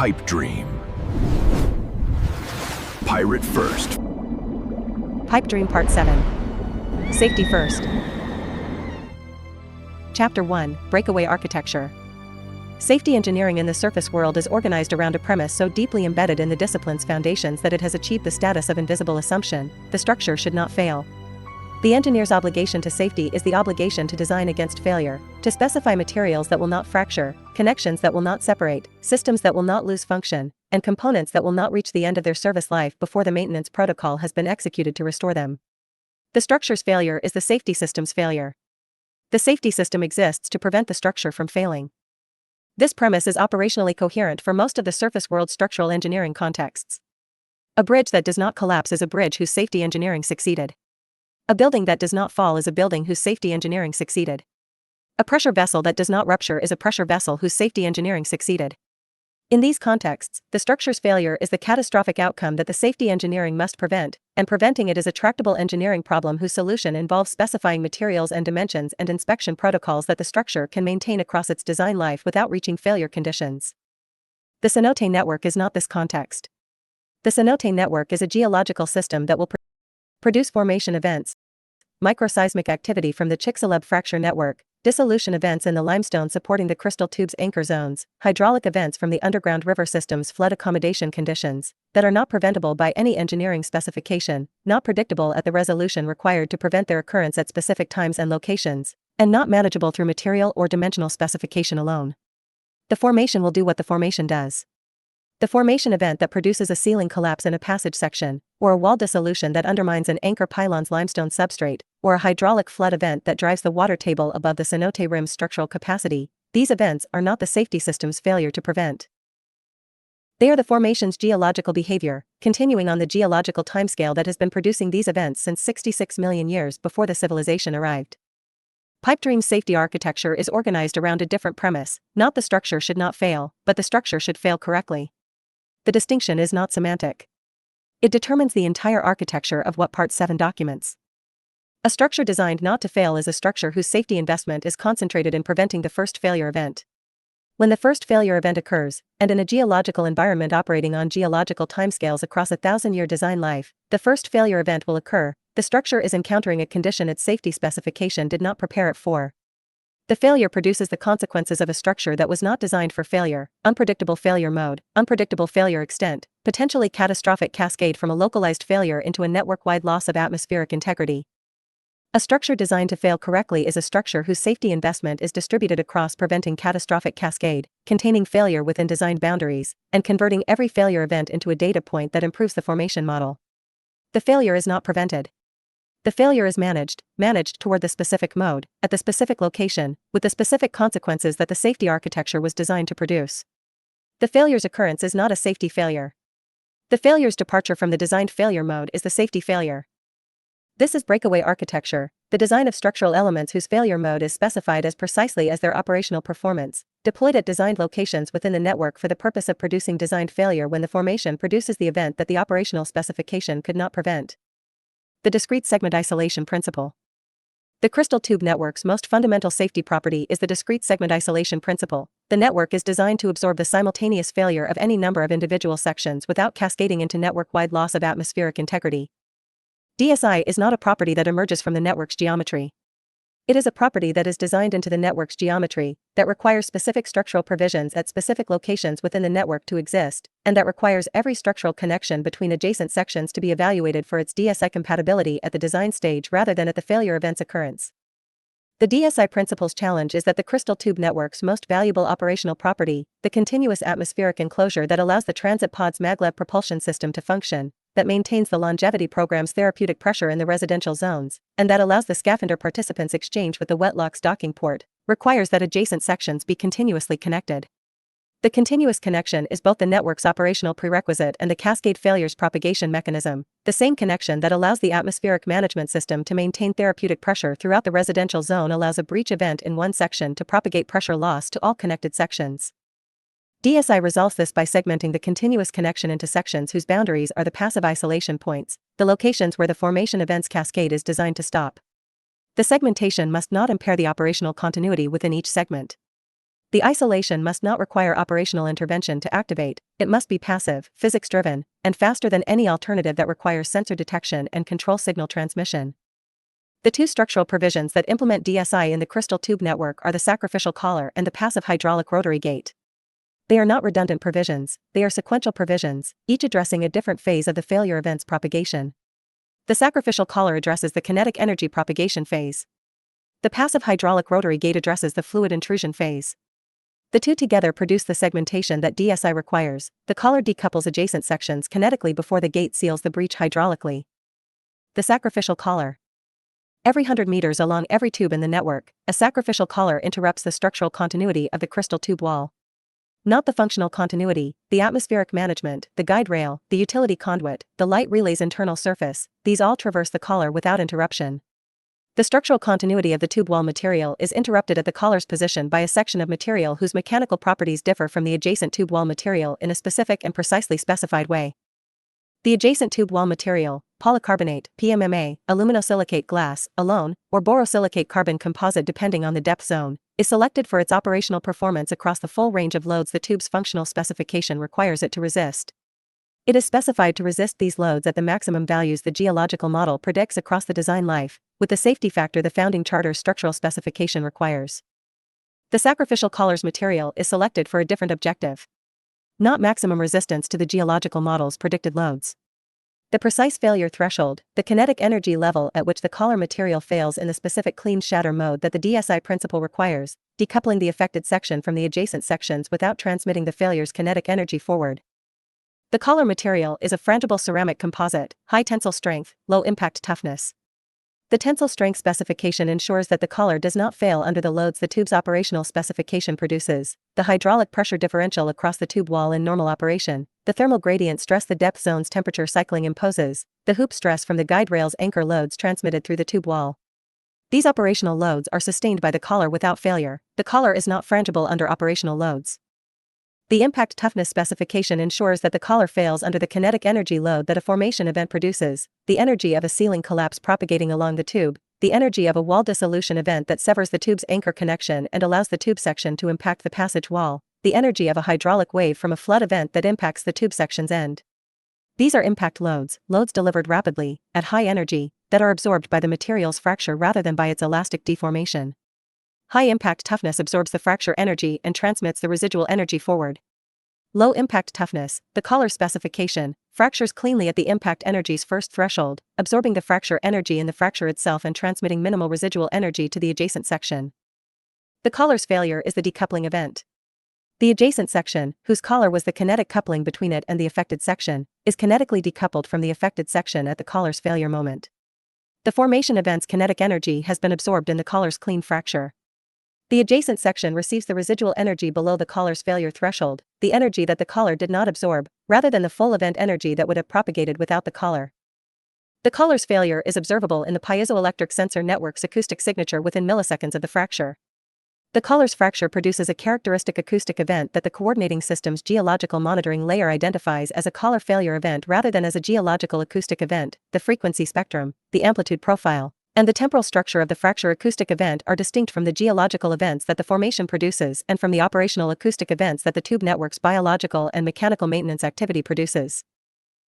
Pipe Dream. Pirate First. Pipe Dream Part 7. Safety First. Chapter 1, Breakaway Architecture. Safety engineering in the surface world is organized around a premise so deeply embedded in the discipline's foundations that it has achieved the status of invisible assumption: the structure should not fail. The engineer's obligation to safety is the obligation to design against failure, to specify materials that will not fracture, connections that will not separate, systems that will not lose function, and components that will not reach the end of their service life before the maintenance protocol has been executed to restore them. The structure's failure is the safety system's failure. The safety system exists to prevent the structure from failing. This premise is operationally coherent for most of the surface world's structural engineering contexts. A bridge that does not collapse is a bridge whose safety engineering succeeded. A building that does not fall is a building whose safety engineering succeeded. A pressure vessel that does not rupture is a pressure vessel whose safety engineering succeeded. In these contexts, the structure's failure is the catastrophic outcome that the safety engineering must prevent, and preventing it is a tractable engineering problem whose solution involves specifying materials and dimensions and inspection protocols that the structure can maintain across its design life without reaching failure conditions. The cenote network is not this context. The cenote network is a geological system that will produce formation events, microseismic activity from the Chicxulub fracture network, dissolution events in the limestone supporting the crystal tube's anchor zones, hydraulic events from the underground river system's flood accommodation conditions, that are not preventable by any engineering specification, not predictable at the resolution required to prevent their occurrence at specific times and locations, and not manageable through material or dimensional specification alone. The formation will do what the formation does. The formation event that produces a ceiling collapse in a passage section, or a wall dissolution that undermines an anchor pylon's limestone substrate, or a hydraulic flood event that drives the water table above the cenote rim's structural capacity, these events are not the safety system's failure to prevent. They are the formation's geological behavior, continuing on the geological timescale that has been producing these events since 66 million years before the civilization arrived. Pipe Dream's safety architecture is organized around a different premise: not the structure should not fail, but the structure should fail correctly. The distinction is not semantic. It determines the entire architecture of what Part 7 documents. A structure designed not to fail is a structure whose safety investment is concentrated in preventing the first failure event. When the first failure event occurs, and in a geological environment operating on geological timescales across a 1,000-year design life, the first failure event will occur, the structure is encountering a condition its safety specification did not prepare it for. The failure produces the consequences of a structure that was not designed for failure: unpredictable failure mode, unpredictable failure extent, potentially catastrophic cascade from a localized failure into a network-wide loss of atmospheric integrity. A structure designed to fail correctly is a structure whose safety investment is distributed across preventing catastrophic cascade, containing failure within designed boundaries, and converting every failure event into a data point that improves the formation model. The failure is not prevented. The failure is managed toward the specific mode, at the specific location, with the specific consequences that the safety architecture was designed to produce. The failure's occurrence is not a safety failure. The failure's departure from the designed failure mode is the safety failure. This is breakaway architecture, the design of structural elements whose failure mode is specified as precisely as their operational performance, deployed at designed locations within the network for the purpose of producing designed failure when the formation produces the event that the operational specification could not prevent. The discrete segment isolation principle. The crystal tube network's most fundamental safety property is the discrete segment isolation principle. The network is designed to absorb the simultaneous failure of any number of individual sections without cascading into network-wide loss of atmospheric integrity. DSI is not a property that emerges from the network's geometry. It is a property that is designed into the network's geometry, that requires specific structural provisions at specific locations within the network to exist, and that requires every structural connection between adjacent sections to be evaluated for its DSI compatibility at the design stage rather than at the failure event's occurrence. The DSI principle's challenge is that the crystal tube network's most valuable operational property, the continuous atmospheric enclosure that allows the transit pod's maglev propulsion system to function, that maintains the longevity program's therapeutic pressure in the residential zones, and that allows the Scaphandre participants exchange with the Wetlock's docking port, requires that adjacent sections be continuously connected. The continuous connection is both the network's operational prerequisite and the cascade failure's propagation mechanism, the same connection that allows the atmospheric management system to maintain therapeutic pressure throughout the residential zone allows a breach event in one section to propagate pressure loss to all connected sections. DSI resolves this by segmenting the continuous connection into sections whose boundaries are the passive isolation points, the locations where the formation event's cascade is designed to stop. The segmentation must not impair the operational continuity within each segment. The isolation must not require operational intervention to activate, it must be passive, physics-driven, and faster than any alternative that requires sensor detection and control signal transmission. The two structural provisions that implement DSI in the crystal tube network are the sacrificial collar and the passive hydraulic rotary gate. They are not redundant provisions, they are sequential provisions, each addressing a different phase of the failure event's propagation. The sacrificial collar addresses the kinetic energy propagation phase. The passive hydraulic rotary gate addresses the fluid intrusion phase. The two together produce the segmentation that DSI requires. The collar decouples adjacent sections kinetically before the gate seals the breach hydraulically. The sacrificial collar. Every 100 meters along every tube in the network, a sacrificial collar interrupts the structural continuity of the crystal tube wall. Not the functional continuity, the atmospheric management, the guide rail, the utility conduit, the light relay's internal surface, these all traverse the collar without interruption. The structural continuity of the tube wall material is interrupted at the collar's position by a section of material whose mechanical properties differ from the adjacent tube wall material in a specific and precisely specified way. The adjacent tube wall material, polycarbonate, PMMA, aluminosilicate glass, alone, or borosilicate carbon composite depending on the depth zone, is selected for its operational performance across the full range of loads the tube's functional specification requires it to resist. It is specified to resist these loads at the maximum values the geological model predicts across the design life, with the safety factor the founding charter's structural specification requires. The sacrificial collar's material is selected for a different objective. Not maximum resistance to the geological model's predicted loads. The precise failure threshold, the kinetic energy level at which the collar material fails in the specific clean shatter mode that the DSI principle requires, decoupling the affected section from the adjacent sections without transmitting the failure's kinetic energy forward. The collar material is a frangible ceramic composite, high tensile strength, low impact toughness. The tensile strength specification ensures that the collar does not fail under the loads the tube's operational specification produces, the hydraulic pressure differential across the tube wall in normal operation, the thermal gradient stress the depth zone's temperature cycling imposes, the hoop stress from the guide rail's anchor loads transmitted through the tube wall. These operational loads are sustained by the collar without failure. The collar is not frangible under operational loads. The impact toughness specification ensures that the collar fails under the kinetic energy load that a formation event produces, the energy of a ceiling collapse propagating along the tube, the energy of a wall dissolution event that severs the tube's anchor connection and allows the tube section to impact the passage wall, the energy of a hydraulic wave from a flood event that impacts the tube section's end. These are impact loads, loads delivered rapidly, at high energy, that are absorbed by the material's fracture rather than by its elastic deformation. High impact toughness absorbs the fracture energy and transmits the residual energy forward. Low impact toughness, the collar specification, fractures cleanly at the impact energy's first threshold, absorbing the fracture energy in the fracture itself and transmitting minimal residual energy to the adjacent section. The collar's failure is the decoupling event. The adjacent section, whose collar was the kinetic coupling between it and the affected section, is kinetically decoupled from the affected section at the collar's failure moment. The formation event's kinetic energy has been absorbed in the collar's clean fracture. The adjacent section receives the residual energy below the collar's failure threshold, the energy that the collar did not absorb, rather than the full event energy that would have propagated without the collar. The collar's failure is observable in the piezoelectric sensor network's acoustic signature within milliseconds of the fracture. The collar's fracture produces a characteristic acoustic event that the coordinating system's geological monitoring layer identifies as a collar failure event rather than as a geological acoustic event. The frequency spectrum, the amplitude profile, and the temporal structure of the fracture acoustic event are distinct from the geological events that the formation produces and from the operational acoustic events that the tube network's biological and mechanical maintenance activity produces.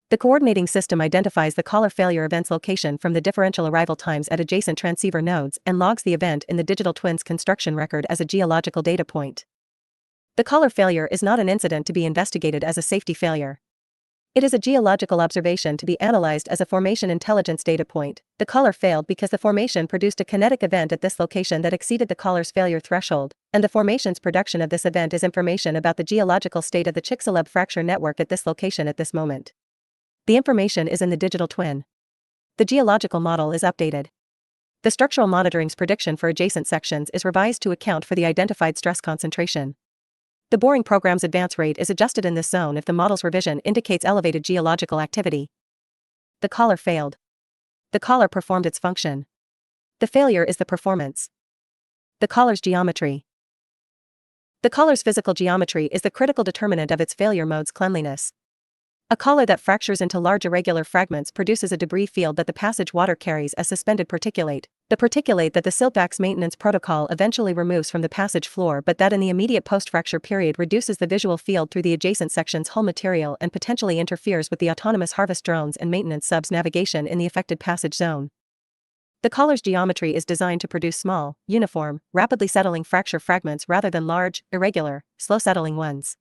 The coordinating system identifies the collar failure event's location from the differential arrival times at adjacent transceiver nodes and logs the event in the digital twin's construction record as a geological data point. The collar failure is not an incident to be investigated as a safety failure. It is a geological observation to be analyzed as a formation intelligence data point. The collar failed because the formation produced a kinetic event at this location that exceeded the collar's failure threshold, and the formation's production of this event is information about the geological state of the Chicxulub fracture network at this location at this moment. The information is in the digital twin. The geological model is updated. The structural monitoring's prediction for adjacent sections is revised to account for the identified stress concentration. The boring program's advance rate is adjusted in this zone if the model's revision indicates elevated geological activity. The collar failed. The collar performed its function. The failure is the performance. The collar's geometry. The collar's physical geometry is the critical determinant of its failure mode's cleanliness. A collar that fractures into large irregular fragments produces a debris field that the passage water carries as suspended particulate, The particulate that the siltback's maintenance protocol eventually removes from the passage floor but that in the immediate post-fracture period reduces the visual field through the adjacent section's hull material and potentially interferes with the autonomous harvest drones and maintenance subs' navigation in the affected passage zone. The collar's geometry is designed to produce small, uniform, rapidly settling fracture fragments rather than large, irregular, slow-settling ones.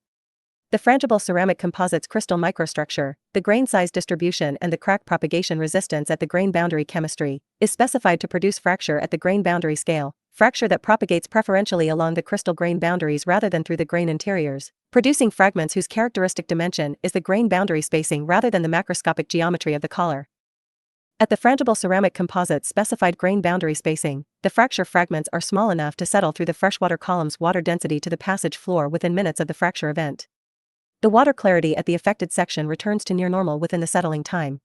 The frangible ceramic composites crystal microstructure, the grain size distribution and the crack propagation resistance at the grain boundary chemistry, is specified to produce fracture at the grain boundary scale, fracture that propagates preferentially along the crystal grain boundaries rather than through the grain interiors, producing fragments whose characteristic dimension is the grain boundary spacing rather than the macroscopic geometry of the collar. At the frangible ceramic composites specified grain boundary spacing, the fracture fragments are small enough to settle through the freshwater column's water density to the passage floor within minutes of the fracture event. The water clarity at the affected section returns to near normal within the settling time.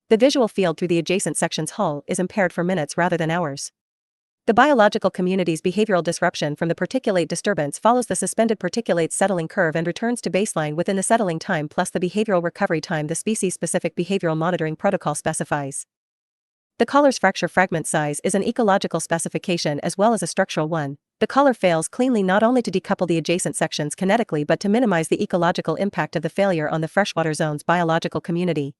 The visual field through the adjacent section's hull is impaired for minutes rather than hours. The biological community's behavioral disruption from the particulate disturbance follows the suspended particulate's settling curve and returns to baseline within the settling time plus the behavioral recovery time the species-specific behavioral monitoring protocol specifies. The collar's fracture fragment size is an ecological specification as well as a structural one. The collar fails cleanly not only to decouple the adjacent sections kinetically but to minimize the ecological impact of the failure on the freshwater zone's biological community.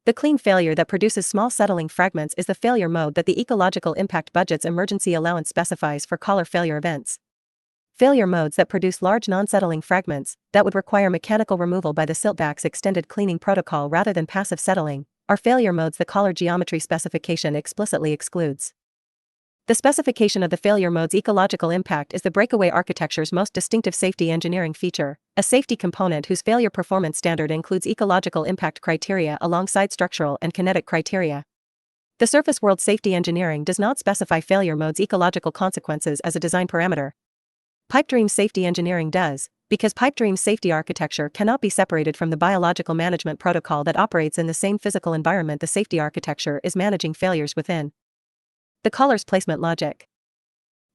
The clean failure that produces small settling fragments is the failure mode that the Ecological Impact Budget's emergency allowance specifies for collar failure events. Failure modes that produce large non-settling fragments, that would require mechanical removal by the siltback's extended cleaning protocol rather than passive settling, are failure modes the collar geometry specification explicitly excludes. The specification of the failure mode's ecological impact is the breakaway architecture's most distinctive safety engineering feature, a safety component whose failure performance standard includes ecological impact criteria alongside structural and kinetic criteria. The surface world safety engineering does not specify failure mode's ecological consequences as a design parameter. Pipedream's safety engineering does, because Pipedream's safety architecture cannot be separated from the biological management protocol that operates in the same physical environment the safety architecture is managing failures within. The collar's placement logic.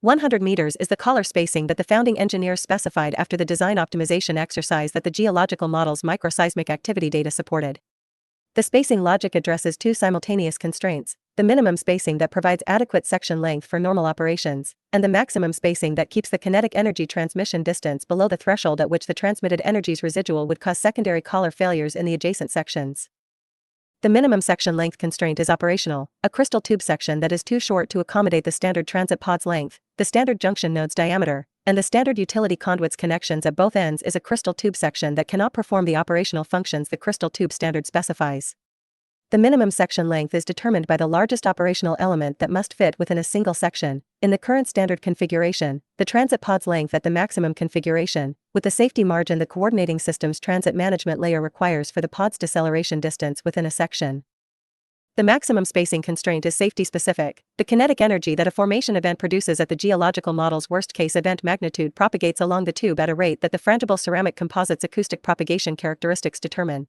100 meters is the collar spacing that the founding engineers specified after the design optimization exercise that the geological model's microseismic activity data supported. The spacing logic addresses two simultaneous constraints: the minimum spacing that provides adequate section length for normal operations, and the maximum spacing that keeps the kinetic energy transmission distance below the threshold at which the transmitted energy's residual would cause secondary collar failures in the adjacent sections. The minimum section length constraint is operational, a crystal tube section that is too short to accommodate the standard transit pod's length, the standard junction node's diameter, and the standard utility conduit's connections at both ends is a crystal tube section that cannot perform the operational functions the crystal tube standard specifies. The minimum section length is determined by the largest operational element that must fit within a single section. In the current standard configuration, the transit pod's length at the maximum configuration, with the safety margin the coordinating system's transit management layer requires for the pod's deceleration distance within a section. The maximum spacing constraint is safety-specific. The kinetic energy that a formation event produces at the geological model's worst-case event magnitude propagates along the tube at a rate that the frangible ceramic composites' acoustic propagation characteristics determine.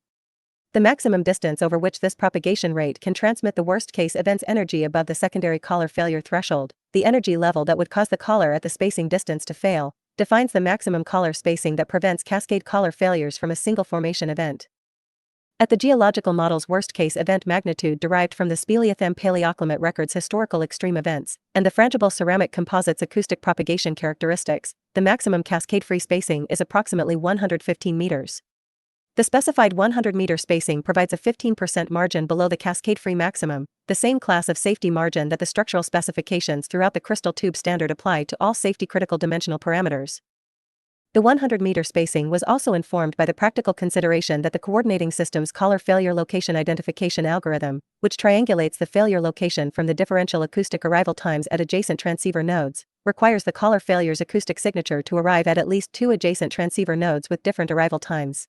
The maximum distance over which this propagation rate can transmit the worst-case event's energy above the secondary collar failure threshold, the energy level that would cause the collar at the spacing distance to fail, defines the maximum collar spacing that prevents cascade collar failures from a single formation event. At the geological model's worst-case event magnitude derived from the Speleothem paleoclimate record's historical extreme events, and the frangible ceramic composites' acoustic propagation characteristics, the maximum cascade-free spacing is approximately 115 meters. The specified 100-meter spacing provides a 15% margin below the cascade-free maximum, the same class of safety margin that the structural specifications throughout the crystal tube standard apply to all safety-critical dimensional parameters. The 100-meter spacing was also informed by the practical consideration that the coordinating system's collar failure location identification algorithm, which triangulates the failure location from the differential acoustic arrival times at adjacent transceiver nodes, requires the collar failure's acoustic signature to arrive at least two adjacent transceiver nodes with different arrival times.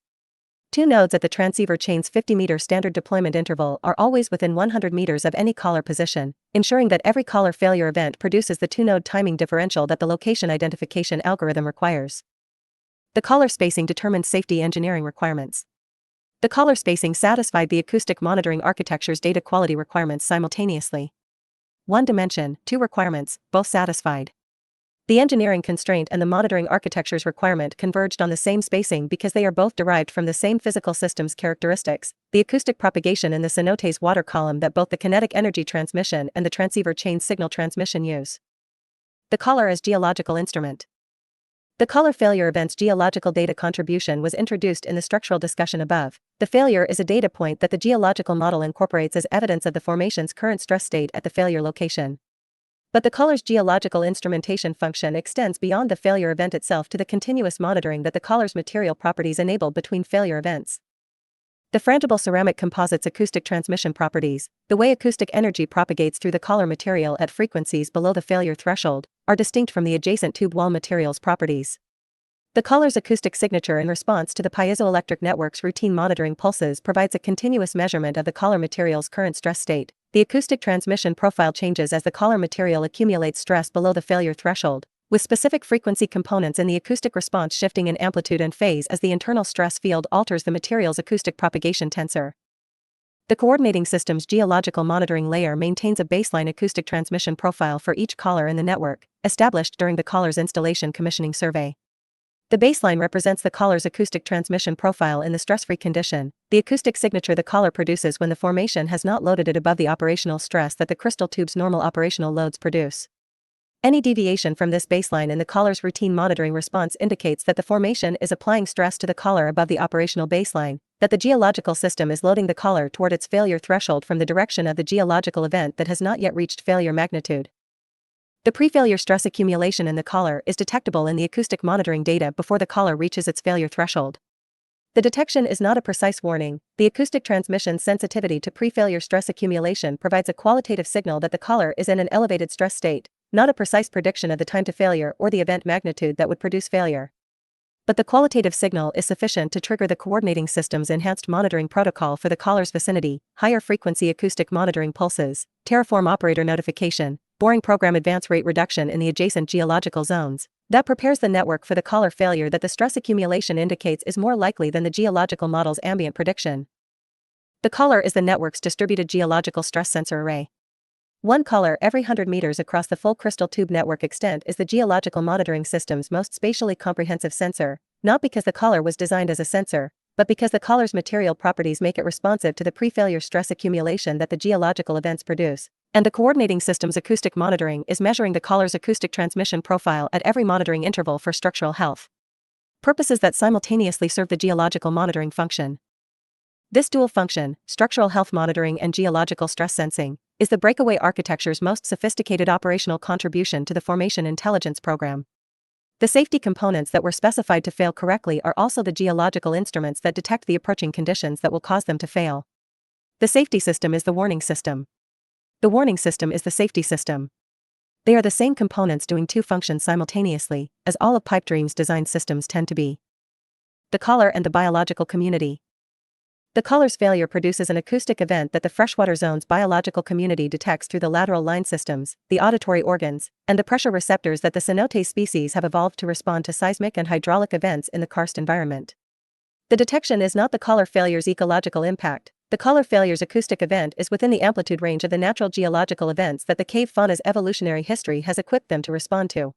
Two nodes at the transceiver chain's 50-meter standard deployment interval are always within 100 meters of any collar position, ensuring that every collar failure event produces the two-node timing differential that the location identification algorithm requires. The collar spacing determines safety engineering requirements. The collar spacing satisfied the acoustic monitoring architecture's data quality requirements simultaneously. One dimension, two requirements, both satisfied. The engineering constraint and the monitoring architecture's requirement converged on the same spacing because they are both derived from the same physical system's characteristics, the acoustic propagation in the cenote's water column that both the kinetic energy transmission and the transceiver chain signal transmission use. The collar as geological instrument. The collar failure event's geological data contribution was introduced in the structural discussion above. The failure is a data point that the geological model incorporates as evidence of the formation's current stress state at the failure location. But the collar's geological instrumentation function extends beyond the failure event itself to the continuous monitoring that the collar's material properties enable between failure events. The frangible ceramic composite's acoustic transmission properties, the way acoustic energy propagates through the collar material at frequencies below the failure threshold, are distinct from the adjacent tube wall material's properties. The collar's acoustic signature in response to the piezoelectric network's routine monitoring pulses provides a continuous measurement of the collar material's current stress state. The acoustic transmission profile changes as the collar material accumulates stress below the failure threshold, with specific frequency components in the acoustic response shifting in amplitude and phase as the internal stress field alters the material's acoustic propagation tensor. The coordinating system's geological monitoring layer maintains a baseline acoustic transmission profile for each collar in the network, established during the collar's installation commissioning survey. The baseline represents the collar's acoustic transmission profile in the stress-free condition, the acoustic signature the collar produces when the formation has not loaded it above the operational stress that the crystal tube's normal operational loads produce. Any deviation from this baseline in the collar's routine monitoring response indicates that the formation is applying stress to the collar above the operational baseline, that the geological system is loading the collar toward its failure threshold from the direction of the geological event that has not yet reached failure magnitude. The pre-failure stress accumulation in the collar is detectable in the acoustic monitoring data before the collar reaches its failure threshold. The detection is not a precise warning. The acoustic transmission sensitivity to pre-failure stress accumulation provides a qualitative signal that the collar is in an elevated stress state, not a precise prediction of the time to failure or the event magnitude that would produce failure. But the qualitative signal is sufficient to trigger the coordinating system's enhanced monitoring protocol for the collar's vicinity, higher frequency acoustic monitoring pulses, Terraform operator notification, boring program advance rate reduction in the adjacent geological zones, that prepares the network for the collar failure that the stress accumulation indicates is more likely than the geological model's ambient prediction. The collar is the network's distributed geological stress sensor array. One collar every 100 meters across the full crystal tube network extent is the geological monitoring system's most spatially comprehensive sensor, not because the collar was designed as a sensor, but because the collar's material properties make it responsive to the pre-failure stress accumulation that the geological events produce. And the coordinating system's acoustic monitoring is measuring the collar's acoustic transmission profile at every monitoring interval for structural health. Purposes that simultaneously serve the geological monitoring function. This dual function, structural health monitoring and geological stress sensing, is the breakaway architecture's most sophisticated operational contribution to the formation intelligence program. The safety components that were specified to fail correctly are also the geological instruments that detect the approaching conditions that will cause them to fail. The safety system is the warning system. The warning system is the safety system. They are the same components doing two functions simultaneously, as all of Pipedream's design systems tend to be. The collar and the biological community. The collar's failure produces an acoustic event that the freshwater zone's biological community detects through the lateral line systems, the auditory organs, and the pressure receptors that the cenote species have evolved to respond to seismic and hydraulic events in the karst environment. The detection is not the collar failure's ecological impact. The collar failure's acoustic event is within the amplitude range of the natural geological events that the cave fauna's evolutionary history has equipped them to respond to.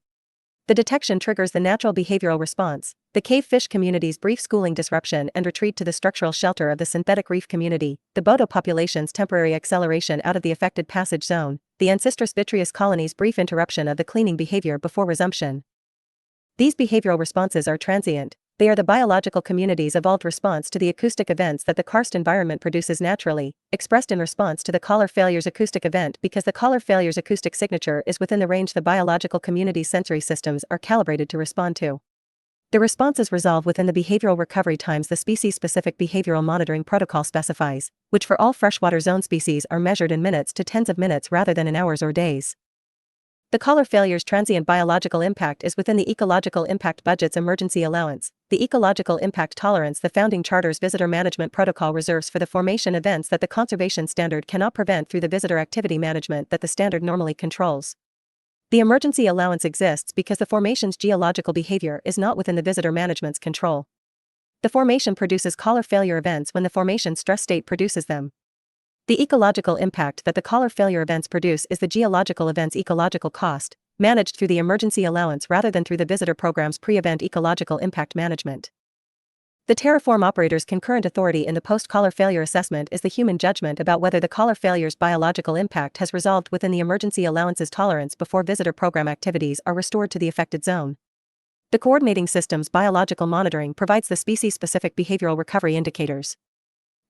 The detection triggers the natural behavioral response, the cave fish community's brief schooling disruption and retreat to the structural shelter of the synthetic reef community, the Boto population's temporary acceleration out of the affected passage zone, the Ancestris vitreous colony's brief interruption of the cleaning behavior before resumption. These behavioral responses are transient. They are the biological community's evolved response to the acoustic events that the karst environment produces naturally, expressed in response to the collar failure's acoustic event because the collar failure's acoustic signature is within the range the biological community's sensory systems are calibrated to respond to. The responses resolve within the behavioral recovery times the species-specific behavioral monitoring protocol specifies, which for all freshwater zone species are measured in minutes to tens of minutes rather than in hours or days. The collar failure's transient biological impact is within the Ecological Impact Budget's emergency allowance, the ecological impact tolerance the Founding Charter's visitor management protocol reserves for the formation events that the conservation standard cannot prevent through the visitor activity management that the standard normally controls. The emergency allowance exists because the formation's geological behavior is not within the visitor management's control. The formation produces collar failure events when the formation stress state produces them. The ecological impact that the collar failure events produce is the geological event's ecological cost, managed through the emergency allowance rather than through the visitor program's pre-event ecological impact management. The Terraform operator's concurrent authority in the post-collar failure assessment is the human judgment about whether the collar failure's biological impact has resolved within the emergency allowance's tolerance before visitor program activities are restored to the affected zone. The coordinating system's biological monitoring provides the species-specific behavioral recovery indicators.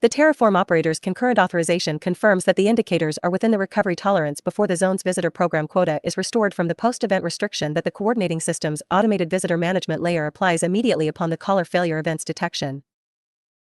The Terraform operator's concurrent authorization confirms that the indicators are within the recovery tolerance before the zone's visitor program quota is restored from the post-event restriction that the coordinating system's automated visitor management layer applies immediately upon the collar failure event's detection.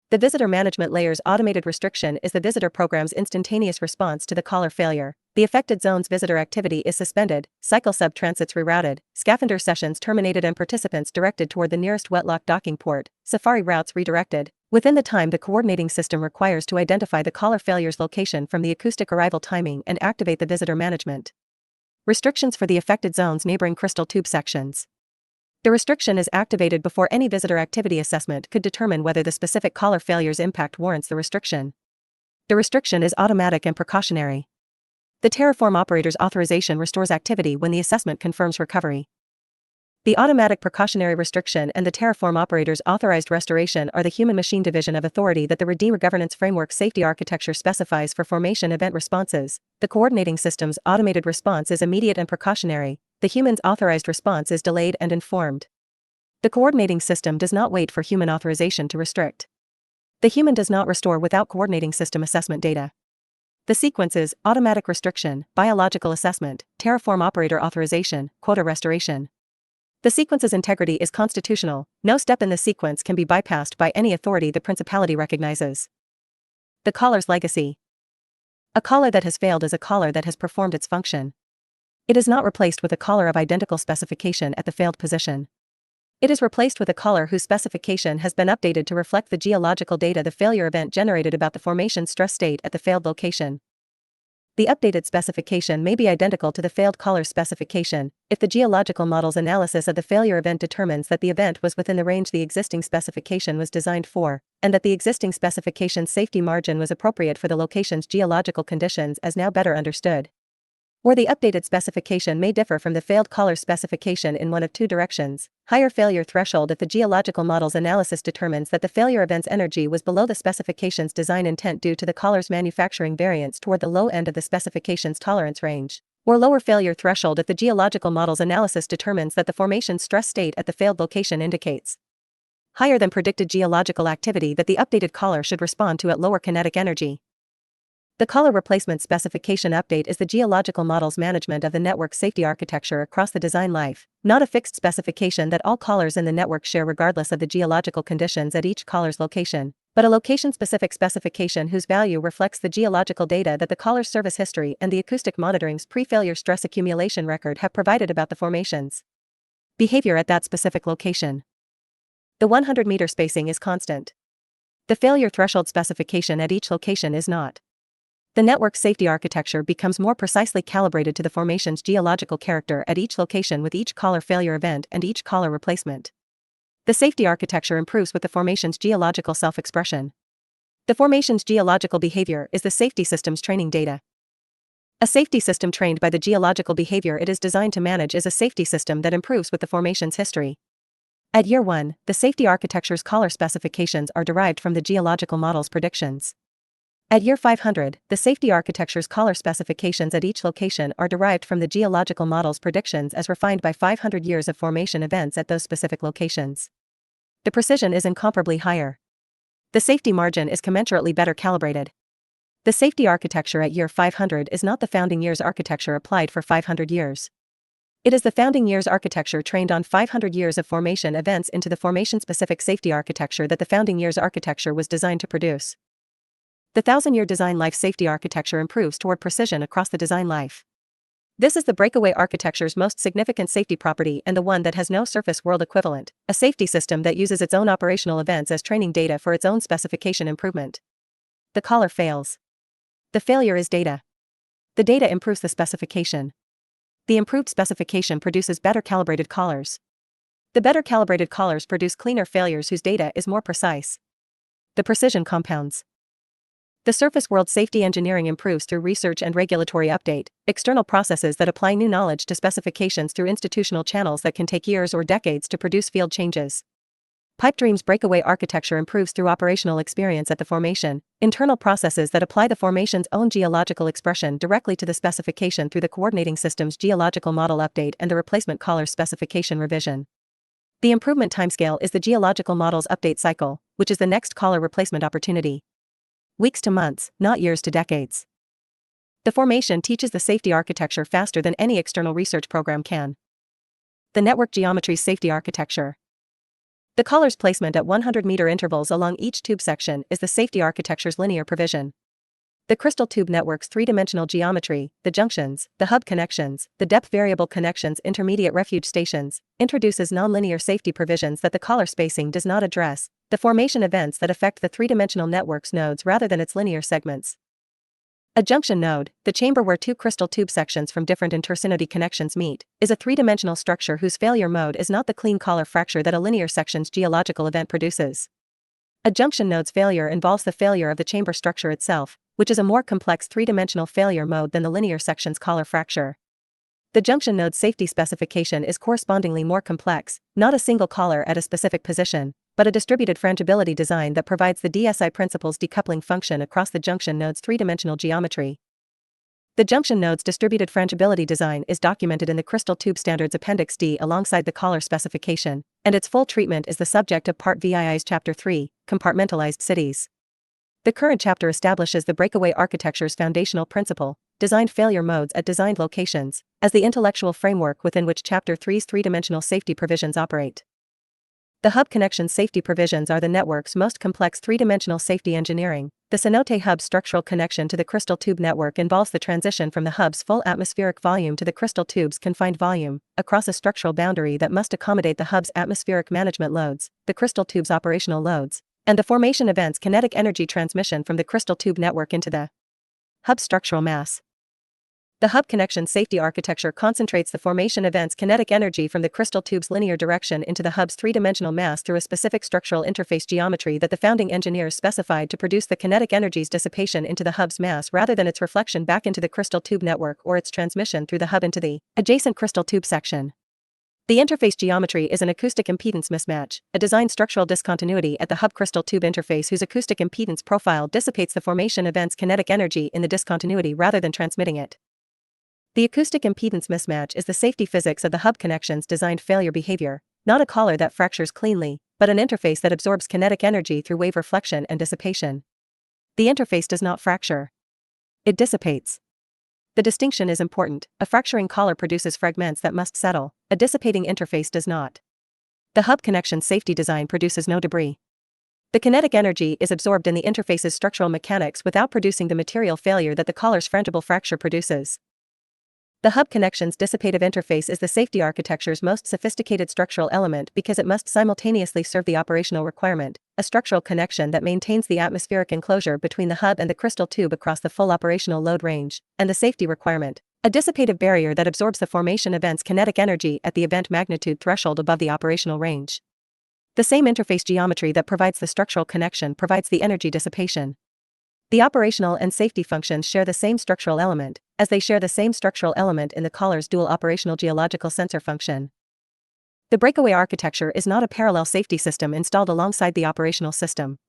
The visitor management layer's automated restriction is the visitor program's instantaneous response to the collar failure. The affected zone's visitor activity is suspended, cycle sub-transits rerouted, scavenger sessions terminated and participants directed toward the nearest wetlock docking port, safari routes redirected, within the time the coordinating system requires to identify the collar failure's location from the acoustic arrival timing and activate the visitor management. Restrictions for the affected zone's neighboring crystal tube sections. The restriction is activated before any visitor activity assessment could determine whether the specific collar failure's impact warrants the restriction. The restriction is automatic and precautionary. The Terraform operator's authorization restores activity when the assessment confirms recovery. The automatic precautionary restriction and the Terraform operator's authorized restoration are the human-machine division of authority that the REDIMA governance framework safety architecture specifies for formation event responses. The coordinating system's automated response is immediate and precautionary. The human's authorized response is delayed and informed. The coordinating system does not wait for human authorization to restrict. The human does not restore without coordinating system assessment data. The sequences: automatic restriction, biological assessment, Terraform operator authorization, quota restoration. The sequence's integrity is constitutional. No step in the sequence can be bypassed by any authority the principality recognizes. The collar's legacy. A collar that has failed is a collar that has performed its function. It is not replaced with a collar of identical specification at the failed position. It is replaced with a collar whose specification has been updated to reflect the geological data the failure event generated about the formation stress state at the failed location. The updated specification may be identical to the failed collar's specification if the geological model's analysis of the failure event determines that the event was within the range the existing specification was designed for, and that the existing specification's safety margin was appropriate for the location's geological conditions as now better understood. Or the updated specification may differ from the failed collar's specification in one of two directions: higher failure threshold if the geological model's analysis determines that the failure event's energy was below the specification's design intent due to the collar's manufacturing variance toward the low end of the specification's tolerance range, or lower failure threshold if the geological model's analysis determines that the formation stress state at the failed location indicates higher than predicted geological activity that the updated collar should respond to at lower kinetic energy. The collar replacement specification update is the geological model's management of the network safety architecture across the design life, not a fixed specification that all collars in the network share regardless of the geological conditions at each collar's location, but a location-specific specification whose value reflects the geological data that the collar's service history and the acoustic monitoring's pre-failure stress accumulation record have provided about the formation's behavior at that specific location. The 100-meter spacing is constant. The failure threshold specification at each location is not. The network safety architecture becomes more precisely calibrated to the formation's geological character at each location with each collar failure event and each collar replacement. The safety architecture improves with the formation's geological self-expression. The formation's geological behavior is the safety system's training data. A safety system trained by the geological behavior it is designed to manage is a safety system that improves with the formation's history. At year 1, the safety architecture's collar specifications are derived from the geological model's predictions. At year 500, the safety architecture's collar specifications at each location are derived from the geological model's predictions as refined by 500 years of formation events at those specific locations. The precision is incomparably higher. The safety margin is commensurately better calibrated. The safety architecture at year 500 is not the founding years architecture applied for 500 years. It is the founding years architecture trained on 500 years of formation events into the formation-specific safety architecture that the founding years architecture was designed to produce. The 1,000-year design life safety architecture improves toward precision across the design life. This is the breakaway architecture's most significant safety property and the one that has no surface world equivalent, a safety system that uses its own operational events as training data for its own specification improvement. The collar fails. The failure is data. The data improves the specification. The improved specification produces better calibrated collars. The better calibrated collars produce cleaner failures whose data is more precise. The precision compounds. The surface world safety engineering improves through research and regulatory update, external processes that apply new knowledge to specifications through institutional channels that can take years or decades to produce field changes. Pipedream's breakaway architecture improves through operational experience at the formation, internal processes that apply the formation's own geological expression directly to the specification through the coordinating system's geological model update and the replacement collar's specification revision. The improvement timescale is the geological model's update cycle, which is the next collar replacement opportunity. Weeks to months, not years to decades. The formation teaches the safety architecture faster than any external research program can. The network geometry's safety architecture. The collar's placement at 100-meter intervals along each tube section is the safety architecture's linear provision. The crystal tube network's three-dimensional geometry, the junctions, the hub connections, the depth variable connections, intermediate refuge stations, introduces nonlinear safety provisions that the collar spacing does not address, the formation events that affect the three-dimensional network's nodes rather than its linear segments. A junction node, the chamber where two crystal tube sections from different intersynody connections meet, is a three-dimensional structure whose failure mode is not the clean collar fracture that a linear section's geological event produces. A junction node's failure involves the failure of the chamber structure itself, which is a more complex three-dimensional failure mode than the linear section's collar fracture. The junction node's safety specification is correspondingly more complex, not a single collar at a specific position, but a distributed frangibility design that provides the DSI principle's decoupling function across the junction node's three-dimensional geometry. The junction node's distributed frangibility design is documented in the Crystal Tube Standards Appendix D alongside the collar specification, and its full treatment is the subject of Part VII's Chapter 3, Compartmentalized Cities. The current chapter establishes the breakaway architecture's foundational principle, designed failure modes at designed locations, as the intellectual framework within which Chapter 3's three-dimensional safety provisions operate. The hub connection safety provisions are the network's most complex three-dimensional safety engineering. The Cenote hub structural connection to the crystal tube network involves the transition from the hub's full atmospheric volume to the crystal tube's confined volume, across a structural boundary that must accommodate the hub's atmospheric management loads, the crystal tube's operational loads, and the formation event's kinetic energy transmission from the crystal tube network into the hub structural mass. The hub connection safety architecture concentrates the formation event's kinetic energy from the crystal tube's linear direction into the hub's three-dimensional mass through a specific structural interface geometry that the founding engineers specified to produce the kinetic energy's dissipation into the hub's mass rather than its reflection back into the crystal tube network or its transmission through the hub into the adjacent crystal tube section. The interface geometry is an acoustic impedance mismatch, a design structural discontinuity at the hub crystal tube interface whose acoustic impedance profile dissipates the formation event's kinetic energy in the discontinuity rather than transmitting it. The acoustic impedance mismatch is the safety physics of the hub connection's designed failure behavior, not a collar that fractures cleanly, but an interface that absorbs kinetic energy through wave reflection and dissipation. The interface does not fracture. It dissipates. The distinction is important. A fracturing collar produces fragments that must settle, a dissipating interface does not. The hub connection safety design produces no debris. The kinetic energy is absorbed in the interface's structural mechanics without producing the material failure that the collar's frangible fracture produces. The hub connection's dissipative interface is the safety architecture's most sophisticated structural element because it must simultaneously serve the operational requirement, a structural connection that maintains the atmospheric enclosure between the hub and the crystal tube across the full operational load range, and the safety requirement, a dissipative barrier that absorbs the formation event's kinetic energy at the event magnitude threshold above the operational range. The same interface geometry that provides the structural connection provides the energy dissipation. The operational and safety functions share the same structural element, as they share the same structural element in the collar's dual operational geological sensor function. The breakaway architecture is not a parallel safety system installed alongside the operational system.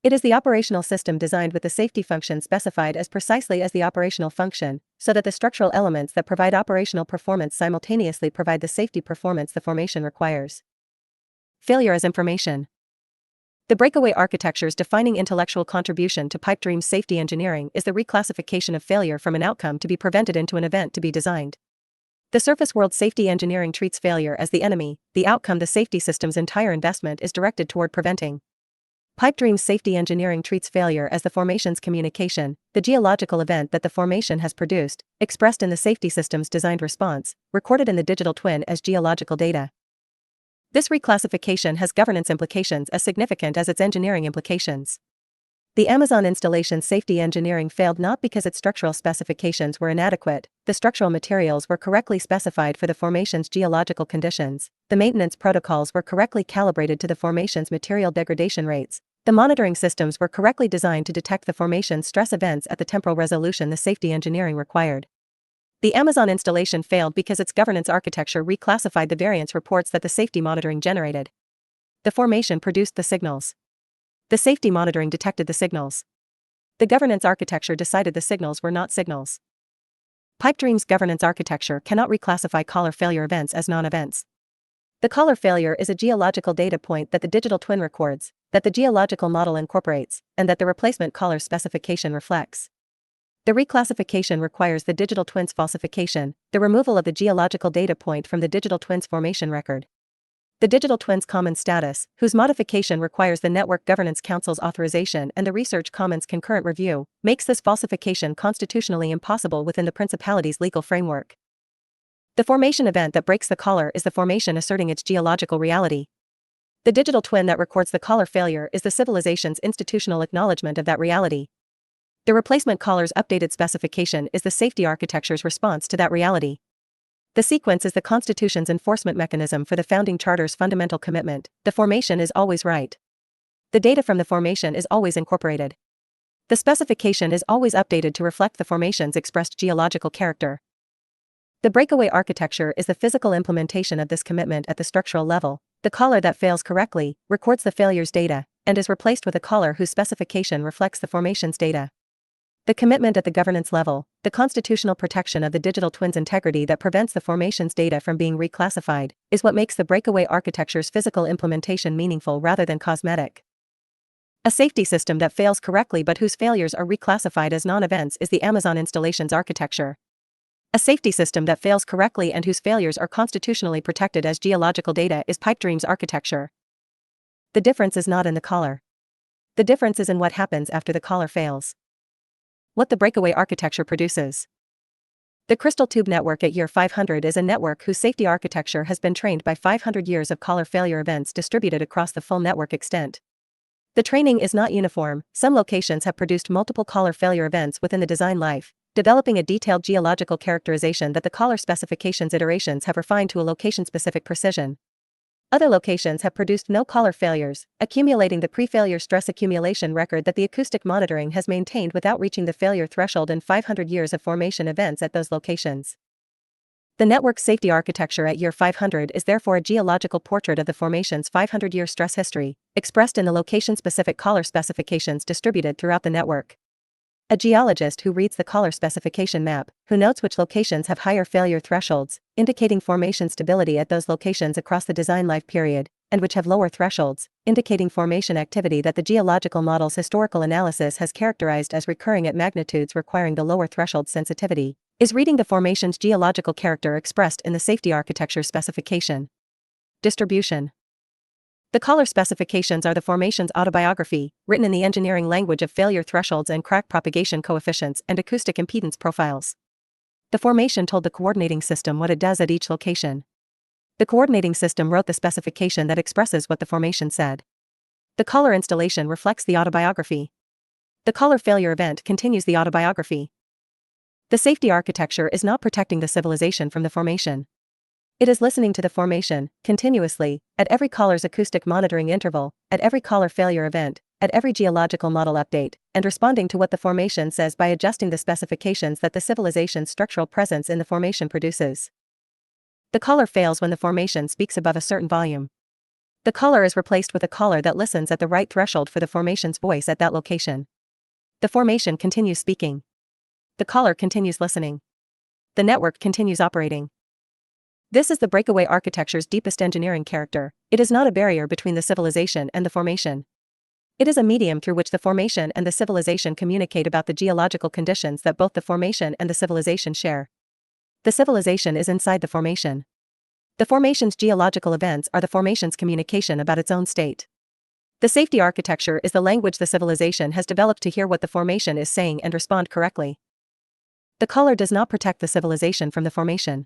It is the operational system designed with the safety function specified as precisely as the operational function, so that the structural elements that provide operational performance simultaneously provide the safety performance the formation requires. Failure as information. The breakaway architecture's defining intellectual contribution to Pipedream's safety engineering is the reclassification of failure from an outcome to be prevented into an event to be designed. The surface world safety engineering treats failure as the enemy, the outcome the safety system's entire investment is directed toward preventing. Pipedream's safety engineering treats failure as the formation's communication, the geological event that the formation has produced, expressed in the safety system's designed response, recorded in the digital twin as geological data. This reclassification has governance implications as significant as its engineering implications. The Amazon installation's safety engineering failed not because its structural specifications were inadequate, the structural materials were correctly specified for the formation's geological conditions, the maintenance protocols were correctly calibrated to the formation's material degradation rates, The monitoring systems were correctly designed to detect the formation stress events at the temporal resolution the safety engineering required. The Amazon installation failed because its governance architecture reclassified the variance reports that the safety monitoring generated. The formation produced the signals. The safety monitoring detected the signals. The governance architecture decided the signals were not signals. Pipedream's governance architecture cannot reclassify collar failure events as non-events. The collar failure is a geological data point that the digital twin records, that the geological model incorporates, and that the replacement collar specification reflects. The reclassification requires the digital twin's falsification, the removal of the geological data point from the digital twin's formation record. The digital twin's common status, whose modification requires the Network Governance Council's authorization and the Research Commons concurrent review, makes this falsification constitutionally impossible within the principality's legal framework. The formation event that breaks the collar is the formation asserting its geological reality. The digital twin that records the collar failure is the civilization's institutional acknowledgement of that reality. The replacement collar's updated specification is the safety architecture's response to that reality. The sequence is the Constitution's enforcement mechanism for the Founding Charter's fundamental commitment: the formation is always right. The data from the formation is always incorporated. The specification is always updated to reflect the formation's expressed geological character. The breakaway architecture is the physical implementation of this commitment at the structural level. The collar that fails correctly records the failure's data and is replaced with a collar whose specification reflects the formation's data. The commitment at the governance level, the constitutional protection of the digital twin's integrity that prevents the formation's data from being reclassified, is what makes the breakaway architecture's physical implementation meaningful rather than cosmetic. A safety system that fails correctly but whose failures are reclassified as non-events is the Amazon installation's architecture. A safety system that fails correctly and whose failures are constitutionally protected as geological data is Pipedream's architecture. The difference is not in the collar. The difference is in what happens after the collar fails. What the breakaway architecture produces. The Crystal Tube network at year 500 is a network whose safety architecture has been trained by 500 years of collar failure events distributed across the full network extent. The training is not uniform. Some locations have produced multiple collar failure events within the design life, developing a detailed geological characterization that the collar specification's iterations have refined to a location-specific precision. Other locations have produced no collar failures, accumulating the pre-failure stress accumulation record that the acoustic monitoring has maintained without reaching the failure threshold in 500 years of formation events at those locations. The network's safety architecture at year 500 is therefore a geological portrait of the formation's 500-year stress history, expressed in the location-specific collar specifications distributed throughout the network. A geologist who reads the collar specification map, who notes which locations have higher failure thresholds, indicating formation stability at those locations across the design life period, and which have lower thresholds, indicating formation activity that the geological model's historical analysis has characterized as recurring at magnitudes requiring the lower threshold sensitivity, is reading the formation's geological character expressed in the safety architecture specification. Distribution. The collar specifications are the formation's autobiography, written in the engineering language of failure thresholds and crack propagation coefficients and acoustic impedance profiles. The formation told the coordinating system what it does at each location. The coordinating system wrote the specification that expresses what the formation said. The collar installation reflects the autobiography. The collar failure event continues the autobiography. The safety architecture is not protecting the civilization from the formation. It is listening to the formation, continuously, at every collar's acoustic monitoring interval, at every collar failure event, at every geological model update, and responding to what the formation says by adjusting the specifications that the civilization's structural presence in the formation produces. The collar fails when the formation speaks above a certain volume. The collar is replaced with a collar that listens at the right threshold for the formation's voice at that location. The formation continues speaking. The collar continues listening. The network continues operating. This is the breakaway architecture's deepest engineering character. It is not a barrier between the civilization and the formation. It is a medium through which the formation and the civilization communicate about the geological conditions that both the formation and the civilization share. The civilization is inside the formation. The formation's geological events are the formation's communication about its own state. The safety architecture is the language the civilization has developed to hear what the formation is saying and respond correctly. The collar does not protect the civilization from the formation.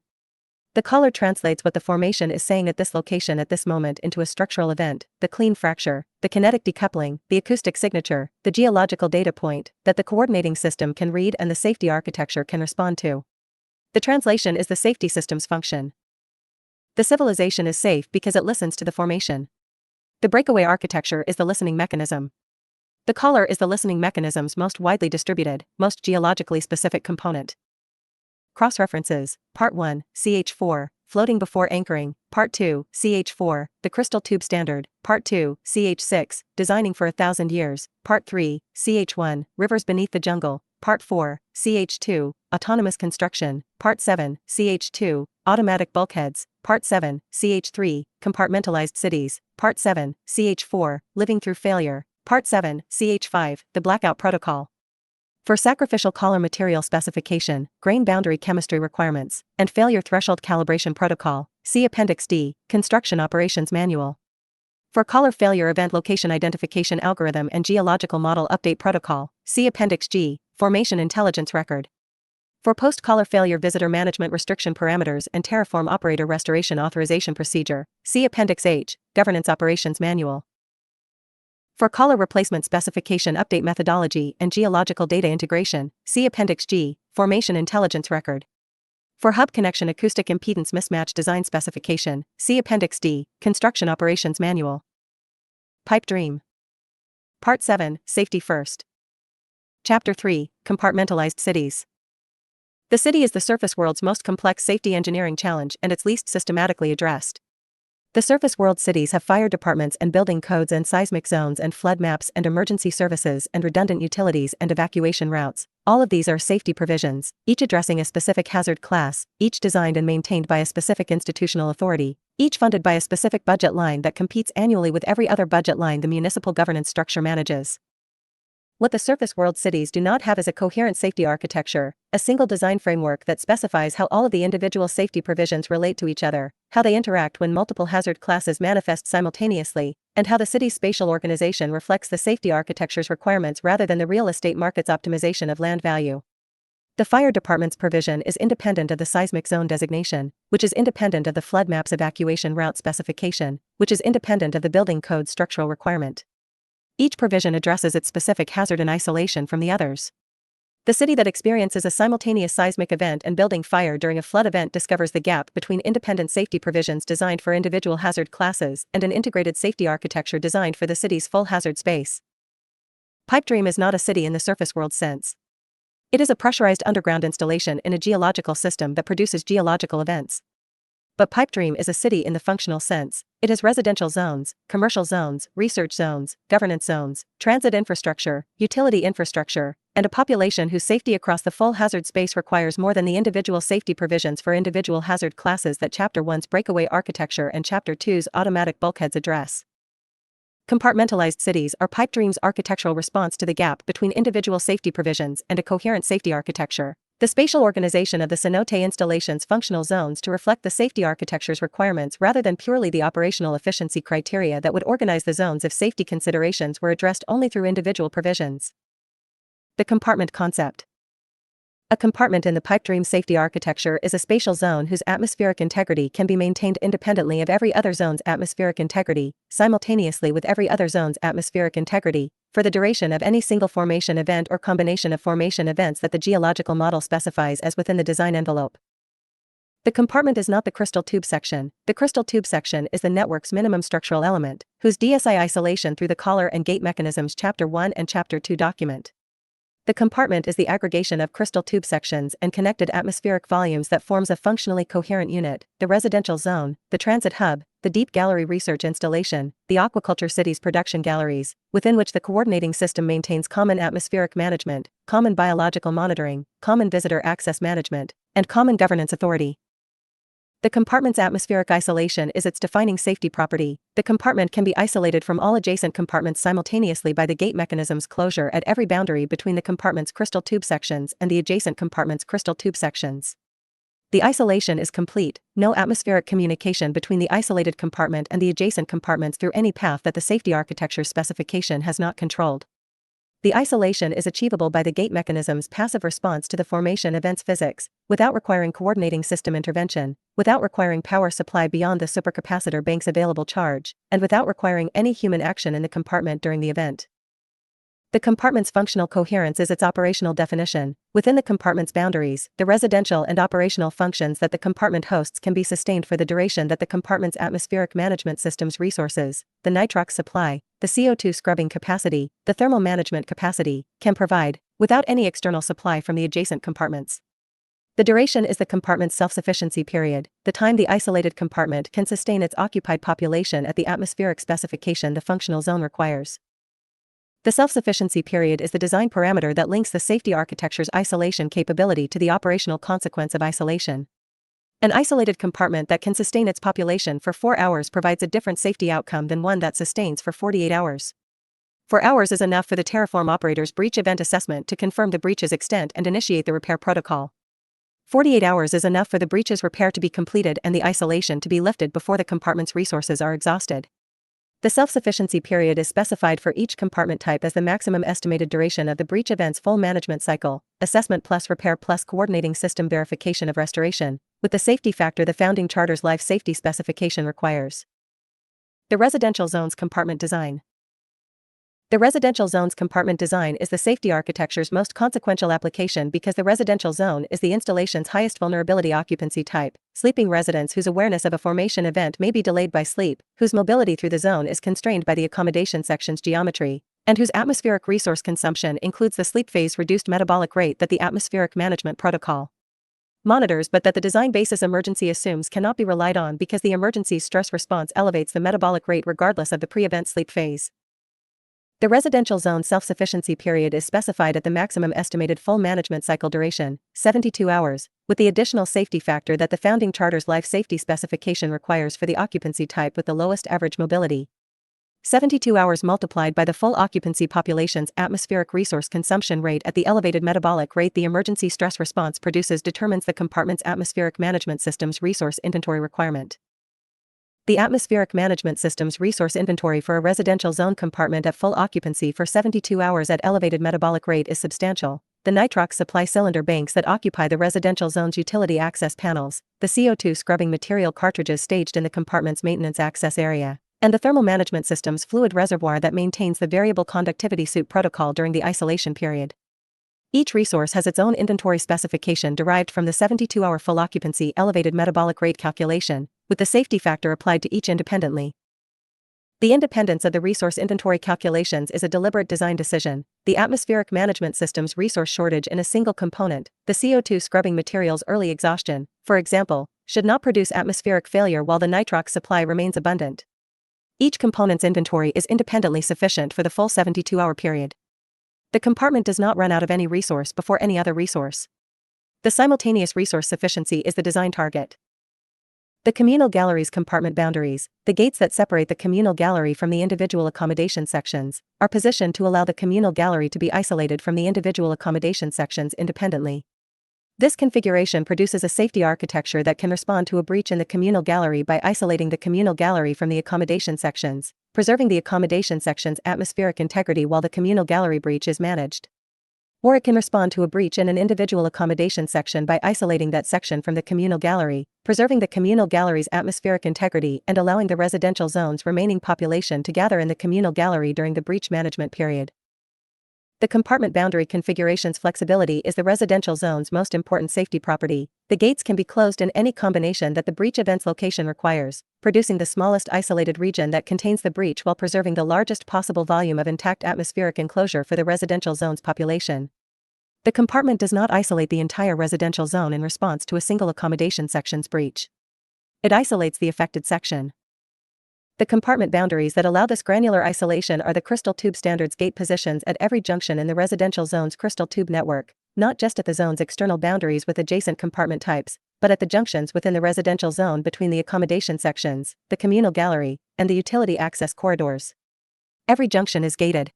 The collar translates what the formation is saying at this location at this moment into a structural event, the clean fracture, the kinetic decoupling, the acoustic signature, the geological data point, that the coordinating system can read and the safety architecture can respond to. The translation is the safety system's function. The civilization is safe because it listens to the formation. The breakaway architecture is the listening mechanism. The collar is the listening mechanism's most widely distributed, most geologically specific component. Cross-references, Part 1, CH4, floating before anchoring, Part 2, CH4, the crystal tube standard, Part 2, CH6, designing for 1,000 years, Part 3, CH1, rivers beneath the jungle, Part 4, CH2, autonomous construction, Part 7, CH2, automatic bulkheads, Part 7, CH3, compartmentalized cities, Part 7, CH4, living through failure, Part 7, CH5, the blackout protocol. For sacrificial collar material specification, grain boundary chemistry requirements, and failure threshold calibration protocol, see Appendix D, Construction Operations Manual. For collar failure event location identification algorithm and geological model update protocol, see Appendix G, Formation Intelligence Record. For post-collar failure visitor management restriction parameters and Terraform operator restoration authorization procedure, see Appendix H, Governance Operations Manual. For collar replacement specification update methodology and geological data integration, see Appendix G, Formation Intelligence Record. For hub connection acoustic impedance mismatch design specification, see Appendix D, Construction Operations Manual. Pipe dream. Part 7, Safety First. Chapter 3, Compartmentalized Cities. The city is the surface world's most complex safety engineering challenge and its least systematically addressed. The surface world cities have fire departments and building codes and seismic zones and flood maps and emergency services and redundant utilities and evacuation routes. All of these are safety provisions, each addressing a specific hazard class, each designed and maintained by a specific institutional authority, each funded by a specific budget line that competes annually with every other budget line the municipal governance structure manages. What the surface world cities do not have is a coherent safety architecture, a single design framework that specifies how all of the individual safety provisions relate to each other, how they interact when multiple hazard classes manifest simultaneously, and how the city's spatial organization reflects the safety architecture's requirements rather than the real estate market's optimization of land value. The fire department's provision is independent of the seismic zone designation, which is independent of the flood map's evacuation route specification, which is independent of the building code's structural requirement. Each provision addresses its specific hazard in isolation from the others. The city that experiences a simultaneous seismic event and building fire during a flood event discovers the gap between independent safety provisions designed for individual hazard classes and an integrated safety architecture designed for the city's full hazard space. Pipe dream is not a city in the surface world sense. It is a pressurized underground installation in a geological system that produces geological events. But pipe dream is a city in the functional sense. It has residential zones, commercial zones, research zones, governance zones, transit infrastructure, utility infrastructure, and a population whose safety across the full hazard space requires more than the individual safety provisions for individual hazard classes that Chapter 1's breakaway architecture and Chapter 2's automatic bulkheads address. Compartmentalized cities are pipe dream's architectural response to the gap between individual safety provisions and a coherent safety architecture. The spatial organization of the cenote installation's functional zones to reflect the safety architecture's requirements rather than purely the operational efficiency criteria that would organize the zones if safety considerations were addressed only through individual provisions. The compartment concept. A compartment in the pipe dream safety architecture is a spatial zone whose atmospheric integrity can be maintained independently of every other zone's atmospheric integrity, simultaneously with every other zone's atmospheric integrity, for the duration of any single formation event or combination of formation events that the geological model specifies as within the design envelope. The compartment is not the crystal tube section. The crystal tube section is the network's minimum structural element, whose DSI isolation through the collar and gate mechanisms Chapter 1 and Chapter 2 document. The compartment is the aggregation of crystal tube sections and connected atmospheric volumes that forms a functionally coherent unit, the residential zone, the transit hub, the deep gallery research installation, the aquaculture city's production galleries, within which the coordinating system maintains common atmospheric management, common biological monitoring, common visitor access management, and common governance authority. The compartment's atmospheric isolation is its defining safety property. The compartment can be isolated from all adjacent compartments simultaneously by the gate mechanism's closure at every boundary between the compartment's crystal tube sections and the adjacent compartment's crystal tube sections. The isolation is complete, no atmospheric communication between the isolated compartment and the adjacent compartments through any path that the safety architecture specification has not controlled. The isolation is achievable by the gate mechanism's passive response to the formation event's physics, without requiring coordinating system intervention, without requiring power supply beyond the supercapacitor bank's available charge, and without requiring any human action in the compartment during the event. The compartment's functional coherence is its operational definition. Within the compartment's boundaries, the residential and operational functions that the compartment hosts can be sustained for the duration that the compartment's atmospheric management system's resources, the nitrox supply, the CO2 scrubbing capacity, the thermal management capacity, can provide, without any external supply from the adjacent compartments. The duration is the compartment's self-sufficiency period, the time the isolated compartment can sustain its occupied population at the atmospheric specification the functional zone requires. The self-sufficiency period is the design parameter that links the safety architecture's isolation capability to the operational consequence of isolation. An isolated compartment that can sustain its population for 4 hours provides a different safety outcome than one that sustains for 48 hours. 4 hours is enough for the Terraform operator's breach event assessment to confirm the breach's extent and initiate the repair protocol. 48 hours is enough for the breach's repair to be completed and the isolation to be lifted before the compartment's resources are exhausted. The self-sufficiency period is specified for each compartment type as the maximum estimated duration of the breach event's full management cycle, assessment plus repair plus coordinating system verification of restoration, with the safety factor the founding charter's life safety specification requires. The residential zone's compartment design. The residential zone's compartment design is the safety architecture's most consequential application because the residential zone is the installation's highest vulnerability occupancy type. Sleeping residents whose awareness of a formation event may be delayed by sleep, whose mobility through the zone is constrained by the accommodation section's geometry, and whose atmospheric resource consumption includes the sleep phase reduced metabolic rate that the atmospheric management protocol monitors but that the design basis emergency assumes cannot be relied on because the emergency's stress response elevates the metabolic rate regardless of the pre-event sleep phase. The residential zone self-sufficiency period is specified at the maximum estimated full management cycle duration, 72 hours, with the additional safety factor that the founding charter's life safety specification requires for the occupancy type with the lowest average mobility. 72 hours multiplied by the full occupancy population's atmospheric resource consumption rate at the elevated metabolic rate the emergency stress response produces determines the compartment's atmospheric management system's resource inventory requirement. The atmospheric management system's resource inventory for a residential zone compartment at full occupancy for 72 hours at elevated metabolic rate is substantial. The nitrox supply cylinder banks that occupy the residential zone's utility access panels, the CO2 scrubbing material cartridges staged in the compartment's maintenance access area, and the thermal management system's fluid reservoir that maintains the variable conductivity suit protocol during the isolation period. Each resource has its own inventory specification derived from the 72-hour full occupancy elevated metabolic rate calculation, with the safety factor applied to each independently. The independence of the resource inventory calculations is a deliberate design decision. The atmospheric management system's resource shortage in a single component, the CO2 scrubbing material's early exhaustion, for example, should not produce atmospheric failure while the nitrox supply remains abundant. Each component's inventory is independently sufficient for the full 72-hour period. The compartment does not run out of any resource before any other resource. The simultaneous resource sufficiency is the design target. The communal gallery's compartment boundaries, the gates that separate the communal gallery from the individual accommodation sections, are positioned to allow the communal gallery to be isolated from the individual accommodation sections independently. This configuration produces a safety architecture that can respond to a breach in the communal gallery by isolating the communal gallery from the accommodation sections, preserving the accommodation section's atmospheric integrity while the communal gallery breach is managed. Or it can respond to a breach in an individual accommodation section by isolating that section from the communal gallery, preserving the communal gallery's atmospheric integrity and allowing the residential zone's remaining population to gather in the communal gallery during the breach management period. The compartment boundary configuration's flexibility is the residential zone's most important safety property. The gates can be closed in any combination that the breach event's location requires, producing the smallest isolated region that contains the breach while preserving the largest possible volume of intact atmospheric enclosure for the residential zone's population. The compartment does not isolate the entire residential zone in response to a single accommodation section's breach. It isolates the affected section. The compartment boundaries that allow this granular isolation are the crystal tube standards gate positions at every junction in the residential zone's crystal tube network, not just at the zone's external boundaries with adjacent compartment types, but at the junctions within the residential zone between the accommodation sections, the communal gallery, and the utility access corridors. Every junction is gated.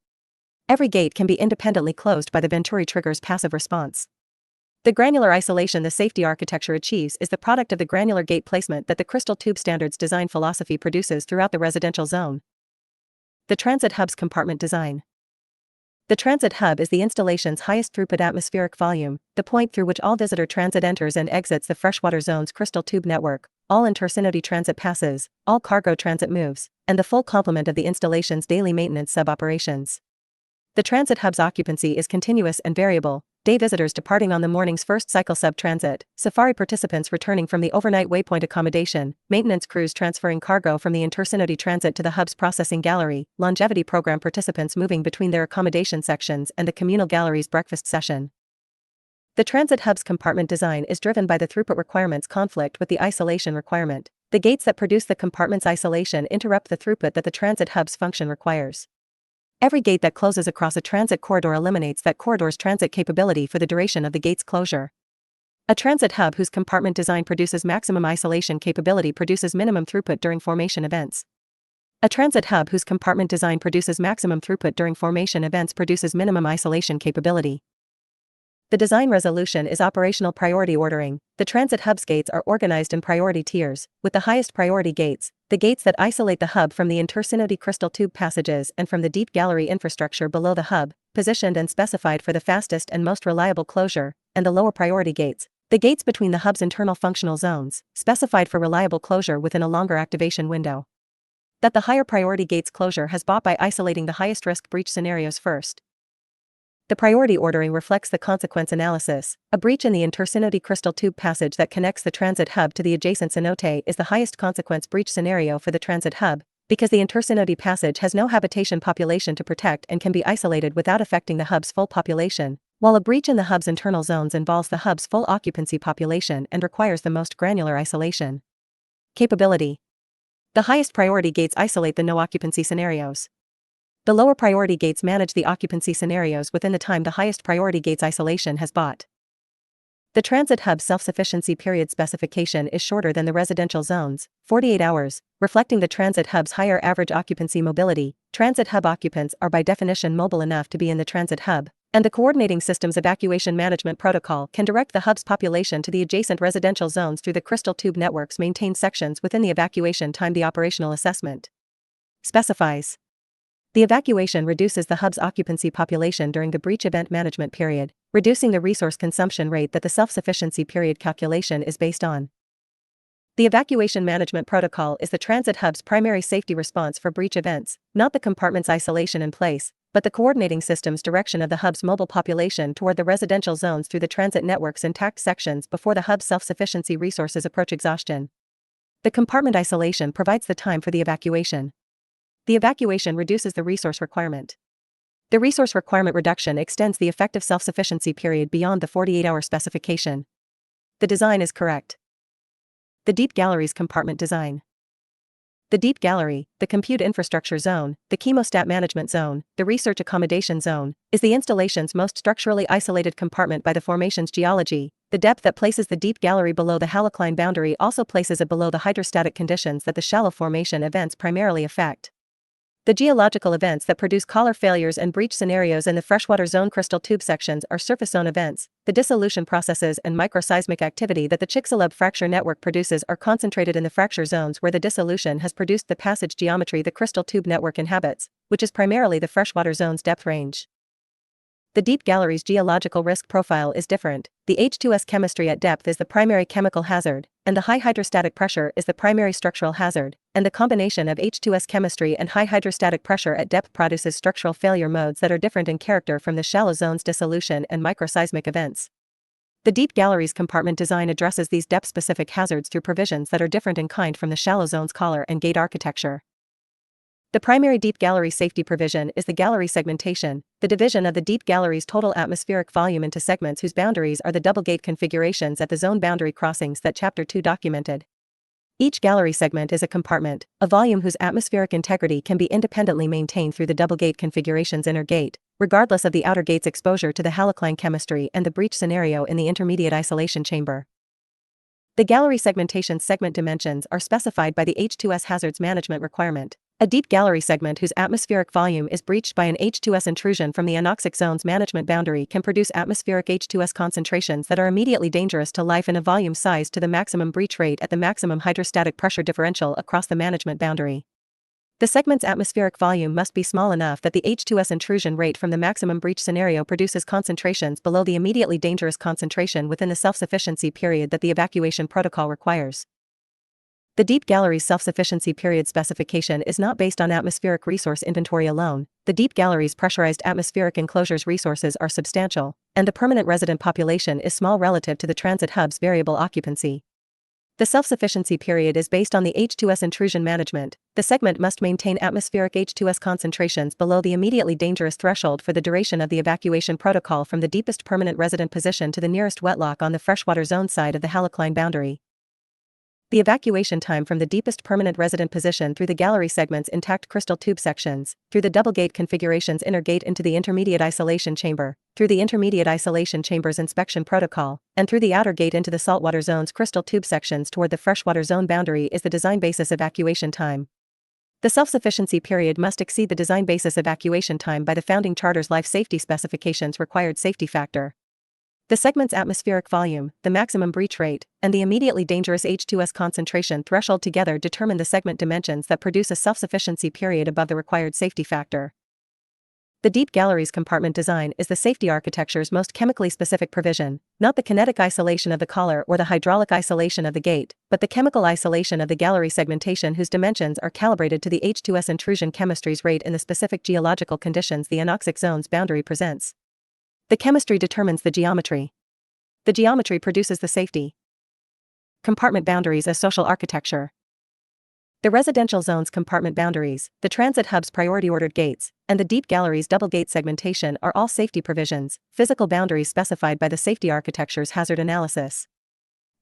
Every gate can be independently closed by the Venturi trigger's passive response. The granular isolation the safety architecture achieves is the product of the granular gate placement that the crystal tube standards design philosophy produces throughout the residential zone. The transit hub's compartment design. The transit hub is the installation's highest throughput atmospheric volume, the point through which all visitor transit enters and exits the freshwater zone's crystal tube network, all inter-synody transit passes, all cargo transit moves, and the full complement of the installation's daily maintenance sub-operations. The transit hub's occupancy is continuous and variable, day visitors departing on the morning's first cycle sub-transit, safari participants returning from the overnight waypoint accommodation, maintenance crews transferring cargo from the InterSynodi transit to the hub's processing gallery, longevity program participants moving between their accommodation sections and the communal gallery's breakfast session. The transit hub's compartment design is driven by the throughput requirements conflict with the isolation requirement. The gates that produce the compartment's isolation interrupt the throughput that the transit hub's function requires. Every gate that closes across a transit corridor eliminates that corridor's transit capability for the duration of the gate's closure. A transit hub whose compartment design produces maximum isolation capability produces minimum throughput during formation events. A transit hub whose compartment design produces maximum throughput during formation events produces minimum isolation capability. The design resolution is operational priority ordering. The transit hub's gates are organized in priority tiers, with the highest priority gates, the gates that isolate the hub from the InterSynodi crystal tube passages and from the deep gallery infrastructure below the hub, positioned and specified for the fastest and most reliable closure, and the lower priority gates, the gates between the hub's internal functional zones, specified for reliable closure within a longer activation window. That the higher priority gates closure has bought by isolating the highest risk breach scenarios first. The priority ordering reflects the consequence analysis. A breach in the InterSynodi crystal tube passage that connects the transit hub to the adjacent cenote is the highest consequence breach scenario for the transit hub, because the InterSynodi passage has no habitation population to protect and can be isolated without affecting the hub's full population, while a breach in the hub's internal zones involves the hub's full occupancy population and requires the most granular isolation. Capability. The highest priority gates isolate the no-occupancy scenarios. The lower priority gates manage the occupancy scenarios within the time the highest priority gates isolation has bought. The transit hub's self-sufficiency period specification is shorter than the residential zones, 48 hours, reflecting the transit hub's higher average occupancy mobility. Transit hub occupants are by definition mobile enough to be in the transit hub, and the coordinating system's evacuation management protocol can direct the hub's population to the adjacent residential zones through the crystal tube network's maintained sections within the evacuation time. The operational assessment specifies. The evacuation reduces the hub's occupancy population during the breach event management period, reducing the resource consumption rate that the self-sufficiency period calculation is based on. The evacuation management protocol is the transit hub's primary safety response for breach events, not the compartment's isolation in place, but the coordinating system's direction of the hub's mobile population toward the residential zones through the transit network's intact sections before the hub's self-sufficiency resources approach exhaustion. The compartment isolation provides the time for the evacuation. The evacuation reduces the resource requirement. The resource requirement reduction extends the effective self-sufficiency period beyond the 48-hour specification. The design is correct. The deep gallery's compartment design. The deep gallery, the compute infrastructure zone, the chemostat management zone, the research accommodation zone, is the installation's most structurally isolated compartment by the formation's geology. The depth that places the deep gallery below the halocline boundary also places it below the hydrostatic conditions that the shallow formation events primarily affect. The geological events that produce collar failures and breach scenarios in the freshwater zone crystal tube sections are surface zone events. The dissolution processes and microseismic activity that the Chicxulub fracture network produces are concentrated in the fracture zones where the dissolution has produced the passage geometry the crystal tube network inhabits, which is primarily the freshwater zone's depth range. The deep gallery's geological risk profile is different. The H2S chemistry at depth is the primary chemical hazard, and the high hydrostatic pressure is the primary structural hazard, and the combination of H2S chemistry and high hydrostatic pressure at depth produces structural failure modes that are different in character from the shallow zone's dissolution and microseismic events. The deep gallery's compartment design addresses these depth-specific hazards through provisions that are different in kind from the shallow zone's collar and gate architecture. The primary deep gallery safety provision is the gallery segmentation, the division of the deep gallery's total atmospheric volume into segments whose boundaries are the double gate configurations at the zone boundary crossings that Chapter 2 documented. Each gallery segment is a compartment, a volume whose atmospheric integrity can be independently maintained through the double gate configuration's inner gate, regardless of the outer gate's exposure to the halocline chemistry and the breach scenario in the intermediate isolation chamber. The gallery segmentation's segment dimensions are specified by the H2S hazards management requirement. A deep gallery segment whose atmospheric volume is breached by an H2S intrusion from the anoxic zone's management boundary can produce atmospheric H2S concentrations that are immediately dangerous to life in a volume sized to the maximum breach rate at the maximum hydrostatic pressure differential across the management boundary. The segment's atmospheric volume must be small enough that the H2S intrusion rate from the maximum breach scenario produces concentrations below the immediately dangerous concentration within the self-sufficiency period that the evacuation protocol requires. The deep gallery's self-sufficiency period specification is not based on atmospheric resource inventory alone. The deep gallery's pressurized atmospheric enclosures resources are substantial, and the permanent resident population is small relative to the transit hub's variable occupancy. The self-sufficiency period is based on the H2S intrusion management. The segment must maintain atmospheric H2S concentrations below the immediately dangerous threshold for the duration of the evacuation protocol from the deepest permanent resident position to the nearest wetlock on the freshwater zone side of the halocline boundary. The evacuation time from the deepest permanent resident position through the gallery segment's intact crystal tube sections, through the double gate configuration's inner gate into the intermediate isolation chamber, through the intermediate isolation chamber's inspection protocol, and through the outer gate into the saltwater zone's crystal tube sections toward the freshwater zone boundary is the design basis evacuation time. The self-sufficiency period must exceed the design basis evacuation time by the founding charter's life safety specifications required safety factor. The segment's atmospheric volume, the maximum breach rate, and the immediately dangerous H2S concentration threshold together determine the segment dimensions that produce a self-sufficiency period above the required safety factor. The deep gallery's compartment design is the safety architecture's most chemically specific provision, not the kinetic isolation of the collar or the hydraulic isolation of the gate, but the chemical isolation of the gallery segmentation whose dimensions are calibrated to the H2S intrusion chemistry's rate in the specific geological conditions the anoxic zone's boundary presents. The chemistry determines the geometry. The geometry produces the safety. Compartment boundaries as social architecture. The residential zone's compartment boundaries, the transit hub's priority ordered gates, and the deep gallery's double gate segmentation are all safety provisions, physical boundaries specified by the safety architecture's hazard analysis.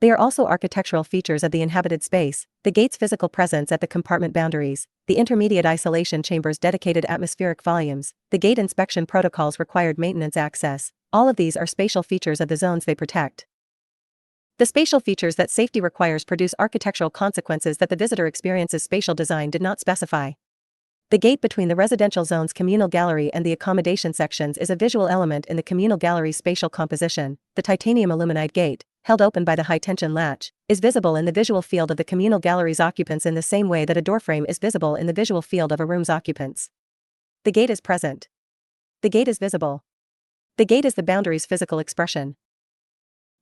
They are also architectural features of the inhabited space, the gate's physical presence at the compartment boundaries, the intermediate isolation chamber's dedicated atmospheric volumes, the gate inspection protocol's required maintenance access. All of these are spatial features of the zones they protect. The spatial features that safety requires produce architectural consequences that the visitor experience's spatial design did not specify. The gate between the residential zone's communal gallery and the accommodation sections is a visual element in the communal gallery's spatial composition. The titanium aluminide gate, held open by the high-tension latch, is visible in the visual field of the communal gallery's occupants in the same way that a doorframe is visible in the visual field of a room's occupants. The gate is present. The gate is visible. The gate is the boundary's physical expression.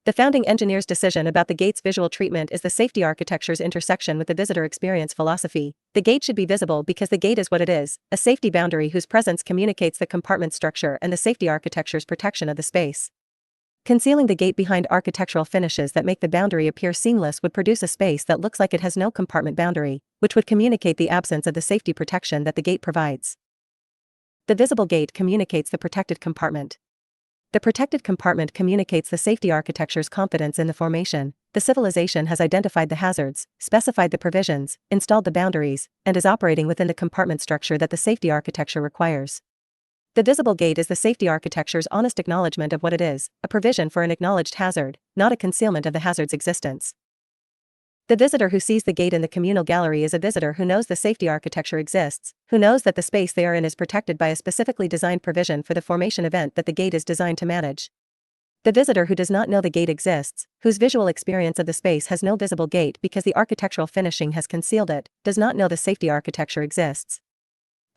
The founding engineer's decision about the gate's visual treatment is the safety architecture's intersection with the visitor experience philosophy. The gate should be visible because the gate is what it is, a safety boundary whose presence communicates the compartment structure and the safety architecture's protection of the space. Concealing the gate behind architectural finishes that make the boundary appear seamless would produce a space that looks like it has no compartment boundary, which would communicate the absence of the safety protection that the gate provides. The visible gate communicates the protected compartment. The protected compartment communicates the safety architecture's confidence in the formation. The civilization has identified the hazards, specified the provisions, installed the boundaries, and is operating within the compartment structure that the safety architecture requires. The visible gate is the safety architecture's honest acknowledgement of what it is, a provision for an acknowledged hazard, not a concealment of the hazard's existence. The visitor who sees the gate in the communal gallery is a visitor who knows the safety architecture exists, who knows that the space they are in is protected by a specifically designed provision for the formation event that the gate is designed to manage. The visitor who does not know the gate exists, whose visual experience of the space has no visible gate because the architectural finishing has concealed it, does not know the safety architecture exists.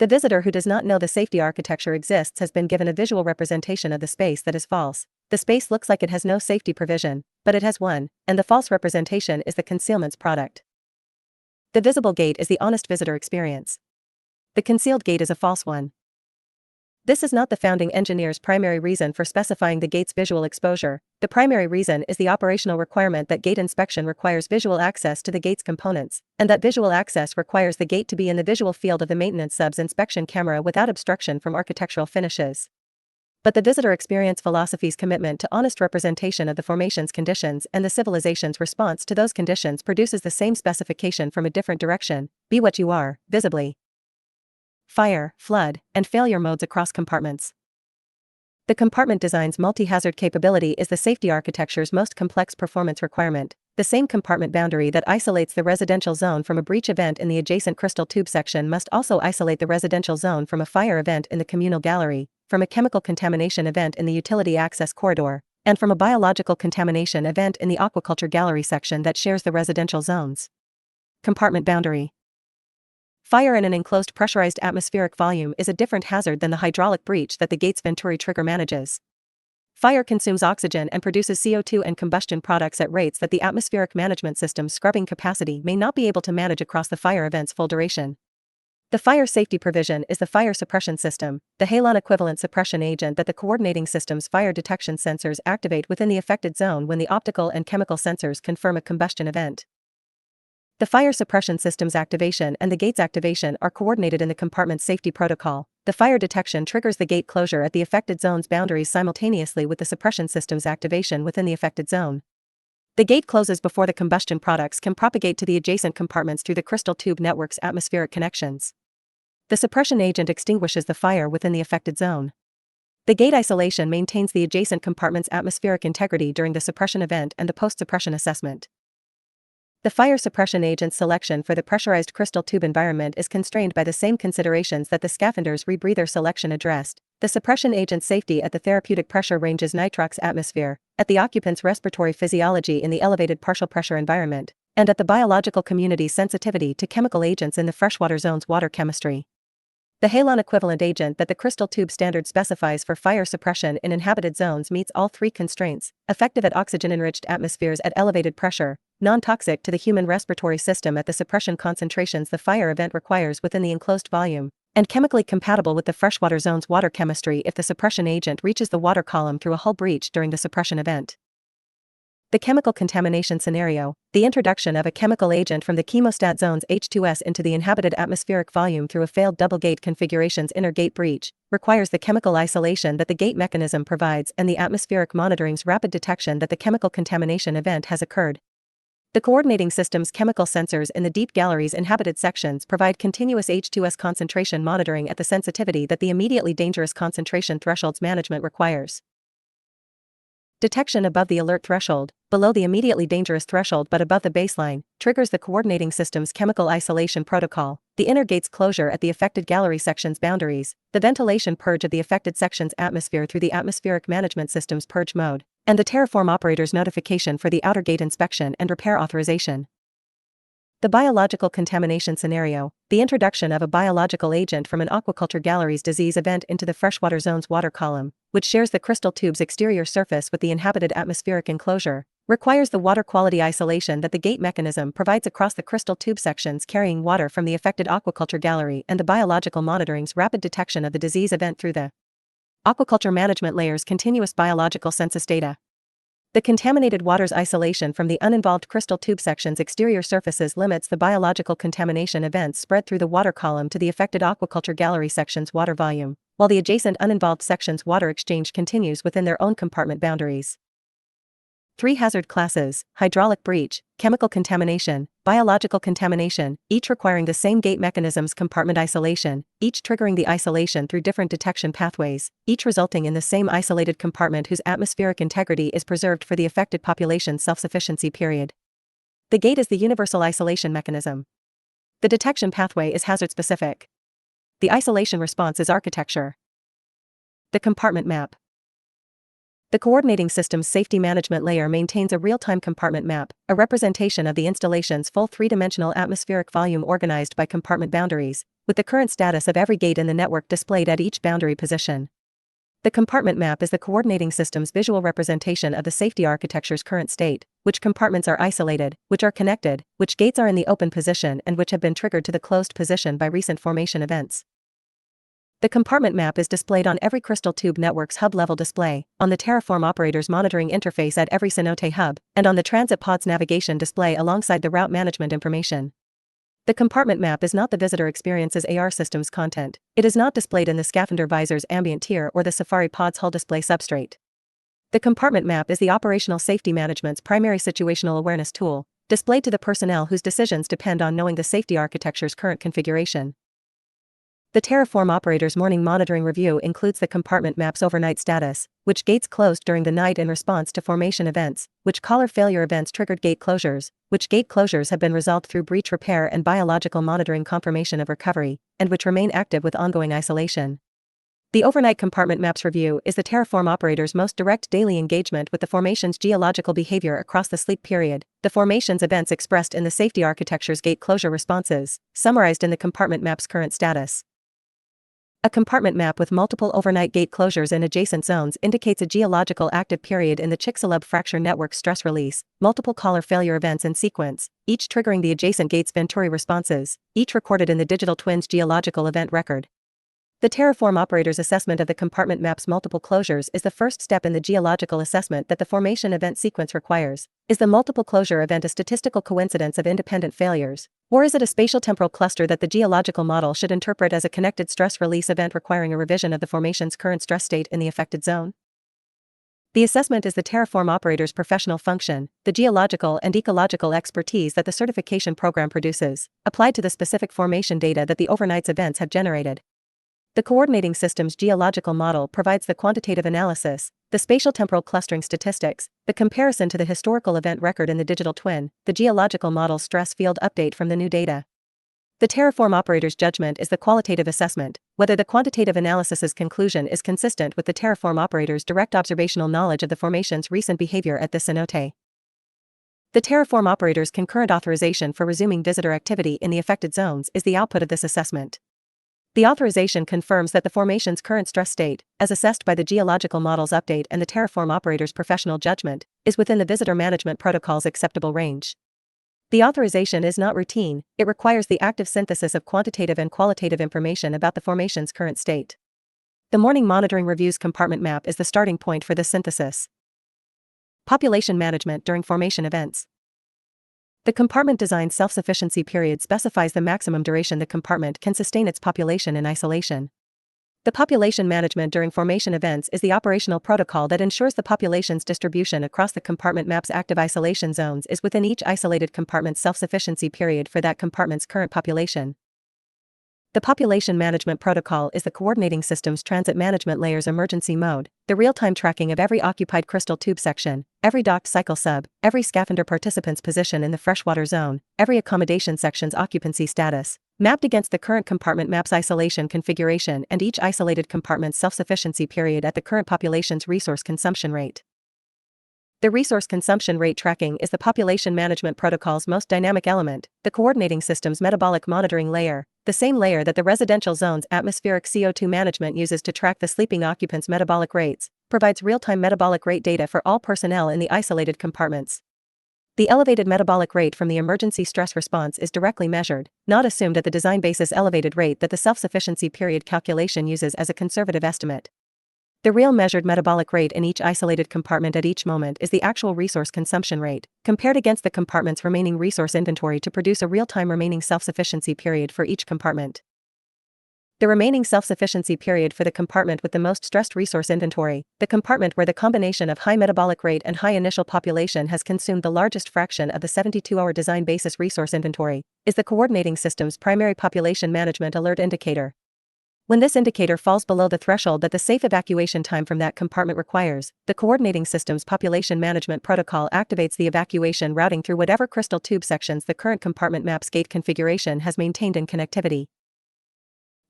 The visitor who does not know the safety architecture exists has been given a visual representation of the space that is false. The space looks like it has no safety provision, but it has one, and the false representation is the concealment's product. The visible gate is the honest visitor experience. The concealed gate is a false one. This is not the founding engineer's primary reason for specifying the gate's visual exposure. The primary reason is the operational requirement that gate inspection requires visual access to the gate's components, and that visual access requires the gate to be in the visual field of the maintenance sub's inspection camera without obstruction from architectural finishes. But the visitor experience philosophy's commitment to honest representation of the formation's conditions and the civilization's response to those conditions produces the same specification from a different direction. Be what you are, visibly. Fire, flood, and failure modes across compartments. The compartment design's multi-hazard capability is the safety architecture's most complex performance requirement. The same compartment boundary that isolates the residential zone from a breach event in the adjacent crystal tube section must also isolate the residential zone from a fire event in the communal gallery, from a chemical contamination event in the utility access corridor, and from a biological contamination event in the aquaculture gallery section that shares the residential zones. Compartment boundary. Fire in an enclosed pressurized atmospheric volume is a different hazard than the hydraulic breach that the gate's Venturi trigger manages. Fire consumes oxygen and produces CO2 and combustion products at rates that the atmospheric management system's scrubbing capacity may not be able to manage across the fire event's full duration. The fire safety provision is the fire suppression system, the halon equivalent suppression agent that the coordinating system's fire detection sensors activate within the affected zone when the optical and chemical sensors confirm a combustion event. The fire suppression system's activation and the gate's activation are coordinated in the compartment's safety protocol. The fire detection triggers the gate closure at the affected zone's boundaries simultaneously with the suppression system's activation within the affected zone. The gate closes before the combustion products can propagate to the adjacent compartments through the crystal tube network's atmospheric connections. The suppression agent extinguishes the fire within the affected zone. The gate isolation maintains the adjacent compartment's atmospheric integrity during the suppression event and the post-suppression assessment. The fire suppression agent's selection for the pressurized crystal tube environment is constrained by the same considerations that the Scaphender's rebreather selection addressed. The suppression agent's safety at the therapeutic pressure range's nitrox atmosphere, at the occupant's respiratory physiology in the elevated partial pressure environment, and at the biological community's sensitivity to chemical agents in the freshwater zone's water chemistry. The halon equivalent agent that the crystal tube standard specifies for fire suppression in inhabited zones meets all three constraints: effective at oxygen-enriched atmospheres at elevated pressure, non-toxic to the human respiratory system at the suppression concentrations the fire event requires within the enclosed volume, and chemically compatible with the freshwater zone's water chemistry if the suppression agent reaches the water column through a hull breach during the suppression event. The chemical contamination scenario: the introduction of a chemical agent from the chemostat zone's H2S into the inhabited atmospheric volume through a failed double gate configuration's inner gate breach, requires the chemical isolation that the gate mechanism provides and the atmospheric monitoring's rapid detection that the chemical contamination event has occurred. The coordinating system's chemical sensors in the deep gallery's inhabited sections provide continuous H2S concentration monitoring at the sensitivity that the immediately dangerous concentration thresholds management requires. Detection above the alert threshold, below the immediately dangerous threshold but above the baseline, triggers the coordinating system's chemical isolation protocol, the inner gate's closure at the affected gallery section's boundaries, the ventilation purge of the affected section's atmosphere through the atmospheric management system's purge mode, and the Terraform operator's notification for the outer gate inspection and repair authorization. The biological contamination scenario: the introduction of a biological agent from an aquaculture gallery's disease event into the freshwater zone's water column, which shares the crystal tube's exterior surface with the inhabited atmospheric enclosure, requires the water quality isolation that the gate mechanism provides across the crystal tube sections carrying water from the affected aquaculture gallery and the biological monitoring's rapid detection of the disease event through the aquaculture management layer's continuous biological census data. The contaminated water's isolation from the uninvolved crystal tube section's exterior surfaces limits the biological contamination events spread through the water column to the affected aquaculture gallery section's water volume, while the adjacent uninvolved section's water exchange continues within their own compartment boundaries. 3 hazard classes: hydraulic breach, chemical contamination, biological contamination, each requiring the same gate mechanism's compartment isolation, each triggering the isolation through different detection pathways, each resulting in the same isolated compartment whose atmospheric integrity is preserved for the affected population's self-sufficiency period. The gate is the universal isolation mechanism. The detection pathway is hazard-specific. The isolation response is architecture. The compartment map. The coordinating system's safety management layer maintains a real-time compartment map, a representation of the installation's full three-dimensional atmospheric volume organized by compartment boundaries, with the current status of every gate in the network displayed at each boundary position. The compartment map is the coordinating system's visual representation of the safety architecture's current state: which compartments are isolated, which are connected, which gates are in the open position and which have been triggered to the closed position by recent formation events. The compartment map is displayed on every crystal tube network's hub-level display, on the Terraform operator's monitoring interface at every Cenote hub, and on the transit pod's navigation display alongside the route management information. The compartment map is not the visitor experience's AR system's content. It is not displayed in the Scaphander visor's ambient tier or the Safari pod's hull display substrate. The compartment map is the operational safety management's primary situational awareness tool, displayed to the personnel whose decisions depend on knowing the safety architecture's current configuration. The Terraform operator's morning monitoring review includes the compartment map's overnight status: which gates closed during the night in response to formation events, which collar failure events triggered gate closures, which gate closures have been resolved through breach repair and biological monitoring confirmation of recovery, and which remain active with ongoing isolation. The overnight compartment maps review is the Terraform operator's most direct daily engagement with the formation's geological behavior across the sleep period, the formation's events expressed in the safety architecture's gate closure responses, summarized in the compartment map's current status. A compartment map with multiple overnight gate closures in adjacent zones indicates a geological active period in the Chicxulub fracture network stress release, multiple collar failure events in sequence, each triggering the adjacent gate's Venturi responses, each recorded in the digital twin's geological event record. The Terraform operator's assessment of the compartment map's multiple closures is the first step in the geological assessment that the formation event sequence requires. Is the multiple closure event a statistical coincidence of independent failures, or is it a spatial-temporal cluster that the geological model should interpret as a connected stress release event requiring a revision of the formation's current stress state in the affected zone? The assessment is the Terraform operator's professional function, the geological and ecological expertise that the certification program produces, applied to the specific formation data that the overnight's events have generated. The coordinating system's geological model provides the quantitative analysis, the spatial-temporal clustering statistics, the comparison to the historical event record in the digital twin, the geological model's stress field update from the new data. The Terraform operator's judgment is the qualitative assessment, whether the quantitative analysis's conclusion is consistent with the Terraform operator's direct observational knowledge of the formation's recent behavior at this cenote. The Terraform operator's concurrent authorization for resuming visitor activity in the affected zones is the output of this assessment. The authorization confirms that the formation's current stress state, as assessed by the geological model's update and the Terraform operator's professional judgment, is within the visitor management protocol's acceptable range. The authorization is not routine, it requires the active synthesis of quantitative and qualitative information about the formation's current state. The Morning Monitoring Review's compartment map is the starting point for this synthesis. Population management during formation events. The compartment design self-sufficiency period specifies the maximum duration the compartment can sustain its population in isolation. The population management during formation events is the operational protocol that ensures the population's distribution across the compartment map's active isolation zones is within each isolated compartment's self-sufficiency period for that compartment's current population. The population management protocol is the coordinating system's transit management layer's emergency mode, the real-time tracking of every occupied crystal tube section, every docked cycle sub, every scavenger participant's position in the freshwater zone, every accommodation section's occupancy status, mapped against the current compartment map's isolation configuration and each isolated compartment's self-sufficiency period at the current population's resource consumption rate. The resource consumption rate tracking is the population management protocol's most dynamic element, the coordinating system's metabolic monitoring layer, the same layer that the residential zone's atmospheric CO2 management uses to track the sleeping occupants' metabolic rates, provides real-time metabolic rate data for all personnel in the isolated compartments. The elevated metabolic rate from the emergency stress response is directly measured, not assumed at the design basis elevated rate that the self-sufficiency period calculation uses as a conservative estimate. The real measured metabolic rate in each isolated compartment at each moment is the actual resource consumption rate, compared against the compartment's remaining resource inventory to produce a real-time remaining self-sufficiency period for each compartment. The remaining self-sufficiency period for the compartment with the most stressed resource inventory, the compartment where the combination of high metabolic rate and high initial population has consumed the largest fraction of the 72-hour design basis resource inventory, is the coordinating system's primary population management alert indicator. When this indicator falls below the threshold that the safe evacuation time from that compartment requires, the coordinating system's population management protocol activates the evacuation routing through whatever crystal tube sections the current compartment map's gate configuration has maintained in connectivity.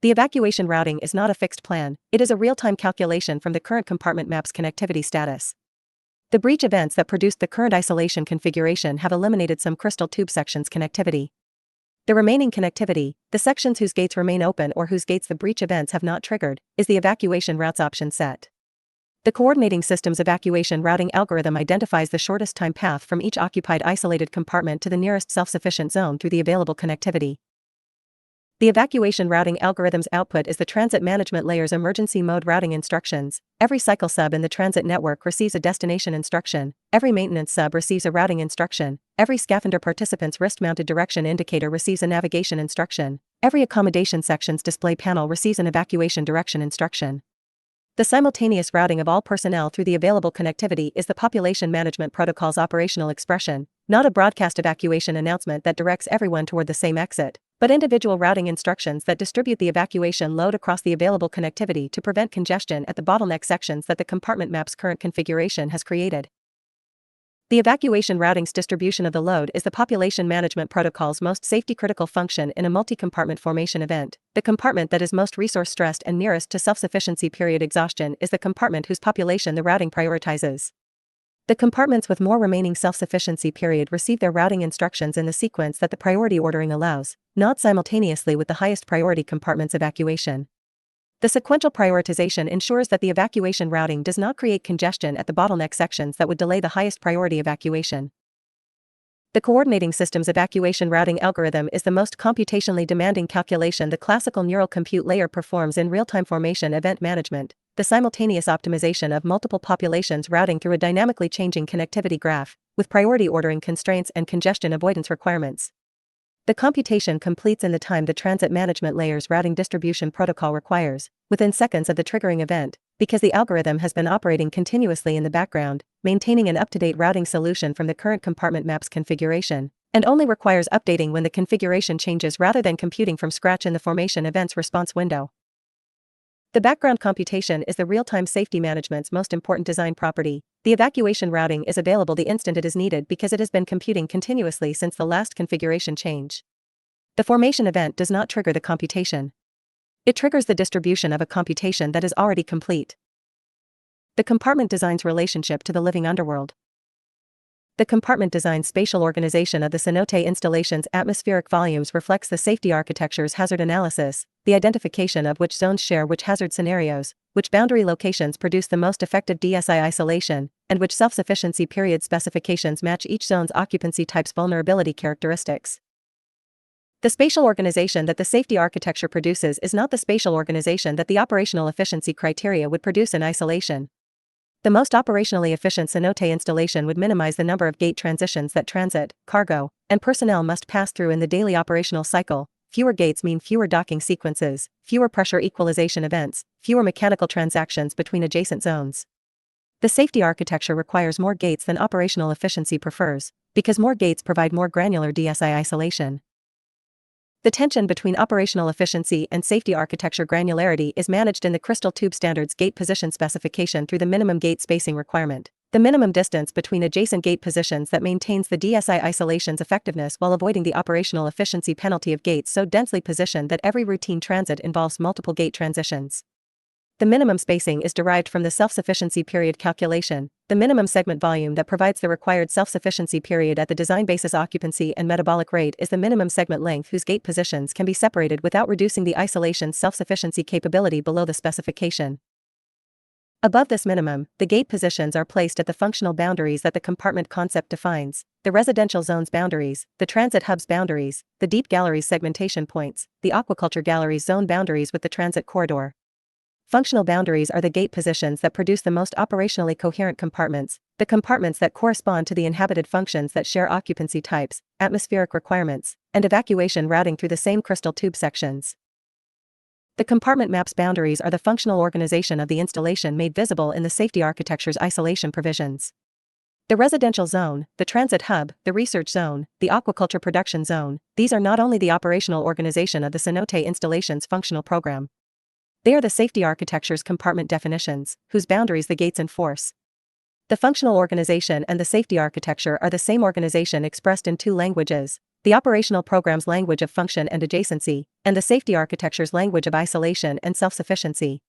The evacuation routing is not a fixed plan, it is a real-time calculation from the current compartment map's connectivity status. The breach events that produced the current isolation configuration have eliminated some crystal tube sections' connectivity. The remaining connectivity, the sections whose gates remain open or whose gates the breach events have not triggered, is the evacuation routes option set. The coordinating system's evacuation routing algorithm identifies the shortest time path from each occupied isolated compartment to the nearest self-sufficient zone through the available connectivity. The evacuation routing algorithm's output is the transit management layer's emergency mode routing instructions. Every cycle sub in the transit network receives a destination instruction, every maintenance sub receives a routing instruction, every scavenger participant's wrist-mounted direction indicator receives a navigation instruction, every accommodation section's display panel receives an evacuation direction instruction. The simultaneous routing of all personnel through the available connectivity is the population management protocol's operational expression, not a broadcast evacuation announcement that directs everyone toward the same exit, but individual routing instructions that distribute the evacuation load across the available connectivity to prevent congestion at the bottleneck sections that the compartment map's current configuration has created. The evacuation routing's distribution of the load is the population management protocol's most safety-critical function in a multi-compartment formation event. The compartment that is most resource-stressed and nearest to self-sufficiency period exhaustion is the compartment whose population the routing prioritizes. The compartments with more remaining self-sufficiency period receive their routing instructions in the sequence that the priority ordering allows, not simultaneously with the highest priority compartment's evacuation. The sequential prioritization ensures that the evacuation routing does not create congestion at the bottleneck sections that would delay the highest priority evacuation. The coordinating system's evacuation routing algorithm is the most computationally demanding calculation the classical neural compute layer performs in real-time formation event management, the simultaneous optimization of multiple populations routing through a dynamically changing connectivity graph, with priority ordering constraints and congestion avoidance requirements. The computation completes in the time the transit management layer's routing distribution protocol requires, within seconds of the triggering event, because the algorithm has been operating continuously in the background, maintaining an up-to-date routing solution from the current compartment map's configuration, and only requires updating when the configuration changes rather than computing from scratch in the formation event's response window. The background computation is the real-time safety management's most important design property. The evacuation routing is available the instant it is needed because it has been computing continuously since the last configuration change. The formation event does not trigger the computation. It triggers the distribution of a computation that is already complete. The compartment design's relationship to the living underworld. The compartment design spatial organization of the Cenote installation's atmospheric volumes reflects the safety architecture's hazard analysis, the identification of which zones share which hazard scenarios, which boundary locations produce the most effective DSI isolation, and which self-sufficiency period specifications match each zone's occupancy type's vulnerability characteristics. The spatial organization that the safety architecture produces is not the spatial organization that the operational efficiency criteria would produce in isolation. The most operationally efficient Cenote installation would minimize the number of gate transitions that transit, cargo, and personnel must pass through in the daily operational cycle. Fewer gates mean fewer docking sequences, fewer pressure equalization events, fewer mechanical transactions between adjacent zones. The safety architecture requires more gates than operational efficiency prefers, because more gates provide more granular DSI isolation. The tension between operational efficiency and safety architecture granularity is managed in the Crystal Tube Standards gate position specification through the minimum gate spacing requirement, the minimum distance between adjacent gate positions that maintains the DSI isolation's effectiveness while avoiding the operational efficiency penalty of gates so densely positioned that every routine transit involves multiple gate transitions. The minimum spacing is derived from the self-sufficiency period calculation, the minimum segment volume that provides the required self-sufficiency period at the design basis occupancy and metabolic rate is the minimum segment length whose gate positions can be separated without reducing the isolation's self-sufficiency capability below the specification. Above this minimum, the gate positions are placed at the functional boundaries that the compartment concept defines, the residential zone's boundaries, the transit hub's boundaries, the deep gallery's segmentation points, the aquaculture gallery's zone boundaries with the transit corridor. Functional boundaries are the gate positions that produce the most operationally coherent compartments, the compartments that correspond to the inhabited functions that share occupancy types, atmospheric requirements, and evacuation routing through the same crystal tube sections. The compartment map's boundaries are the functional organization of the installation made visible in the safety architecture's isolation provisions. The residential zone, the transit hub, the research zone, the aquaculture production zone, these are not only the operational organization of the Cenote installation's functional program. They are the safety architecture's compartment definitions, whose boundaries the gates enforce. The functional organization and the safety architecture are the same organization expressed in two languages, the operational program's language of function and adjacency, and the safety architecture's language of isolation and self-sufficiency.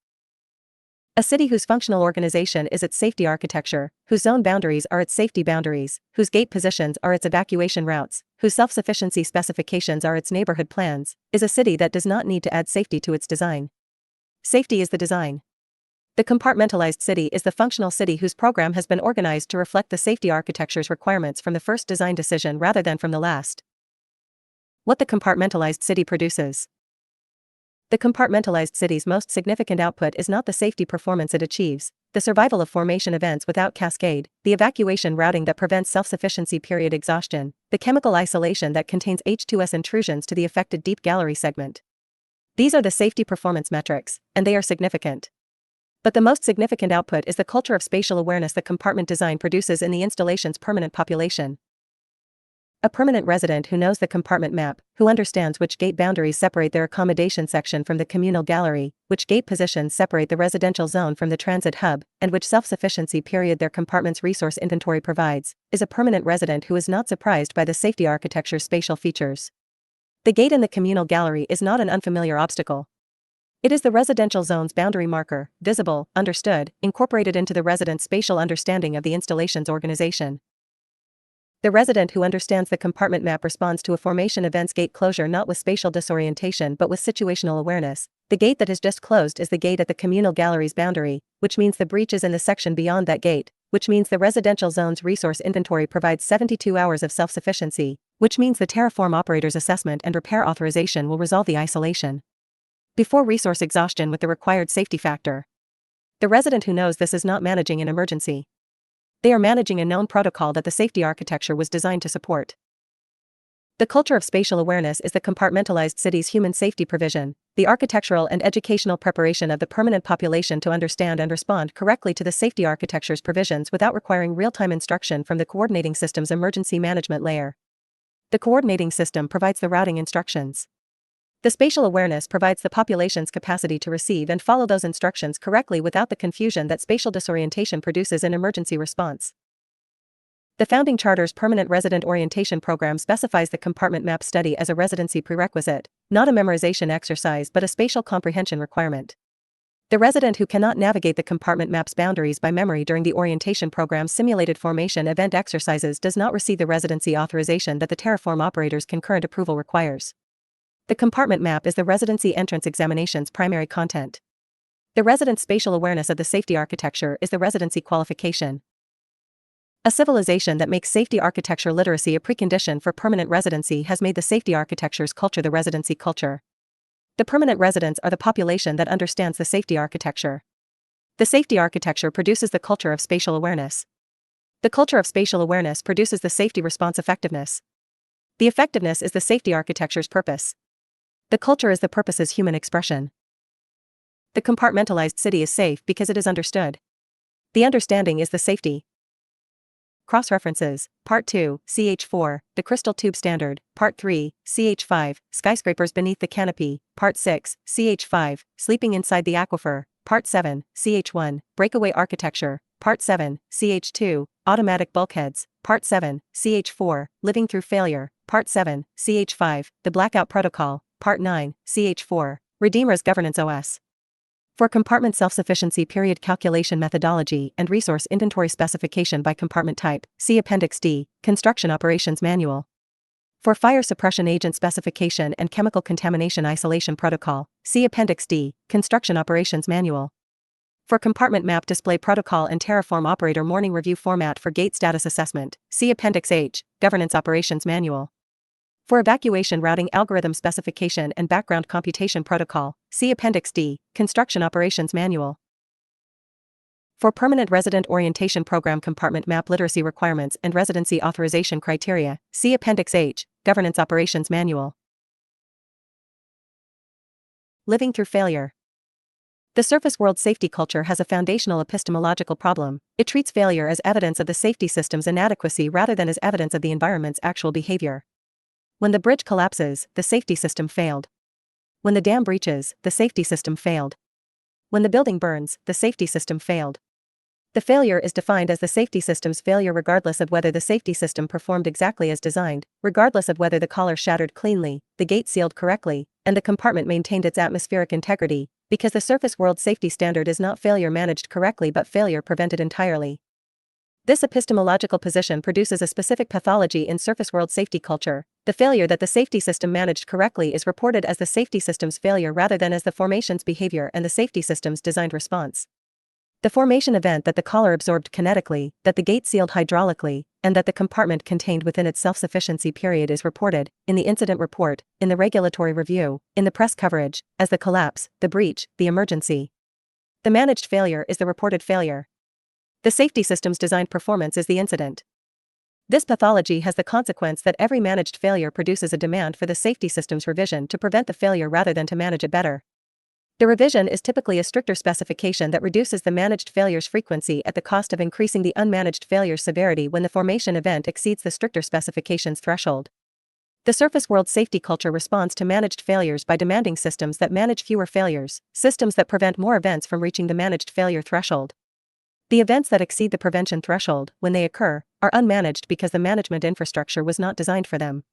A city whose functional organization is its safety architecture, whose zone boundaries are its safety boundaries, whose gate positions are its evacuation routes, whose self-sufficiency specifications are its neighborhood plans, is a city that does not need to add safety to its design. Safety is the design. The compartmentalized city is the functional city whose program has been organized to reflect the safety architecture's requirements from the first design decision rather than from the last. What the compartmentalized city produces. The compartmentalized city's most significant output is not the safety performance it achieves, the survival of formation events without cascade, the evacuation routing that prevents self-sufficiency period exhaustion, the chemical isolation that contains H2S intrusions to the affected deep gallery segment. These are the safety performance metrics, and they are significant. But the most significant output is the culture of spatial awareness the compartment design produces in the installation's permanent population. A permanent resident who knows the compartment map, who understands which gate boundaries separate their accommodation section from the communal gallery, which gate positions separate the residential zone from the transit hub, and which self-sufficiency period their compartment's resource inventory provides, is a permanent resident who is not surprised by the safety architecture's spatial features. The gate in the communal gallery is not an unfamiliar obstacle. It is the residential zone's boundary marker, visible, understood, incorporated into the resident's spatial understanding of the installation's organization. The resident who understands the compartment map responds to a formation event's gate closure not with spatial disorientation but with situational awareness, The gate that has just closed is the gate at the communal gallery's boundary, which means the breach is in the section beyond that gate, which means the residential zone's resource inventory provides 72 hours of self-sufficiency, which means the Terraform operator's assessment and repair authorization will resolve the isolation before resource exhaustion with the required safety factor. The resident who knows this is not managing an emergency. They are managing a known protocol that the safety architecture was designed to support. The culture of spatial awareness is the compartmentalized city's human safety provision, the architectural and educational preparation of the permanent population to understand and respond correctly to the safety architecture's provisions without requiring real-time instruction from the coordinating system's emergency management layer. The coordinating system provides the routing instructions. The spatial awareness provides the population's capacity to receive and follow those instructions correctly without the confusion that spatial disorientation produces in emergency response. The Founding Charter's Permanent Resident Orientation Program specifies the compartment map study as a residency prerequisite, not a memorization exercise but a spatial comprehension requirement. The resident who cannot navigate the compartment map's boundaries by memory during the orientation program's simulated formation event exercises does not receive the residency authorization that the Terraform operator's concurrent approval requires. The compartment map is the residency entrance examination's primary content. The resident's spatial awareness of the safety architecture is the residency qualification. A civilization that makes safety architecture literacy a precondition for permanent residency has made the safety architecture's culture the residency culture. The permanent residents are the population that understands the safety architecture. The safety architecture produces the culture of spatial awareness. The culture of spatial awareness produces the safety response effectiveness. The effectiveness is the safety architecture's purpose. The culture is the purpose's human expression. The compartmentalized city is safe because it is understood. The understanding is the safety. Cross-references, Part 2, CH4, The Crystal Tube Standard, Part 3, CH5, Skyscrapers Beneath the Canopy, Part 6, CH5, Sleeping Inside the Aquifer, Part 7, CH1, Breakaway Architecture, Part 7, CH2, Automatic Bulkheads, Part 7, CH4, Living Through Failure, Part 7, CH5, The Blackout Protocol, Part 9, CH4, Redeemer's Governance OS. For compartment self-sufficiency period calculation methodology and resource inventory specification by compartment type, see Appendix D, Construction Operations Manual. For fire suppression agent specification and chemical contamination isolation protocol, see Appendix D, Construction Operations Manual. For compartment map display protocol and Terraform operator morning review format for gate status assessment, see Appendix H, Governance Operations Manual. For evacuation routing algorithm specification and background computation protocol, see Appendix D, Construction Operations Manual. For permanent resident orientation program compartment map literacy requirements and residency authorization criteria, see Appendix H, Governance Operations Manual. Living through failure. The surface world safety culture has a foundational epistemological problem. It treats failure as evidence of the safety system's inadequacy rather than as evidence of the environment's actual behavior. When the bridge collapses, the safety system failed. When the dam breaches, the safety system failed. When the building burns, the safety system failed. The failure is defined as the safety system's failure regardless of whether the safety system performed exactly as designed, regardless of whether the collar shattered cleanly, the gate sealed correctly, and the compartment maintained its atmospheric integrity, because the surface world safety standard is not failure managed correctly but failure prevented entirely. This epistemological position produces a specific pathology in surface world safety culture. The failure that the safety system managed correctly is reported as the safety system's failure rather than as the formation's behavior and the safety system's designed response. The formation event that the collar absorbed kinetically, that the gate sealed hydraulically, and that the compartment contained within its self-sufficiency period is reported, in the incident report, in the regulatory review, in the press coverage, as the collapse, the breach, the emergency. The managed failure is the reported failure. The safety system's designed performance is the incident. This pathology has the consequence that every managed failure produces a demand for the safety system's revision to prevent the failure rather than to manage it better. The revision is typically a stricter specification that reduces the managed failure's frequency at the cost of increasing the unmanaged failure's severity when the formation event exceeds the stricter specification's threshold. The surface world safety culture responds to managed failures by demanding systems that manage fewer failures, systems that prevent more events from reaching the managed failure threshold. The events that exceed the prevention threshold, when they occur, are unmanaged because the management infrastructure was not designed for them.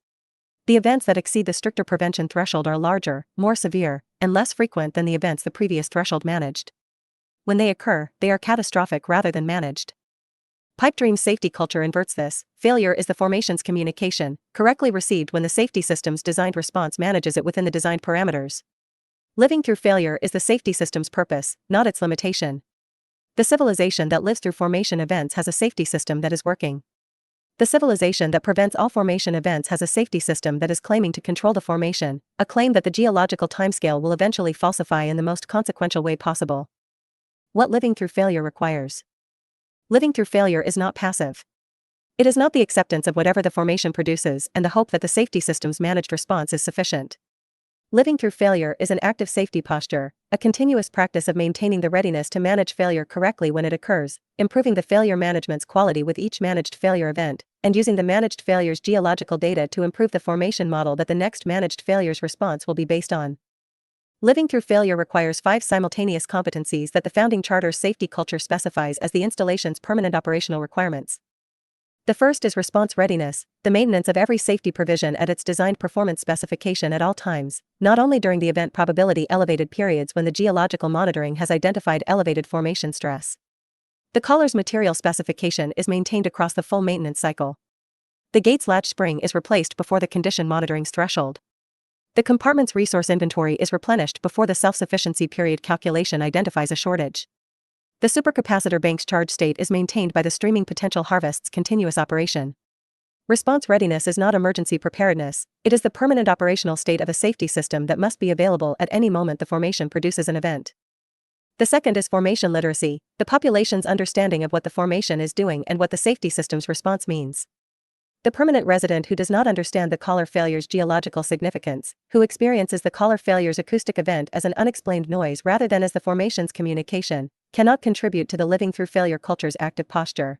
The events that exceed the stricter prevention threshold are larger, more severe, and less frequent than the events the previous threshold managed. When they occur, they are catastrophic rather than managed. Pipedream's safety culture inverts this. Failure is the formation's communication, correctly received when the safety system's designed response manages it within the designed parameters. Living through failure is the safety system's purpose, not its limitation. The civilization that lives through formation events has a safety system that is working. The civilization that prevents all formation events has a safety system that is claiming to control the formation, a claim that the geological timescale will eventually falsify in the most consequential way possible. What living through failure requires? Living through failure is not passive. It is not the acceptance of whatever the formation produces and the hope that the safety system's managed response is sufficient. Living through failure is an active safety posture, a continuous practice of maintaining the readiness to manage failure correctly when it occurs, improving the failure management's quality with each managed failure event, and using the managed failure's geological data to improve the formation model that the next managed failure's response will be based on. Living through failure requires 5 simultaneous competencies that the founding charter's safety culture specifies as the installation's permanent operational requirements. The first is response readiness, the maintenance of every safety provision at its designed performance specification at all times, not only during the event probability elevated periods when the geological monitoring has identified elevated formation stress. The collar's material specification is maintained across the full maintenance cycle. The gate's latch spring is replaced before the condition monitoring's threshold. The compartment's resource inventory is replenished before the self-sufficiency period calculation identifies a shortage. The supercapacitor bank's charge state is maintained by the streaming potential harvest's continuous operation. Response readiness is not emergency preparedness, it is the permanent operational state of a safety system that must be available at any moment the formation produces an event. The second is formation literacy, the population's understanding of what the formation is doing and what the safety system's response means. The permanent resident who does not understand the collar failure's geological significance, who experiences the collar failure's acoustic event as an unexplained noise rather than as the formation's communication, cannot contribute to the living through failure culture's active posture.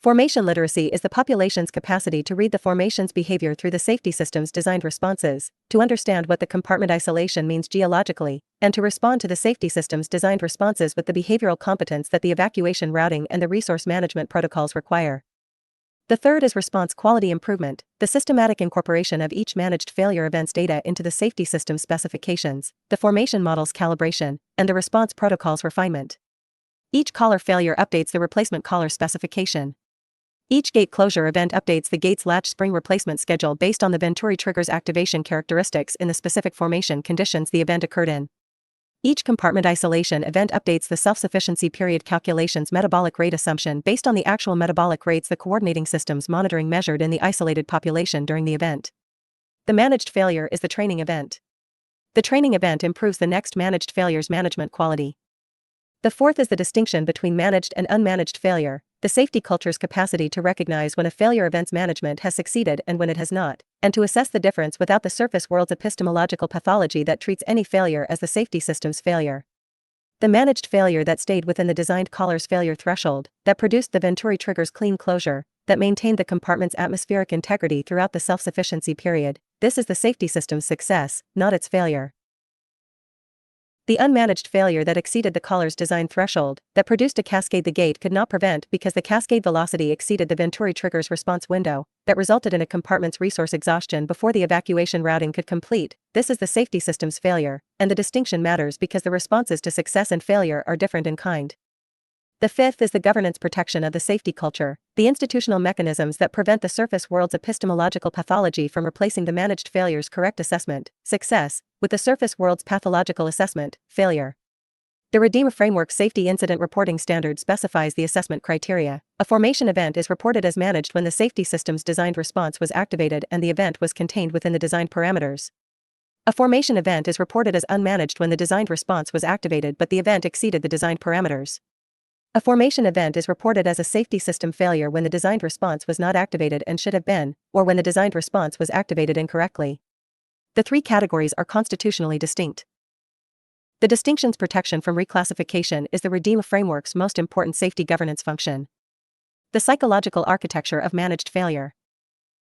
Formation literacy is the population's capacity to read the formation's behavior through the safety system's designed responses, to understand what the compartment isolation means geologically, and to respond to the safety system's designed responses with the behavioral competence that the evacuation routing and the resource management protocols require. The third is response quality improvement, the systematic incorporation of each managed failure event's data into the safety system specifications, the formation model's calibration, and the response protocol's refinement. Each collar failure updates the replacement collar specification. Each gate closure event updates the gate's latch spring replacement schedule based on the Venturi trigger's activation characteristics in the specific formation conditions the event occurred in. Each compartment isolation event updates the self-sufficiency period calculation's metabolic rate assumption based on the actual metabolic rates the coordinating system's monitoring measured in the isolated population during the event. The managed failure is the training event. The training event improves the next managed failure's management quality. The fourth is the distinction between managed and unmanaged failure, the safety culture's capacity to recognize when a failure event's management has succeeded and when it has not, and to assess the difference without the surface world's epistemological pathology that treats any failure as the safety system's failure. The managed failure that stayed within the designed collar's failure threshold, that produced the Venturi trigger's clean closure, that maintained the compartment's atmospheric integrity throughout the self-sufficiency period, this is the safety system's success, not its failure. The unmanaged failure that exceeded the collar's design threshold, that produced a cascade the gate could not prevent because the cascade velocity exceeded the Venturi trigger's response window, that resulted in a compartment's resource exhaustion before the evacuation routing could complete, this is the safety system's failure, and the distinction matters because the responses to success and failure are different in kind. The fifth is the governance protection of the safety culture, the institutional mechanisms that prevent the surface world's epistemological pathology from replacing the managed failure's correct assessment, success, with the surface world's pathological assessment, failure. The REDEEM framework safety incident reporting standard specifies the assessment criteria. A formation event is reported as managed when the safety system's designed response was activated and the event was contained within the designed parameters. A formation event is reported as unmanaged when the designed response was activated but the event exceeded the designed parameters. A formation event is reported as a safety system failure when the designed response was not activated and should have been, or when the designed response was activated incorrectly. The three categories are constitutionally distinct. The distinction's protection from reclassification is the REDEEM framework's most important safety governance function. The psychological architecture of managed failure.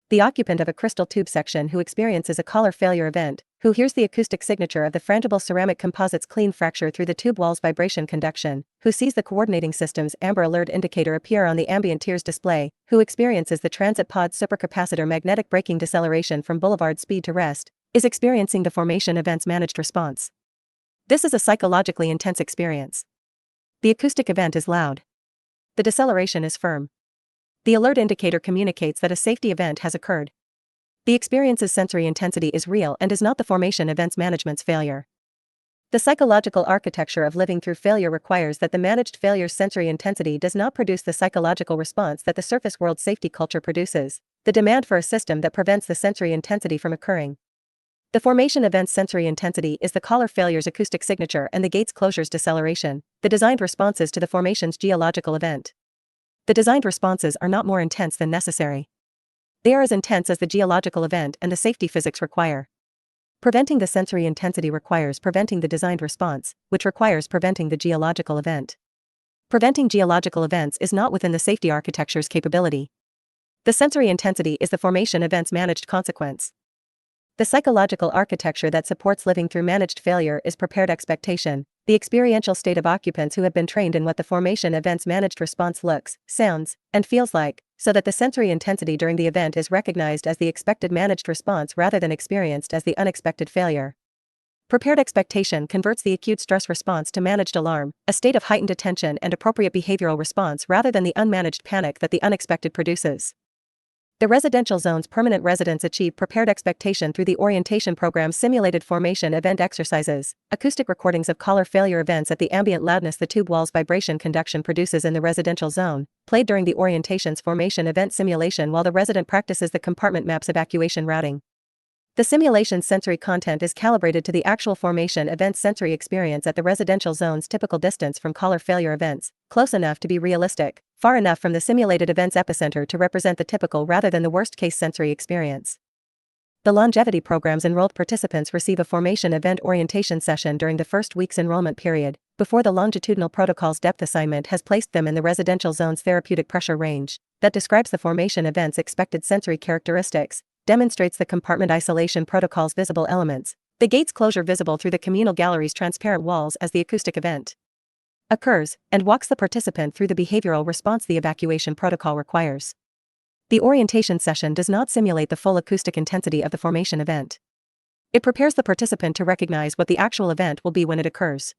The occupant of a crystal tube section who experiences a collar failure event, who hears the acoustic signature of the frangible ceramic composite's clean fracture through the tube wall's vibration conduction, who sees the coordinating system's amber alert indicator appear on the ambient tears display, who experiences the transit pod's supercapacitor magnetic braking deceleration from boulevard speed to rest, is experiencing the formation event's managed response. This is a psychologically intense experience. The acoustic event is loud. The deceleration is firm. The alert indicator communicates that a safety event has occurred. The experience's sensory intensity is real and is not the formation event's management's failure. The psychological architecture of living through failure requires that the managed failure's sensory intensity does not produce the psychological response that the surface world safety culture produces, the demand for a system that prevents the sensory intensity from occurring. The formation event's sensory intensity is the collar failure's acoustic signature and the gate's closure's deceleration, the designed responses to the formation's geological event. The designed responses are not more intense than necessary. They are as intense as the geological event and the safety physics require. Preventing the sensory intensity requires preventing the designed response, which requires preventing the geological event. Preventing geological events is not within the safety architecture's capability. The sensory intensity is the formation event's managed consequence. The psychological architecture that supports living through managed failure is prepared expectation, the experiential state of occupants who have been trained in what the formation event's managed response looks, sounds, and feels like, so that the sensory intensity during the event is recognized as the expected managed response rather than experienced as the unexpected failure. Prepared expectation converts the acute stress response to managed alarm, a state of heightened attention and appropriate behavioral response rather than the unmanaged panic that the unexpected produces. The residential zone's permanent residents achieve prepared expectation through the orientation program's simulated formation event exercises, acoustic recordings of collar failure events at the ambient loudness the tube wall's vibration conduction produces in the residential zone, played during the orientation's formation event simulation while the resident practices the compartment map's evacuation routing. The simulation's sensory content is calibrated to the actual formation event's sensory experience at the residential zone's typical distance from collar failure events, close enough to be realistic, far enough from the simulated event's epicenter to represent the typical rather than the worst-case sensory experience. The longevity program's enrolled participants receive a formation event orientation session during the first week's enrollment period, before the longitudinal protocol's depth assignment has placed them in the residential zone's therapeutic pressure range, that describes the formation event's expected sensory characteristics, demonstrates the compartment isolation protocol's visible elements, the gate's closure visible through the communal gallery's transparent walls as the acoustic event occurs, and walks the participant through the behavioral response the evacuation protocol requires. The orientation session does not simulate the full acoustic intensity of the formation event. It prepares the participant to recognize what the actual event will be when it occurs.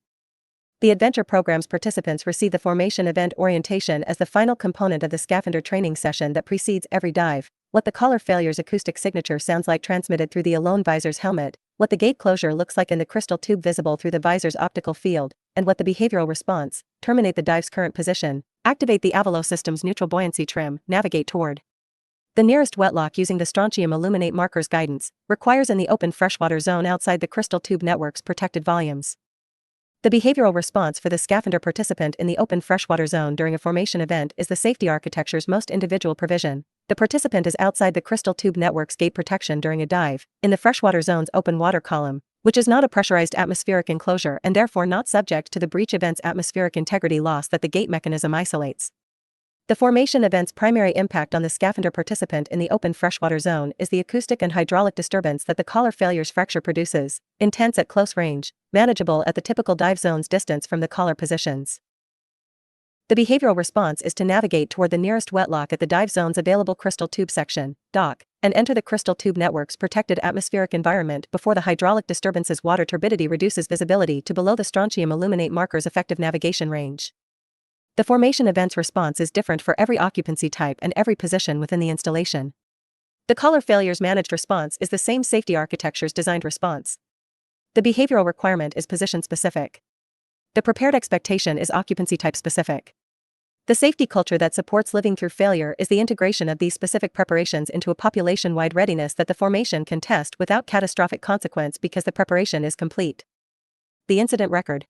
The adventure program's participants receive the formation event orientation as the final component of the scavenger training session that precedes every dive, what the collar failure's acoustic signature sounds like transmitted through the alone visor's helmet, what the gate closure looks like in the crystal tube visible through the visor's optical field, and what the behavioral response, terminate the dive's current position, activate the Avalo system's neutral buoyancy trim, navigate toward the nearest wetlock using the strontium illuminate markers guidance, requires in the open freshwater zone outside the crystal tube network's protected volumes. The behavioral response for the scavenger participant in the open freshwater zone during a formation event is the safety architecture's most individual provision. The participant is outside the crystal tube network's gate protection during a dive, in the freshwater zone's open water column, which is not a pressurized atmospheric enclosure and therefore not subject to the breach event's atmospheric integrity loss that the gate mechanism isolates. The formation event's primary impact on the scavenger participant in the open freshwater zone is the acoustic and hydraulic disturbance that the collar failure's fracture produces, intense at close range, manageable at the typical dive zone's distance from the collar positions. The behavioral response is to navigate toward the nearest wetlock at the dive zone's available crystal tube section, dock, and enter the crystal tube network's protected atmospheric environment before the hydraulic disturbance's water turbidity reduces visibility to below the strontium illuminate marker's effective navigation range. The formation event's response is different for every occupancy type and every position within the installation. The collar failure's managed response is the same safety architecture's designed response. The behavioral requirement is position-specific. The prepared expectation is occupancy type-specific. The safety culture that supports living through failure is the integration of these specific preparations into a population-wide readiness that the formation can test without catastrophic consequence because the preparation is complete. The incident record.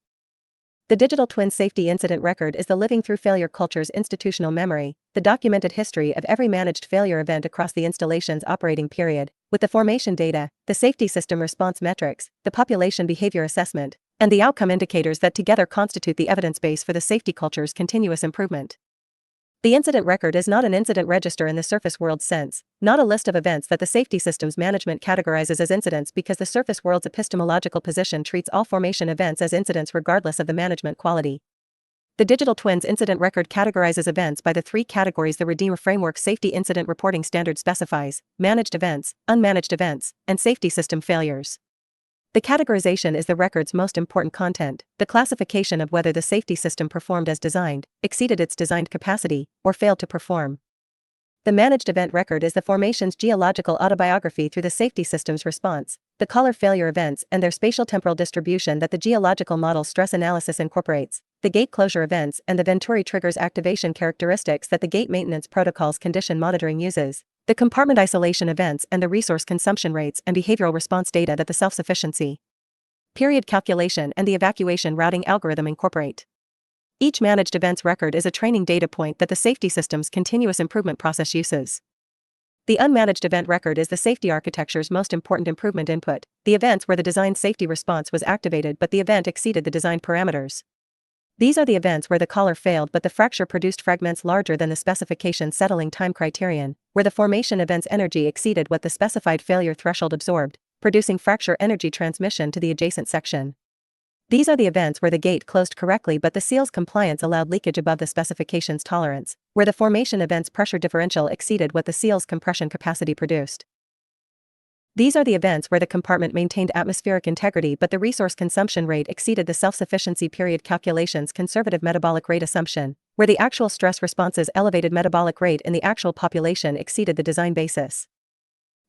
The digital twin safety incident record is the living through failure culture's institutional memory, the documented history of every managed failure event across the installation's operating period, with the formation data, the safety system response metrics, the population behavior assessment, and the outcome indicators that together constitute the evidence base for the safety culture's continuous improvement. The incident record is not an incident register in the surface world sense, not a list of events that the safety systems management categorizes as incidents because the surface world's epistemological position treats all formation events as incidents regardless of the management quality. The digital twin's incident record categorizes events by the three categories the REDEEMER framework safety incident reporting standard specifies: managed events, unmanaged events, and safety system failures. The categorization is the record's most important content, the classification of whether the safety system performed as designed, exceeded its designed capacity, or failed to perform. The managed event record is the formation's geological autobiography through the safety system's response, the collar failure events and their spatial temporal distribution that the geological model stress analysis incorporates, the gate closure events and the Venturi triggers activation characteristics that the gate maintenance protocol's condition monitoring uses, the compartment isolation events and the resource consumption rates and behavioral response data that the self-sufficiency period calculation and the evacuation routing algorithm incorporate. Each managed events record is a training data point that the safety system's continuous improvement process uses. The unmanaged event record is the safety architecture's most important improvement input, the events where the designed safety response was activated but the event exceeded the designed parameters. These are the events where the collar failed but the fracture produced fragments larger than the specification settling time criterion, where the formation event's energy exceeded what the specified failure threshold absorbed, producing fracture energy transmission to the adjacent section. These are the events where the gate closed correctly but the seal's compliance allowed leakage above the specification's tolerance, where the formation event's pressure differential exceeded what the seal's compression capacity produced. These are the events where the compartment maintained atmospheric integrity but the resource consumption rate exceeded the self-sufficiency period calculation's conservative metabolic rate assumption, where the actual stress response's elevated metabolic rate in the actual population exceeded the design basis.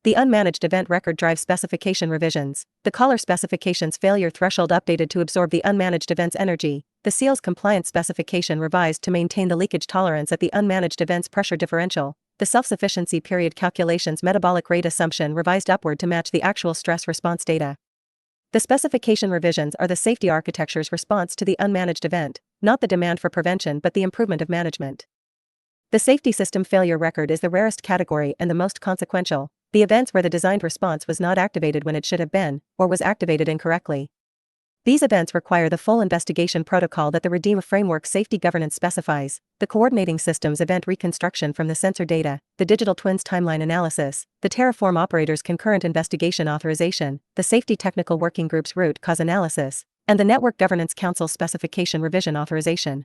The unmanaged event record drives specification revisions, the collar specification's failure threshold updated to absorb the unmanaged event's energy, the seal's compliance specification revised to maintain the leakage tolerance at the unmanaged event's pressure differential, the self-sufficiency period calculation's metabolic rate assumption revised upward to match the actual stress response data. The specification revisions are the safety architecture's response to the unmanaged event, not the demand for prevention but the improvement of management. The safety system failure record is the rarest category and the most consequential, the events where the designed response was not activated when it should have been, or was activated incorrectly. These events require the full investigation protocol that the REDEEM framework safety governance specifies, the coordinating systems event reconstruction from the sensor data, the digital twins timeline analysis, the Terraform operator's concurrent investigation authorization, the safety technical working group's root cause analysis, and the Network Governance Council specification revision authorization.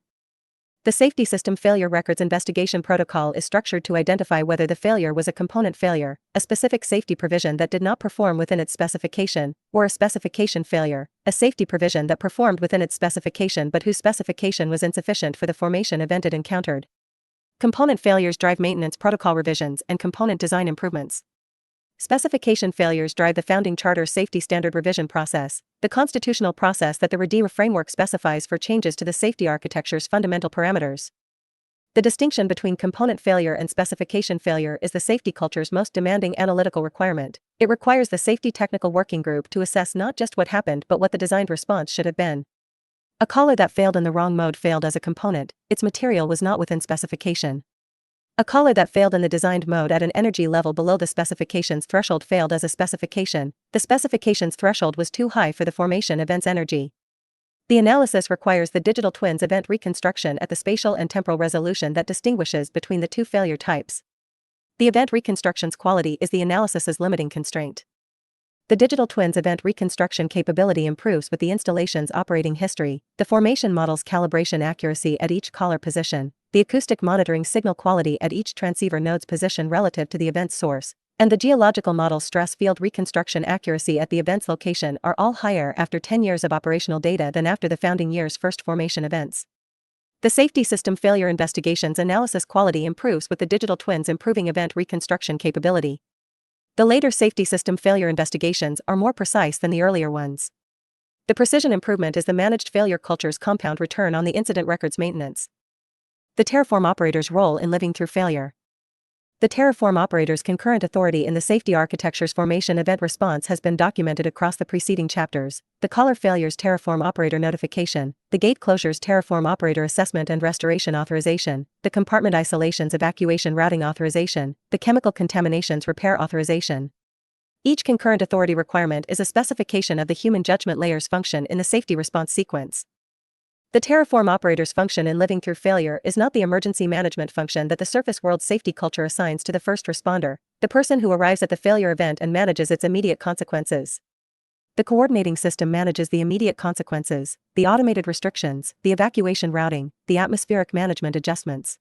The Safety System Failure Records Investigation Protocol is structured to identify whether the failure was a component failure, a specific safety provision that did not perform within its specification, or a specification failure, a safety provision that performed within its specification but whose specification was insufficient for the formation event it encountered. Component failures drive maintenance protocol revisions and component design improvements. Specification failures drive the Founding Charter Safety Standard Revision process, the constitutional process that the REDEEM framework specifies for changes to the safety architecture's fundamental parameters. The distinction between component failure and specification failure is the safety culture's most demanding analytical requirement. It requires the Safety Technical Working Group to assess not just what happened but what the designed response should have been. A collar that failed in the wrong mode failed as a component, its material was not within specification. A collar that failed in the designed mode at an energy level below the specification's threshold failed as a specification, the specification's threshold was too high for the formation event's energy. The analysis requires the digital twins event reconstruction at the spatial and temporal resolution that distinguishes between the two failure types. The event reconstruction's quality is the analysis's limiting constraint. The digital twins event reconstruction capability improves with the installation's operating history, the formation model's calibration accuracy at each collar position, the acoustic monitoring signal quality at each transceiver node's position relative to the event's source, and the geological model stress field reconstruction accuracy at the event's location are all higher after 10 years of operational data than after the founding year's first formation events. The Safety System Failure Investigations analysis quality improves with the digital twins improving event reconstruction capability. The later safety system failure investigations are more precise than the earlier ones. The precision improvement is the managed failure culture's compound return on the incident records maintenance. The Terraform operator's role in living through failure. The Terraform operator's concurrent authority in the safety architecture's formation event response has been documented across the preceding chapters: the collar failure's Terraform operator notification, the gate closure's Terraform operator assessment and restoration authorization, the compartment isolation's evacuation routing authorization, the chemical contamination's repair authorization. Each concurrent authority requirement is a specification of the human judgment layer's function in the safety response sequence. The Terraform operator's function in living through failure is not the emergency management function that the surface world safety culture assigns to the first responder, the person who arrives at the failure event and manages its immediate consequences. The coordinating system manages the immediate consequences, the automated restrictions, the evacuation routing, the atmospheric management adjustments.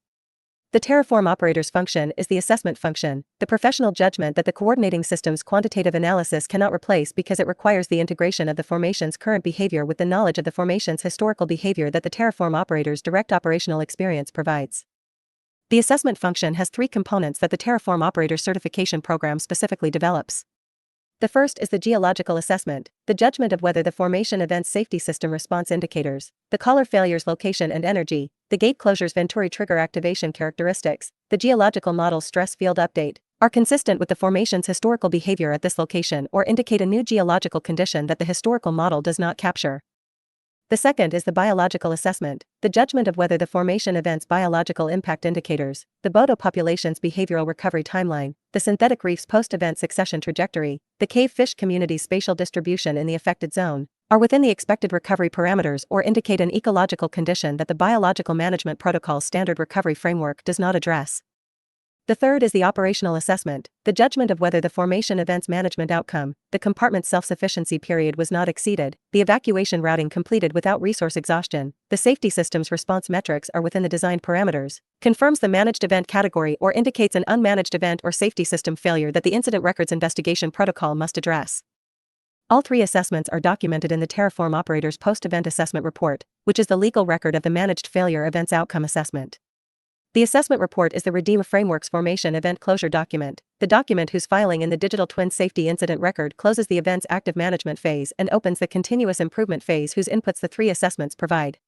The Terraform operator's function is the assessment function, the professional judgment that the coordinating system's quantitative analysis cannot replace because it requires the integration of the formation's current behavior with the knowledge of the formation's historical behavior that the Terraform operator's direct operational experience provides. The assessment function has three components that the Terraform Operator certification program specifically develops. The first is the geological assessment, the judgment of whether the formation event's safety system response indicators, the collar failure's location and energy, the gate closure's Venturi trigger activation characteristics, the geological model's stress field update, are consistent with the formation's historical behavior at this location or indicate a new geological condition that the historical model does not capture. The second is the biological assessment, the judgment of whether the formation event's biological impact indicators, the Bodo population's behavioral recovery timeline, the synthetic reef's post-event succession trajectory, the cave fish community's spatial distribution in the affected zone, are within the expected recovery parameters or indicate an ecological condition that the Biological Management Protocol's standard recovery framework does not address. The third is the operational assessment, the judgment of whether the formation event's management outcome, the compartment's self-sufficiency period was not exceeded, the evacuation routing completed without resource exhaustion, the safety system's response metrics are within the designed parameters, confirms the managed event category or indicates an unmanaged event or safety system failure that the incident records investigation protocol must address. All three assessments are documented in the Terraform Operator's post-event assessment report, which is the legal record of the managed failure event's outcome assessment. The assessment report is the REDEEM framework's formation event closure document, the document whose filing in the Digital Twin Safety Incident Record closes the event's active management phase and opens the continuous improvement phase whose inputs the three assessments provide.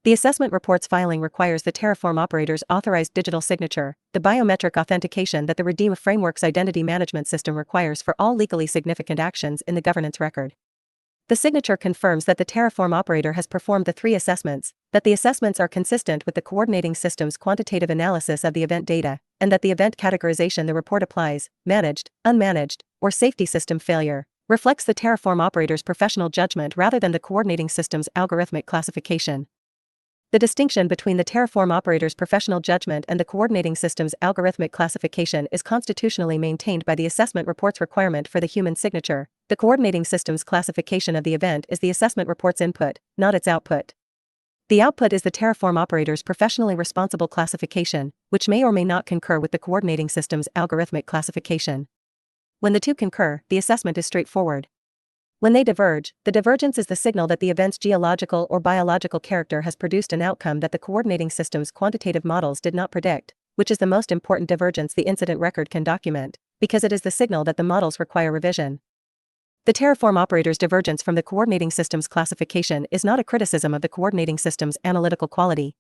The assessment report's filing requires the Terraform Operator's authorized digital signature, the biometric authentication that the REDEEM framework's identity management system requires for all legally significant actions in the governance record. The signature confirms that the Terraform Operator has performed the three assessments, that the assessments are consistent with the coordinating system's quantitative analysis of the event data, and that the event categorization the report applies, managed, unmanaged, or safety system failure, reflects the Terraform Operator's professional judgment rather than the coordinating system's algorithmic classification. The distinction between the Terraform Operator's professional judgment and the coordinating system's algorithmic classification is constitutionally maintained by the assessment report's requirement for the human signature. The coordinating system's classification of the event is the assessment report's input, not its output. The output is the Terraform Operator's professionally responsible classification, which may or may not concur with the coordinating system's algorithmic classification. When the two concur, the assessment is straightforward. When they diverge, the divergence is the signal that the event's geological or biological character has produced an outcome that the coordinating system's quantitative models did not predict, which is the most important divergence the incident record can document, because it is the signal that the models require revision. The Terraform Operator's divergence from the coordinating system's classification is not a criticism of the coordinating system's analytical quality.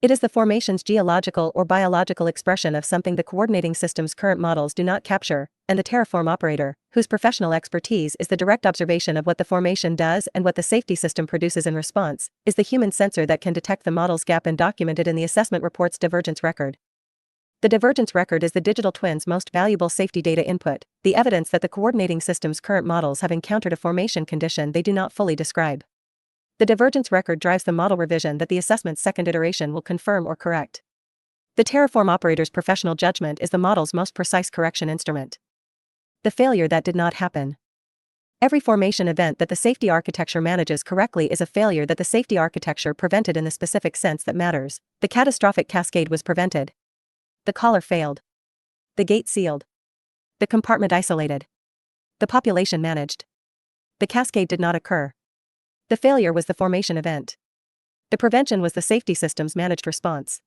It is the formation's geological or biological expression of something the coordinating system's current models do not capture, and the Terraform Operator, whose professional expertise is the direct observation of what the formation does and what the safety system produces in response, is the human sensor that can detect the model's gap and document it in the assessment report's divergence record. The divergence record is the digital twin's most valuable safety data input, the evidence that the coordinating system's current models have encountered a formation condition they do not fully describe. The divergence record drives the model revision that the assessment's second iteration will confirm or correct. The Terraform Operator's professional judgment is the model's most precise correction instrument. The failure that did not happen. Every formation event that the safety architecture manages correctly is a failure that the safety architecture prevented in the specific sense that matters. The catastrophic cascade was prevented. The collar failed. The gate sealed. The compartment isolated. The population managed. The cascade did not occur. The failure was the formation event. The prevention was the safety system's managed response.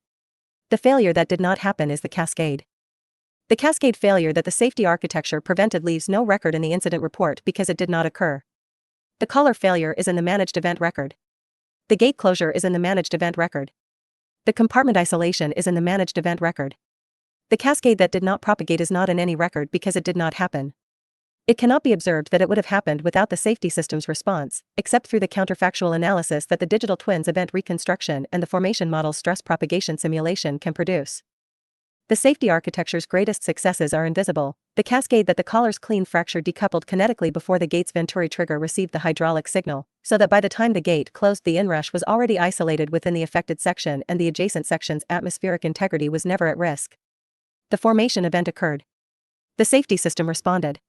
The failure that did not happen is the cascade. The cascade failure that the safety architecture prevented leaves no record in the incident report because it did not occur. The collar failure is in the managed event record. The gate closure is in the managed event record. The compartment isolation is in the managed event record. The cascade that did not propagate is not in any record because it did not happen. It cannot be observed that it would have happened without the safety system's response, except through the counterfactual analysis that the digital twin's event reconstruction and the formation model's stress propagation simulation can produce. The safety architecture's greatest successes are invisible: the cascade that the collar's clean fracture decoupled kinetically before the gate's Venturi trigger received the hydraulic signal, so that by the time the gate closed the inrush was already isolated within the affected section and the adjacent section's atmospheric integrity was never at risk. The formation event occurred. The safety system responded.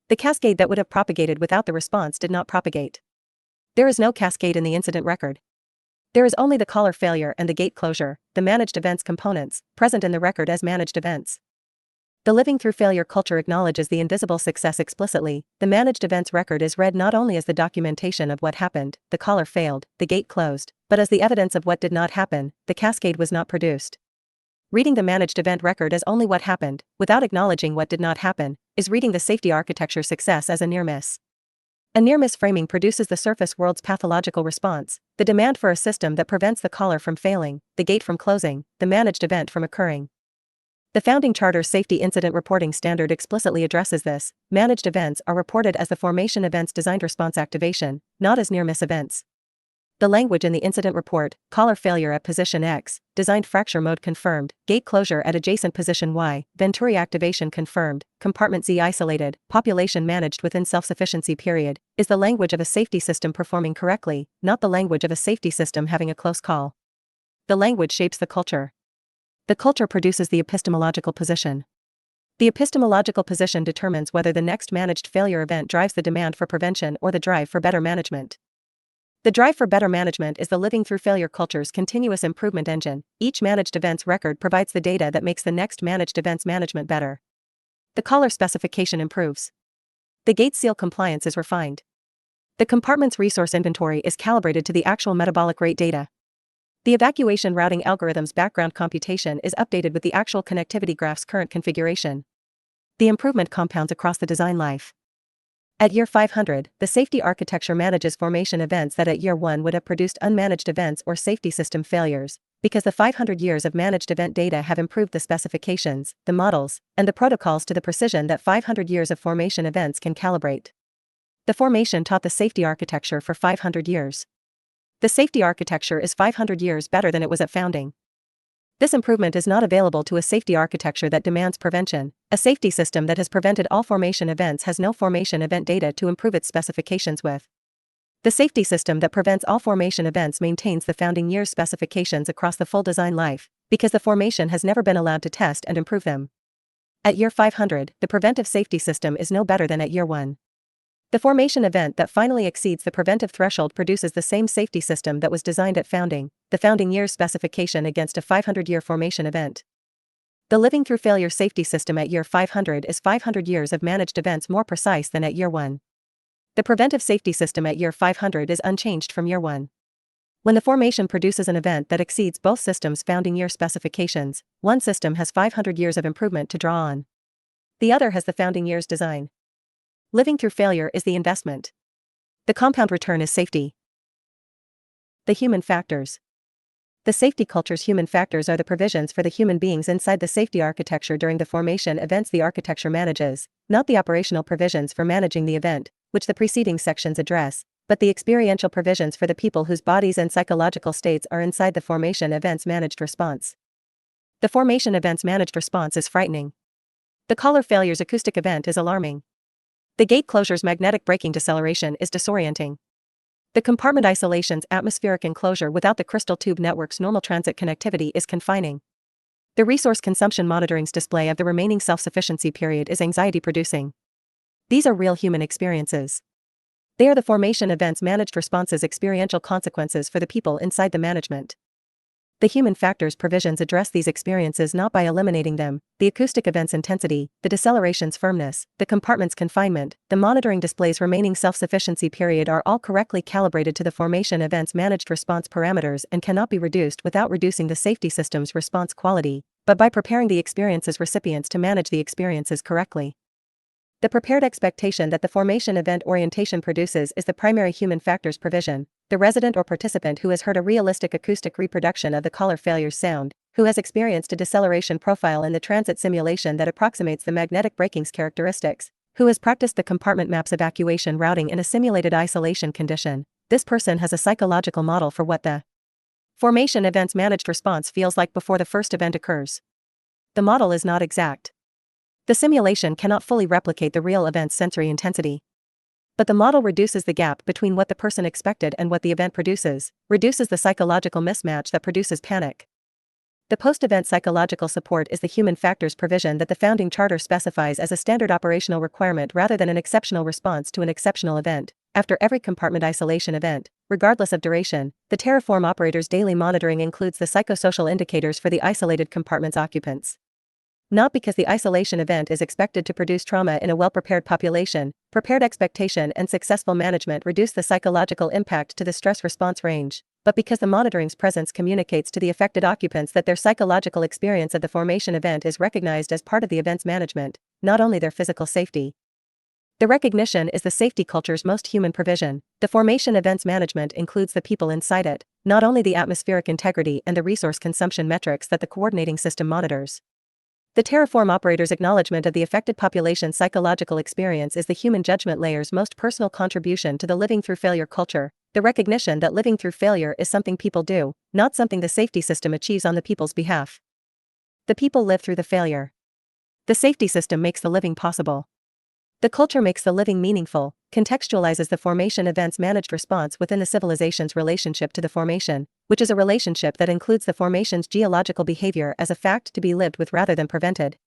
The cascade that would have propagated without the response did not propagate. There is no cascade in the incident record. There is only the collar failure and the gate closure, the managed events components, present in the record as managed events. The living through failure culture acknowledges the invisible success explicitly. The managed events record is read not only as the documentation of what happened, the collar failed, the gate closed, but as the evidence of what did not happen, the cascade was not produced. Reading the managed event record as only what happened, without acknowledging what did not happen, is reading the safety architecture success as a near miss. A near-miss framing produces the surface world's pathological response, the demand for a system that prevents the caller from failing, the gate from closing, the managed event from occurring. The Founding Charter Safety Incident Reporting Standard explicitly addresses this. Managed events are reported as the formation event's designed response activation, not as near-miss events. The language in the incident report: caller failure at position X, designed fracture mode confirmed, gate closure at adjacent position Y, Venturi activation confirmed, compartment Z isolated, population managed within self-sufficiency period, is the language of a safety system performing correctly, not the language of a safety system having a close call. The language shapes the culture. The culture produces the epistemological position. The epistemological position determines whether the next managed failure event drives the demand for prevention or the drive for better management. The drive for better management is the living through failure culture's continuous improvement engine. Each managed events record provides the data that makes the next managed events management better. The caller specification improves. The gate seal compliance is refined. The compartment's resource inventory is calibrated to the actual metabolic rate data. The evacuation routing algorithm's background computation is updated with the actual connectivity graph's current configuration. The improvement compounds across the design life. At year 500, the safety architecture manages formation events that at year 1 would have produced unmanaged events or safety system failures, because the 500 years of managed event data have improved the specifications, the models, and the protocols to the precision that 500 years of formation events can calibrate. The formation taught the safety architecture for 500 years. The safety architecture is 500 years better than it was at founding. This improvement is not available to a safety architecture that demands prevention. A safety system that has prevented all formation events has no formation event data to improve its specifications with. The safety system that prevents all formation events maintains the founding year's specifications across the full design life, because the formation has never been allowed to test and improve them. At year 500, the preventive safety system is no better than at year 1. The formation event that finally exceeds the preventive threshold produces the same safety system that was designed at founding, the founding year's specification against a 500-year formation event. The living through failure safety system at year 500 is 500 years of managed events more precise than at year 1. The preventive safety system at year 500 is unchanged from year 1. When the formation produces an event that exceeds both systems' founding year specifications, one system has 500 years of improvement to draw on. The other has the founding year's design. Living through failure is the investment. The compound return is safety. The human factors. The safety culture's human factors are the provisions for the human beings inside the safety architecture during the formation events the architecture manages, not the operational provisions for managing the event, which the preceding sections address, but the experiential provisions for the people whose bodies and psychological states are inside the formation events managed response. The formation events managed response is frightening. The caller failure's acoustic event is alarming. The gate closure's magnetic braking deceleration is disorienting. The compartment isolation's atmospheric enclosure without the crystal tube network's normal transit connectivity is confining. The resource consumption monitoring's display of the remaining self-sufficiency period is anxiety-producing. These are real human experiences. They are the formation events managed responses' experiential consequences for the people inside the management. The human factors provisions address these experiences not by eliminating them: the acoustic event's intensity, the deceleration's firmness, the compartment's confinement, the monitoring display's remaining self-sufficiency period are all correctly calibrated to the formation event's managed response parameters and cannot be reduced without reducing the safety system's response quality, but by preparing the experience's recipients to manage the experiences correctly. The prepared expectation that the formation event orientation produces is the primary human factors provision. The resident or participant who has heard a realistic acoustic reproduction of the caller failure's sound, who has experienced a deceleration profile in the transit simulation that approximates the magnetic braking's characteristics, who has practiced the compartment map's evacuation routing in a simulated isolation condition, this person has a psychological model for what the formation event's managed response feels like before the first event occurs. The model is not exact. The simulation cannot fully replicate the real event's sensory intensity. But the model reduces the gap between what the person expected and what the event produces, reduces the psychological mismatch that produces panic. The post-event psychological support is the human factors provision that the founding charter specifies as a standard operational requirement rather than an exceptional response to an exceptional event. After every compartment isolation event, regardless of duration, the Terraform operator's daily monitoring includes the psychosocial indicators for the isolated compartment's occupants. Not because the isolation event is expected to produce trauma in a well-prepared population, prepared expectation and successful management reduce the psychological impact to the stress response range, but because the monitoring's presence communicates to the affected occupants that their psychological experience of the formation event is recognized as part of the event's management, not only their physical safety. The recognition is the safety culture's most human provision. The formation event's management includes the people inside it, not only the atmospheric integrity and the resource consumption metrics that the coordinating system monitors. The terraform operator's acknowledgement of the affected population's psychological experience is the human judgment layer's most personal contribution to the living through failure culture, the recognition that living through failure is something people do, not something the safety system achieves on the people's behalf. The people live through the failure. The safety system makes the living possible. The culture makes the living meaningful, contextualizes the formation event's managed response within the civilization's relationship to the formation, which is a relationship that includes the formation's geological behavior as a fact to be lived with rather than prevented.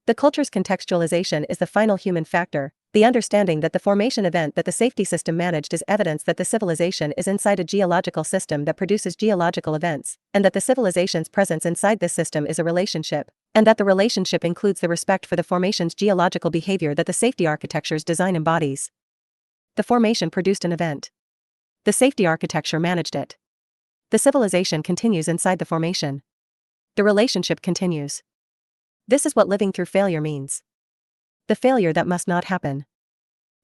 The culture's contextualization is the final human factor, the understanding that the formation event that the safety system managed is evidence that the civilization is inside a geological system that produces geological events, and that the civilization's presence inside this system is a relationship, and that the relationship includes the respect for the formation's geological behavior that the safety architecture's design embodies. The formation produced an event. The safety architecture managed it. The civilization continues inside the formation. The relationship continues. This is what living through failure means. The failure that must not happen.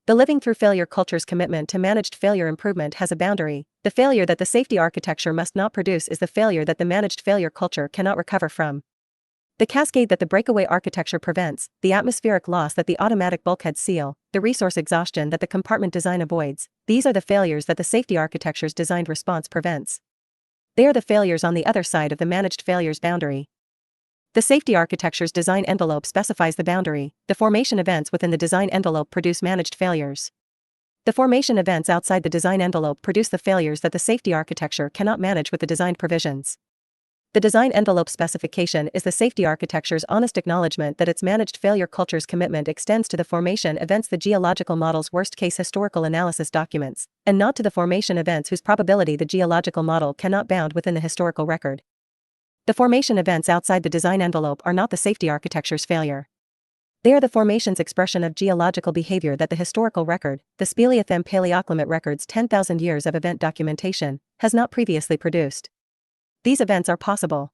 The living through failure culture's commitment to managed failure improvement has a boundary. The failure that the safety architecture must not produce is the failure that the managed failure culture cannot recover from. The cascade that the breakaway architecture prevents, the atmospheric loss that the automatic bulkheads seal, the resource exhaustion that the compartment design avoids, these are the failures that the safety architecture's designed response prevents. They are the failures on the other side of the managed failure's boundary. The safety architecture's design envelope specifies the boundary. The formation events within the design envelope produce managed failures. The formation events outside the design envelope produce the failures that the safety architecture cannot manage with the designed provisions. The design envelope specification is the safety architecture's honest acknowledgement that its managed failure culture's commitment extends to the formation events the geological model's worst-case historical analysis documents, and not to the formation events whose probability the geological model cannot bound within the historical record. The formation events outside the design envelope are not the safety architecture's failure. They are the formation's expression of geological behavior that the historical record, the Speleothem Paleoclimate record's 10,000 years of event documentation, has not previously produced. These events are possible.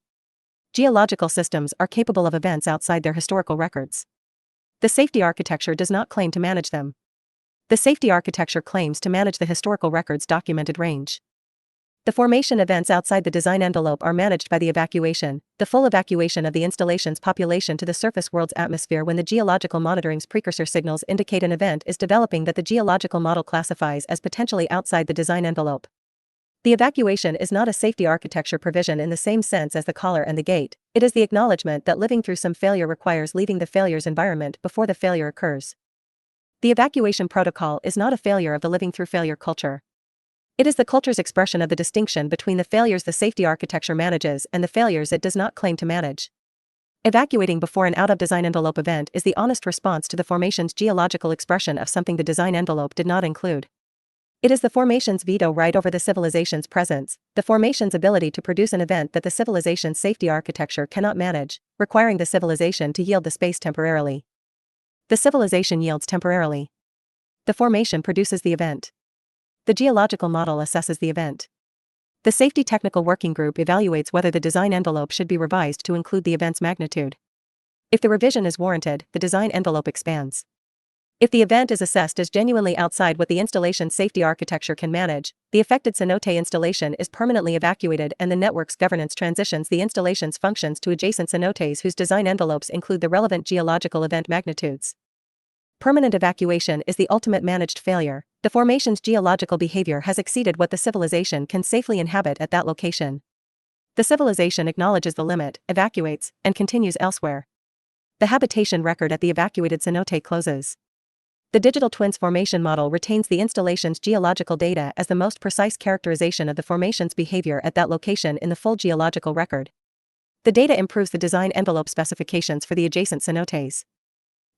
Geological systems are capable of events outside their historical records. The safety architecture does not claim to manage them. The safety architecture claims to manage the historical record's documented range. The formation events outside the design envelope are managed by the evacuation, the full evacuation of the installation's population to the surface world's atmosphere when the geological monitoring's precursor signals indicate an event is developing that the geological model classifies as potentially outside the design envelope. The evacuation is not a safety architecture provision in the same sense as the collar and the gate. It is the acknowledgement that living through some failure requires leaving the failure's environment before the failure occurs. The evacuation protocol is not a failure of the living through failure culture. It is the culture's expression of the distinction between the failures the safety architecture manages and the failures it does not claim to manage. Evacuating before an out-of-design envelope event is the honest response to the formation's geological expression of something the design envelope did not include. It is the formation's veto right over the civilization's presence, the formation's ability to produce an event that the civilization's safety architecture cannot manage, requiring the civilization to yield the space temporarily. The civilization yields temporarily. The formation produces the event. The geological model assesses the event. The Safety Technical Working Group evaluates whether the design envelope should be revised to include the event's magnitude. If the revision is warranted, the design envelope expands. If the event is assessed as genuinely outside what the installation's safety architecture can manage, the affected cenote installation is permanently evacuated and the network's governance transitions the installation's functions to adjacent cenotes whose design envelopes include the relevant geological event magnitudes. Permanent evacuation is the ultimate managed failure. The formation's geological behavior has exceeded what the civilization can safely inhabit at that location. The civilization acknowledges the limit, evacuates, and continues elsewhere. The habitation record at the evacuated cenote closes. The digital twins formation model retains the installation's geological data as the most precise characterization of the formation's behavior at that location in the full geological record. The data improves the design envelope specifications for the adjacent cenotes.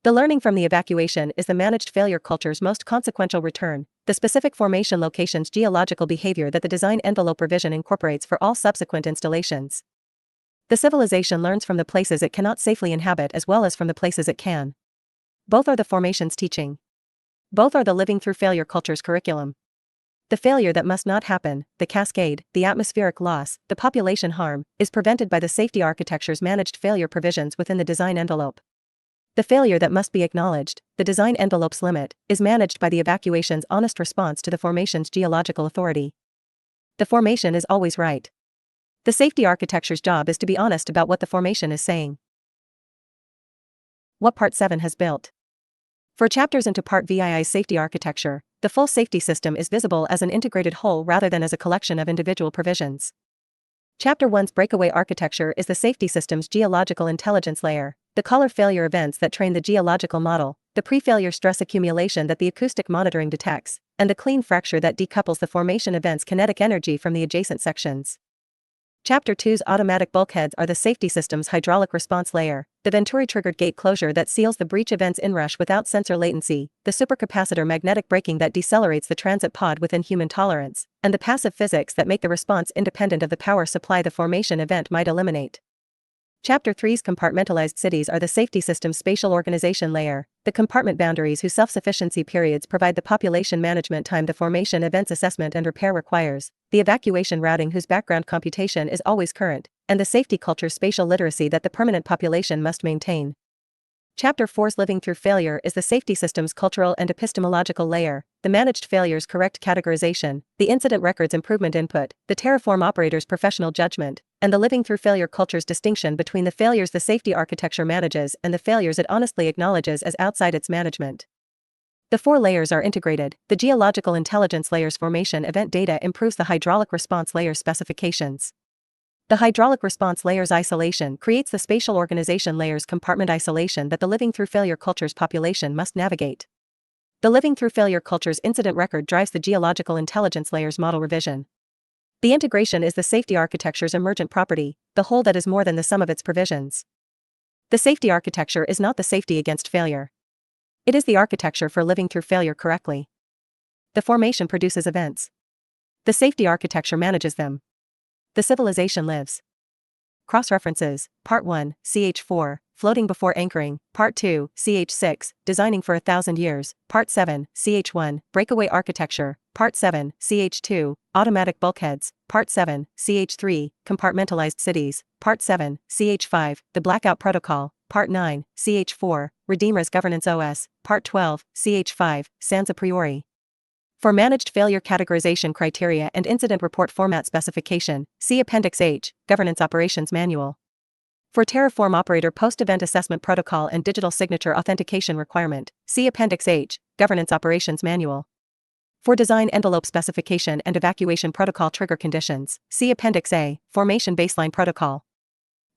The learning from the evacuation is the managed failure culture's most consequential return, the specific formation location's geological behavior that the design envelope revision incorporates for all subsequent installations. The civilization learns from the places it cannot safely inhabit as well as from the places it can. Both are the formation's teaching. Both are the living through failure culture's curriculum. The failure that must not happen, the cascade, the atmospheric loss, the population harm, is prevented by the safety architecture's managed failure provisions within the design envelope. The failure that must be acknowledged, the design envelope's limit, is managed by the evacuation's honest response to the formation's geological authority. The formation is always right. The safety architecture's job is to be honest about what the formation is saying. What Part 7 has built. For chapters into Part VII's safety architecture, the full safety system is visible as an integrated whole rather than as a collection of individual provisions. Chapter 1's breakaway architecture is the safety system's geological intelligence layer, the color failure events that train the geological model, the pre-failure stress accumulation that the acoustic monitoring detects, and the clean fracture that decouples the formation event's kinetic energy from the adjacent sections. Chapter 2's automatic bulkheads are the safety system's hydraulic response layer, the Venturi-triggered gate closure that seals the breach event's inrush without sensor latency, the supercapacitor magnetic braking that decelerates the transit pod within human tolerance, and the passive physics that make the response independent of the power supply the formation event might eliminate. Chapter 3's compartmentalized cities are the safety system's spatial organization layer, the compartment boundaries whose self-sufficiency periods provide the population management time the formation event's assessment and repair requires, the evacuation routing whose background computation is always current, and the safety culture's spatial literacy that the permanent population must maintain. Chapter 4's living through failure is the safety system's cultural and epistemological layer, the managed failure's correct categorization, the incident record's improvement input, the Terraform operator's professional judgment, and the living through failure culture's distinction between the failures the safety architecture manages and the failures it honestly acknowledges as outside its management. The four layers are integrated. The geological intelligence layer's formation event data improves the hydraulic response layer's specifications. The hydraulic response layer's isolation creates the spatial organization layer's compartment isolation that the living through failure culture's population must navigate. The living through failure culture's incident record drives the geological intelligence layer's model revision. The integration is the safety architecture's emergent property, the whole that is more than the sum of its provisions. The safety architecture is not the safety against failure. It is the architecture for living through failure correctly. The formation produces events. The safety architecture manages them. The civilization lives. Cross-references, Part 1, CH4, Floating Before Anchoring, Part 2, CH6, Designing for 1,000 Years, Part 7, CH1, Breakaway Architecture, Part 7, CH2, Automatic Bulkheads, Part 7, CH3, Compartmentalized Cities, Part 7, CH5, The Blackout Protocol, Part 9, CH4, Redeemer's Governance OS, Part 12, CH5, Sans a priori. For managed failure categorization criteria and incident report format specification, see Appendix H, Governance Operations Manual. For Terraform operator post-event assessment protocol and digital signature authentication requirement, see Appendix H, Governance Operations Manual. For design envelope specification and evacuation protocol trigger conditions, see Appendix A, Formation Baseline Protocol.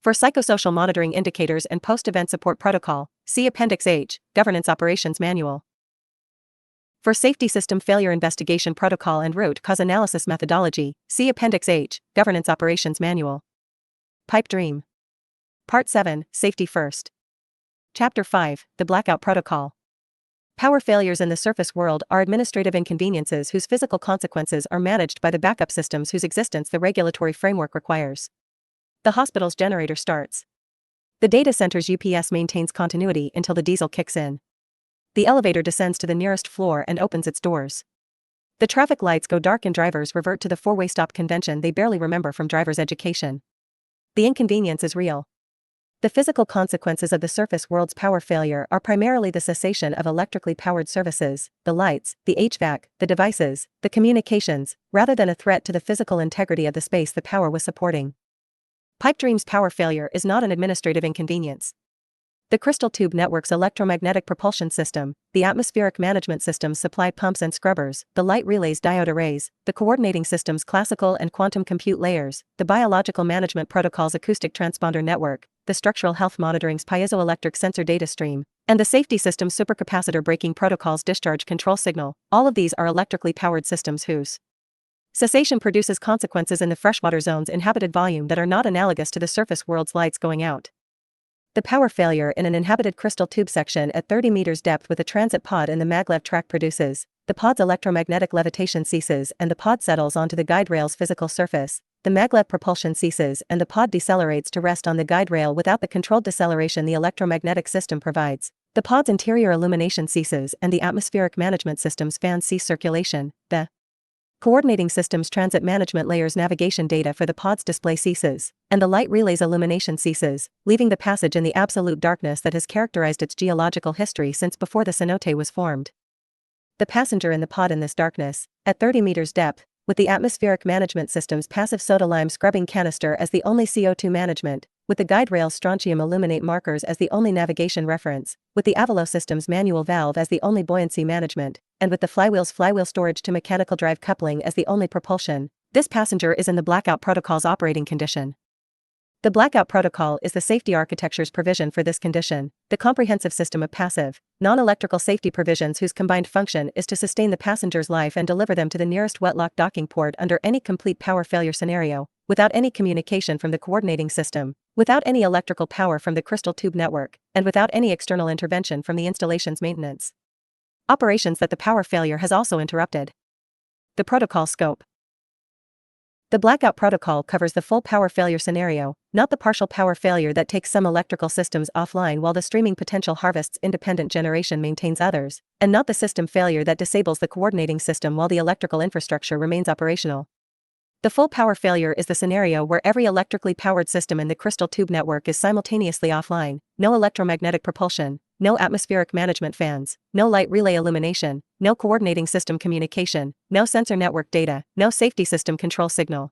For psychosocial monitoring indicators and post-event support protocol, see Appendix H, Governance Operations Manual. For safety system failure investigation protocol and root cause analysis methodology, see Appendix H, Governance Operations Manual. Pipe Dream. Part 7, Safety First. Chapter 5, The Blackout Protocol. Power failures in the surface world are administrative inconveniences whose physical consequences are managed by the backup systems whose existence the regulatory framework requires. The hospital's generator starts. The data center's UPS maintains continuity until the diesel kicks in. The elevator descends to the nearest floor and opens its doors. The traffic lights go dark and drivers revert to the four-way stop convention they barely remember from driver's education. The inconvenience is real. The physical consequences of the surface world's power failure are primarily the cessation of electrically powered services, the lights, the HVAC, the devices, the communications, rather than a threat to the physical integrity of the space the power was supporting. Pipe Dream's power failure is not an administrative inconvenience. The Crystal Tube Network's electromagnetic propulsion system, the atmospheric management system's supply pumps and scrubbers, the light relays diode arrays, the coordinating system's classical and quantum compute layers, the biological management protocol's acoustic transponder network, the structural health monitoring's piezoelectric sensor data stream, and the safety system's supercapacitor braking protocol's discharge control signal, all of these are electrically powered systems whose cessation produces consequences in the freshwater zone's inhabited volume that are not analogous to the surface world's lights going out. The power failure in an inhabited crystal tube section at 30 meters depth with a transit pod in the maglev track produces, the pod's electromagnetic levitation ceases and the pod settles onto the guide rail's physical surface, the maglev propulsion ceases and the pod decelerates to rest on the guide rail without the controlled deceleration the electromagnetic system provides, the pod's interior illumination ceases and the atmospheric management system's fans cease circulation, the Coordinating Systems Transit Management Layer's navigation data for the pod's display ceases, and the light relay's illumination ceases, leaving the passage in the absolute darkness that has characterized its geological history since before the cenote was formed. The passenger in the pod in this darkness, at 30 meters depth, with the Atmospheric Management System's passive soda-lime scrubbing canister as the only CO2 management, with the guide rail's strontium illuminate markers as the only navigation reference, with the Avalo system's manual valve as the only buoyancy management, and with the flywheel storage to mechanical drive coupling as the only propulsion, this passenger is in the Blackout Protocol's operating condition. The Blackout Protocol is the safety architecture's provision for this condition, the comprehensive system of passive, non-electrical safety provisions whose combined function is to sustain the passenger's life and deliver them to the nearest wetlock docking port under any complete power failure scenario, without any communication from the coordinating system, without any electrical power from the crystal tube network, and without any external intervention from the installation's maintenance operations that the power failure has also interrupted. The protocol scope. The Blackout Protocol covers the full power failure scenario, not the partial power failure that takes some electrical systems offline while the streaming potential harvests independent generation maintains others, and not the system failure that disables the coordinating system while the electrical infrastructure remains operational. The full power failure is the scenario where every electrically powered system in the crystal tube network is simultaneously offline, no electromagnetic propulsion, no atmospheric management fans, no light relay illumination, no coordinating system communication, no sensor network data, no safety system control signal.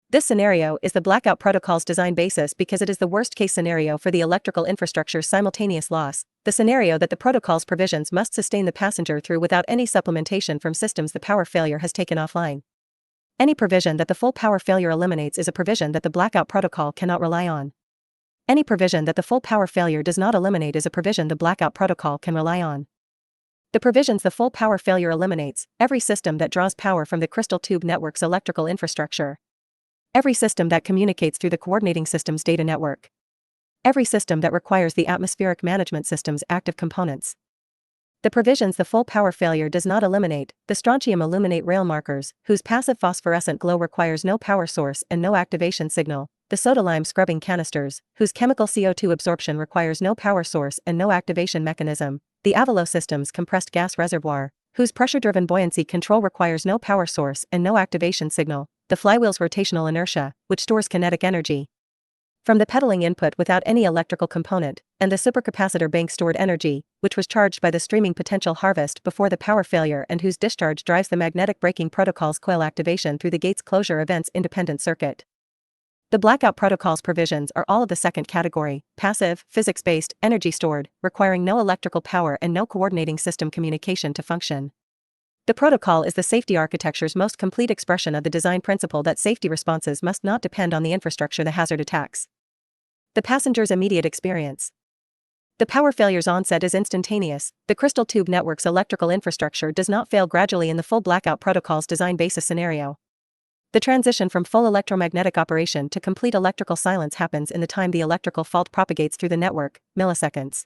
This scenario is the Blackout Protocol's design basis because it is the worst-case scenario for the electrical infrastructure's simultaneous loss, the scenario that the protocol's provisions must sustain the passenger through without any supplementation from systems the power failure has taken offline. Any provision that the full power failure eliminates is a provision that the Blackout Protocol cannot rely on. Any provision that the full power failure does not eliminate is a provision the Blackout Protocol can rely on. The provisions the full power failure eliminates: every system that draws power from the crystal tube network's electrical infrastructure, every system that communicates through the coordinating system's data network, every system that requires the atmospheric management system's active components. The provisions the full power failure does not eliminate: the strontium illuminate rail markers, whose passive phosphorescent glow requires no power source and no activation signal, the soda-lime scrubbing canisters, whose chemical CO2 absorption requires no power source and no activation mechanism, the Avalo system's compressed gas reservoir, whose pressure-driven buoyancy control requires no power source and no activation signal, the flywheel's rotational inertia, which stores kinetic energy from the pedaling input without any electrical component, and the supercapacitor bank stored energy, which was charged by the streaming potential harvest before the power failure and whose discharge drives the magnetic braking protocol's coil activation through the gates closure event's independent circuit. The Blackout Protocol's provisions are all of the second category, passive, physics-based, energy stored, requiring no electrical power and no coordinating system communication to function. The protocol is the safety architecture's most complete expression of the design principle that safety responses must not depend on the infrastructure the hazard attacks. The passenger's immediate experience. The power failure's onset is instantaneous. The crystal tube network's electrical infrastructure does not fail gradually in the full Blackout Protocol's design basis scenario. The transition from full electromagnetic operation to complete electrical silence happens in the time the electrical fault propagates through the network, milliseconds.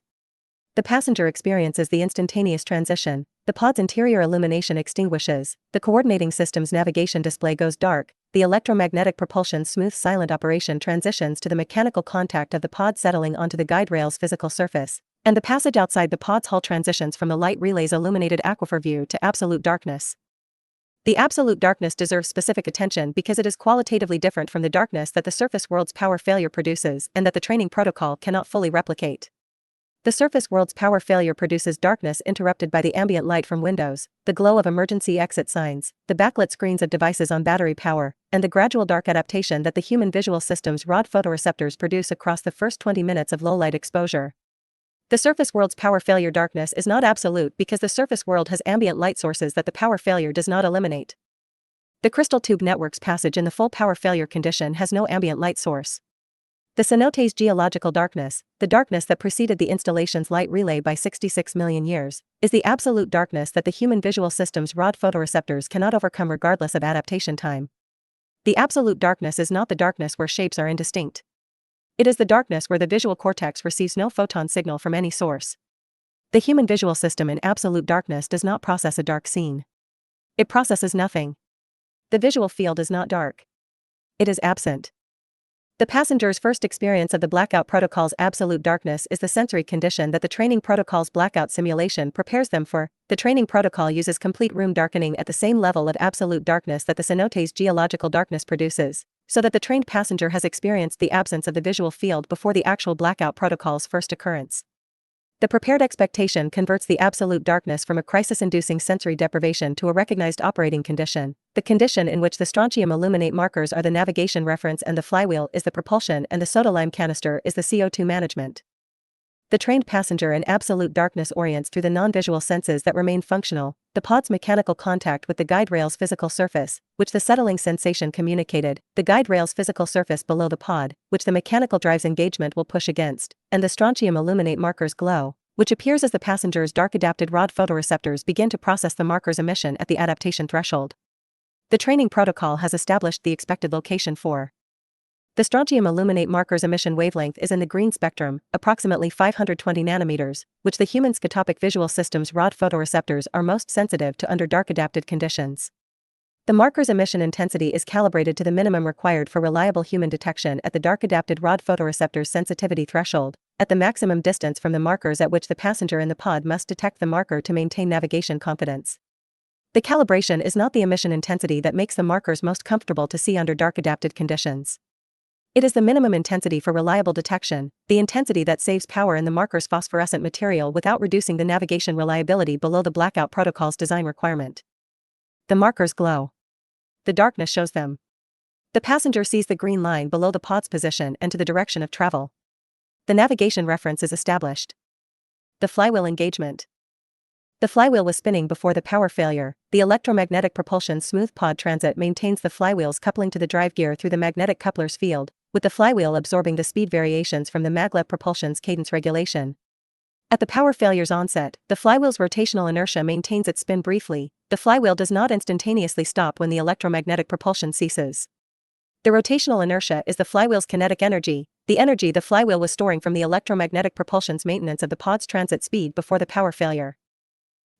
The passenger experiences the instantaneous transition. The pod's interior illumination extinguishes, the coordinating system's navigation display goes dark, the electromagnetic propulsion's smooth silent operation transitions to the mechanical contact of the pod settling onto the guide rail's physical surface, and the passage outside the pod's hull transitions from the light relay's illuminated aquifer view to absolute darkness. The absolute darkness deserves specific attention because it is qualitatively different from the darkness that the surface world's power failure produces and that the training protocol cannot fully replicate. The surface world's power failure produces darkness interrupted by the ambient light from windows, the glow of emergency exit signs, the backlit screens of devices on battery power, and the gradual dark adaptation that the human visual system's rod photoreceptors produce across the first 20 minutes of low-light exposure. The surface world's power failure darkness is not absolute because the surface world has ambient light sources that the power failure does not eliminate. The crystal tube network's passage in the full power failure condition has no ambient light source. The cenote's geological darkness, the darkness that preceded the installation's light relay by 66 million years, is the absolute darkness that the human visual system's rod photoreceptors cannot overcome regardless of adaptation time. The absolute darkness is not the darkness where shapes are indistinct. It is the darkness where the visual cortex receives no photon signal from any source. The human visual system in absolute darkness does not process a dark scene. It processes nothing. The visual field is not dark. It is absent. The passenger's first experience of the blackout protocol's absolute darkness is the sensory condition that the training protocol's blackout simulation prepares them for. The training protocol uses complete room darkening at the same level of absolute darkness that the cenote's geological darkness produces, so that the trained passenger has experienced the absence of the visual field before the actual blackout protocol's first occurrence. The prepared expectation converts the absolute darkness from a crisis-inducing sensory deprivation to a recognized operating condition, the condition in which the strontium aluminate markers are the navigation reference and the flywheel is the propulsion and the soda lime canister is the CO2 management. The trained passenger in absolute darkness orients through the non-visual senses that remain functional, the pod's mechanical contact with the guide rail's physical surface, which the settling sensation communicated, the guide rail's physical surface below the pod, which the mechanical drive's engagement will push against, and the strontium aluminate marker's glow, which appears as the passenger's dark-adapted rod photoreceptors begin to process the marker's emission at the adaptation threshold. The training protocol has established the expected location for the strontium aluminate marker's emission wavelength is in the green spectrum, approximately 520 nanometers, which the human scotopic visual system's rod photoreceptors are most sensitive to under dark-adapted conditions. The marker's emission intensity is calibrated to the minimum required for reliable human detection at the dark-adapted rod photoreceptor's sensitivity threshold, at the maximum distance from the markers at which the passenger in the pod must detect the marker to maintain navigation confidence. The calibration is not the emission intensity that makes the markers most comfortable to see under dark-adapted conditions. It is the minimum intensity for reliable detection, the intensity that saves power in the marker's phosphorescent material without reducing the navigation reliability below the blackout protocol's design requirement. The markers glow. The darkness shows them. The passenger sees the green line below the pod's position and to the direction of travel. The navigation reference is established. The flywheel engagement. The flywheel was spinning before the power failure. The electromagnetic propulsion smooth pod transit maintains the flywheel's coupling to the drive gear through the magnetic coupler's field, with the flywheel absorbing the speed variations from the maglev propulsion's cadence regulation. At the power failure's onset, the flywheel's rotational inertia maintains its spin briefly. The flywheel does not instantaneously stop when the electromagnetic propulsion ceases. The rotational inertia is the flywheel's kinetic energy, the energy the flywheel was storing from the electromagnetic propulsion's maintenance of the pod's transit speed before the power failure.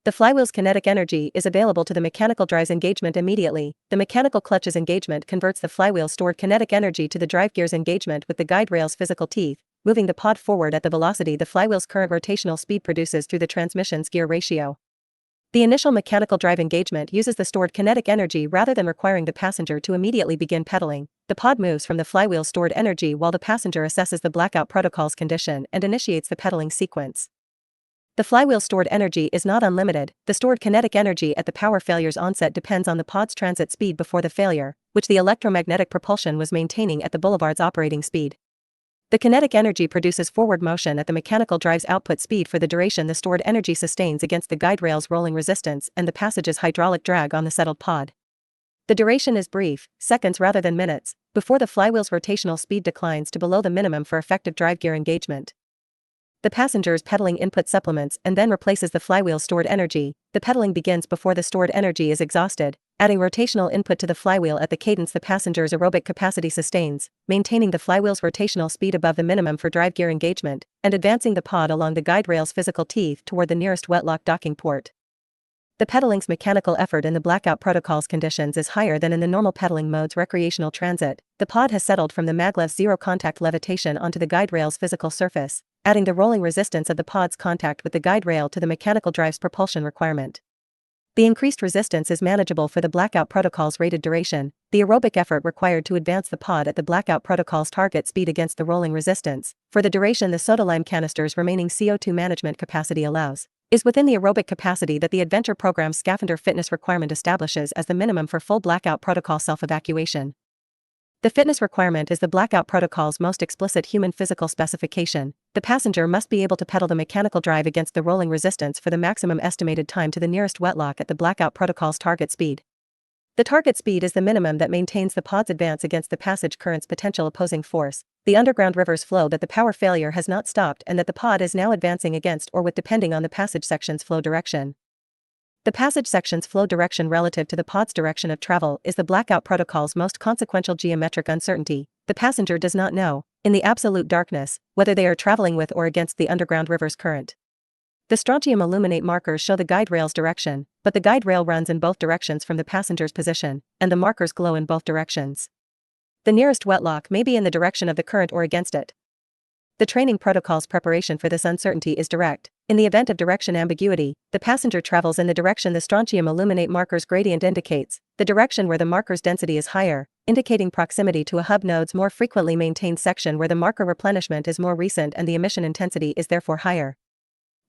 The flywheel's kinetic energy is available to the mechanical drive's engagement immediately. The mechanical clutch's engagement converts the flywheel's stored kinetic energy to the drive gear's engagement with the guide rail's physical teeth, moving the pod forward at the velocity the flywheel's current rotational speed produces through the transmission's gear ratio. The initial mechanical drive engagement uses the stored kinetic energy rather than requiring the passenger to immediately begin pedaling. The pod moves from the flywheel's stored energy while the passenger assesses the blackout protocol's condition and initiates the pedaling sequence. The flywheel's stored energy is not unlimited. The stored kinetic energy at the power failure's onset depends on the pod's transit speed before the failure, which the electromagnetic propulsion was maintaining at the boulevard's operating speed. The kinetic energy produces forward motion at the mechanical drive's output speed for the duration the stored energy sustains against the guide rail's rolling resistance and the passage's hydraulic drag on the settled pod. The duration is brief, seconds rather than minutes, before the flywheel's rotational speed declines to below the minimum for effective drive gear engagement. The passenger's pedaling input supplements and then replaces the flywheel's stored energy. The pedaling begins before the stored energy is exhausted, adding rotational input to the flywheel at the cadence the passenger's aerobic capacity sustains, maintaining the flywheel's rotational speed above the minimum for drive gear engagement, and advancing the pod along the guide rail's physical teeth toward the nearest wetlock docking port. The pedaling's mechanical effort in the blackout protocol's conditions is higher than in the normal pedaling mode's recreational transit. The pod has settled from the maglev's zero-contact levitation onto the guide rail's physical surface, adding the rolling resistance of the pod's contact with the guide rail to the mechanical drive's propulsion requirement. The increased resistance is manageable for the blackout protocol's rated duration. The aerobic effort required to advance the pod at the blackout protocol's target speed against the rolling resistance, for the duration the soda lime canister's remaining CO2 management capacity allows, is within the aerobic capacity that the Adventure program's scavenger fitness requirement establishes as the minimum for full blackout protocol self-evacuation. The fitness requirement is the blackout protocol's most explicit human physical specification. The passenger must be able to pedal the mechanical drive against the rolling resistance for the maximum estimated time to the nearest wetlock at the blackout protocol's target speed. The target speed is the minimum that maintains the pod's advance against the passage current's potential opposing force, the underground river's flow that the power failure has not stopped and that the pod is now advancing against or with depending on the passage section's flow direction. The passage section's flow direction relative to the pod's direction of travel is the blackout protocol's most consequential geometric uncertainty. The passenger does not know, in the absolute darkness, whether they are traveling with or against the underground river's current. The strontium aluminate markers show the guide rail's direction, but the guide rail runs in both directions from the passenger's position, and the markers glow in both directions. The nearest wetlock may be in the direction of the current or against it. The training protocol's preparation for this uncertainty is direct. In the event of direction ambiguity, the passenger travels in the direction the strontium illuminate marker's gradient indicates, the direction where the marker's density is higher, indicating proximity to a hub node's more frequently maintained section where the marker replenishment is more recent and the emission intensity is therefore higher.